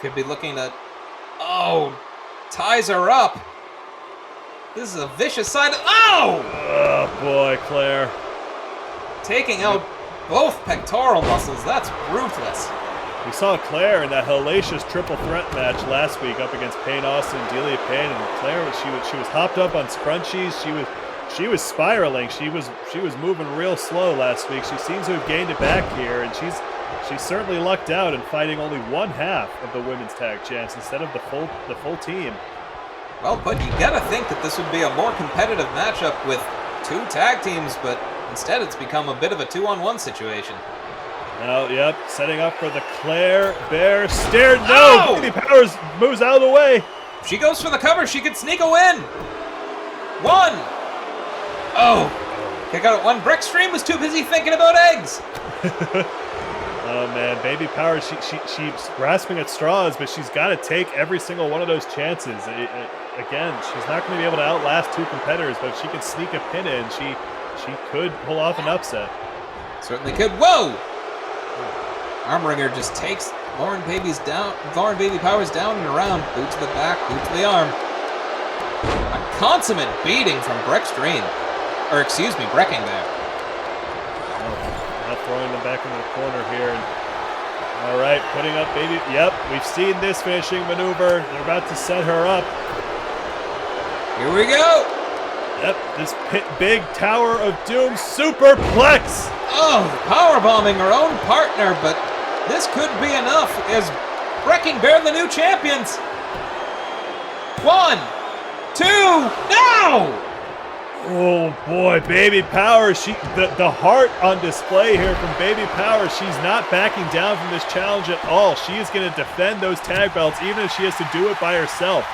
Could be looking to... Oh! Ties her up! This is a vicious side... Oh! Oh, boy, Claire. Taking out both pectoral muscles. That's ruthless. We saw Claire in that hellacious triple threat match last week up against Payne Austin and Delia Payne, and Claire she was hopped up on scrunchies. She was spiraling. She was moving real slow last week. She seems to have gained it back here, and she's certainly lucked out in fighting only one half of the women's tag champs instead of the full team. Well, but you gotta think that this would be a more competitive matchup with 2 tag teams, but instead it's become a bit of a 2-on-1 situation. Now, yep, setting up for the Claire Bear stare. No! Baby Powers moves out of the way. If she goes for the cover, she could sneak a win. 1. Oh. Kick out at 1. Brickstream was too busy thinking about eggs. Oh, man. Baby Powers, she's grasping at straws, but she's got to take every single one of those chances. Again, she's not going to be able to outlast 2 competitors, but if she can sneak a pin in, she could pull off an upset. Certainly could. Whoa! Armringer just takes Lauren Baby Powers down and around. Boot to the back, boot to the arm. A consummate beating from Brickstream. Or excuse me, Brecking there. Now throwing them back into the corner here. And, all right, putting up Baby. Yep, we've seen this finishing maneuver. They're about to set her up. Here we go. Yep, this big Tower of Doom superplex. Oh, powerbombing her own partner, but this could be enough as Brecking Bear the new champions. 1, 2, now! Oh boy, Baby Powers, the heart on display here from Baby Powers. She's not backing down from this challenge at all. She is going to defend those tag belts even if she has to do it by herself.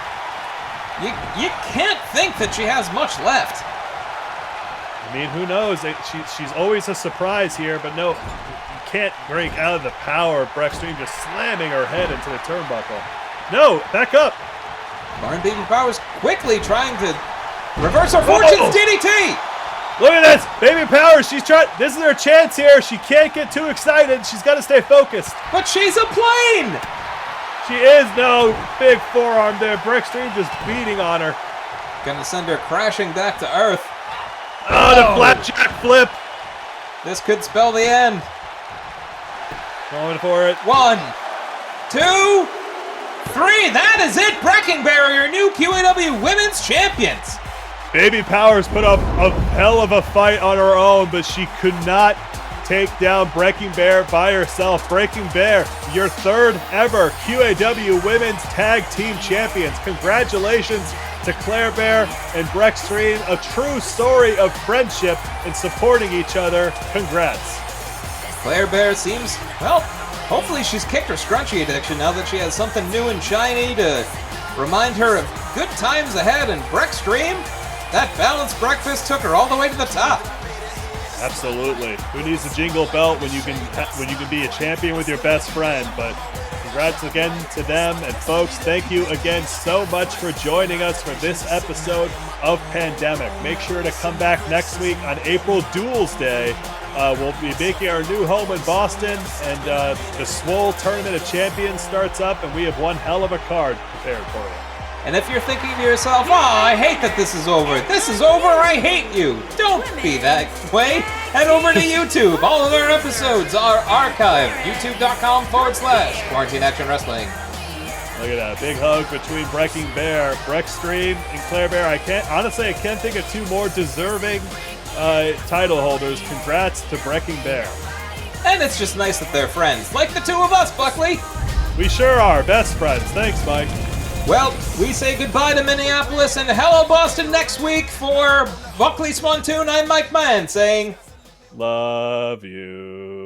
You can't think that she has much left. I mean, who knows? She's always a surprise here, but no, you can't break out of the power of Brickstream just slamming her head into the turnbuckle. No, back up. Lauren Baby Powers quickly trying to reverse her fortunes. DDT. Look at this, Baby Powers. This is her chance here. She can't get too excited. She's got to stay focused. But she's a plane. She is, no, big forearm there. Brickstream just beating on her. Gonna send her crashing back to earth. Oh, the flapjack flip. This could spell the end. Going for it. 1, 2, 3. That is it. Brecking Bear, your new QAW Women's Champions. Baby Powers put up a hell of a fight on her own, but she could not take down Brecking Bear by herself. Brecking Bear, your 3rd ever QAW Women's Tag Team Champions. Congratulations to Claire Bear and Brickstream. A true story of friendship and supporting each other. Congrats. Claire Bear seems, well, hopefully she's kicked her scrunchie addiction now that she has something new and shiny to remind her of good times ahead. And Brickstream, that balanced breakfast took her all the way to the top. Absolutely. Who needs a jingle belt when you can be a champion with your best friend? But congrats again to them. And folks, thank you again so much for joining us for this episode of Pandemic. Make sure to come back next week on April Duels Day. We'll be making our new home in Boston, and the Swole Tournament of Champions starts up, and we have one hell of a card prepared for you. And if you're thinking to yourself, oh, I hate that this is over. This is over, I hate you. Don't be that way. Head over to YouTube. All of our episodes are archived. YouTube.com/Quarantine Action Wrestling. Look at that. Big hug between Breaking Bear, Breckstream, and Claire Bear. I can't think of two more deserving title holders. Congrats to Breaking Bear. And it's just nice that they're friends, like the two of us, Buckley. We sure are. Best friends. Thanks, Mike. Well, we say goodbye to Minneapolis and hello Boston next week. For Buckley Swantoon, I'm Mike Mann saying, love you.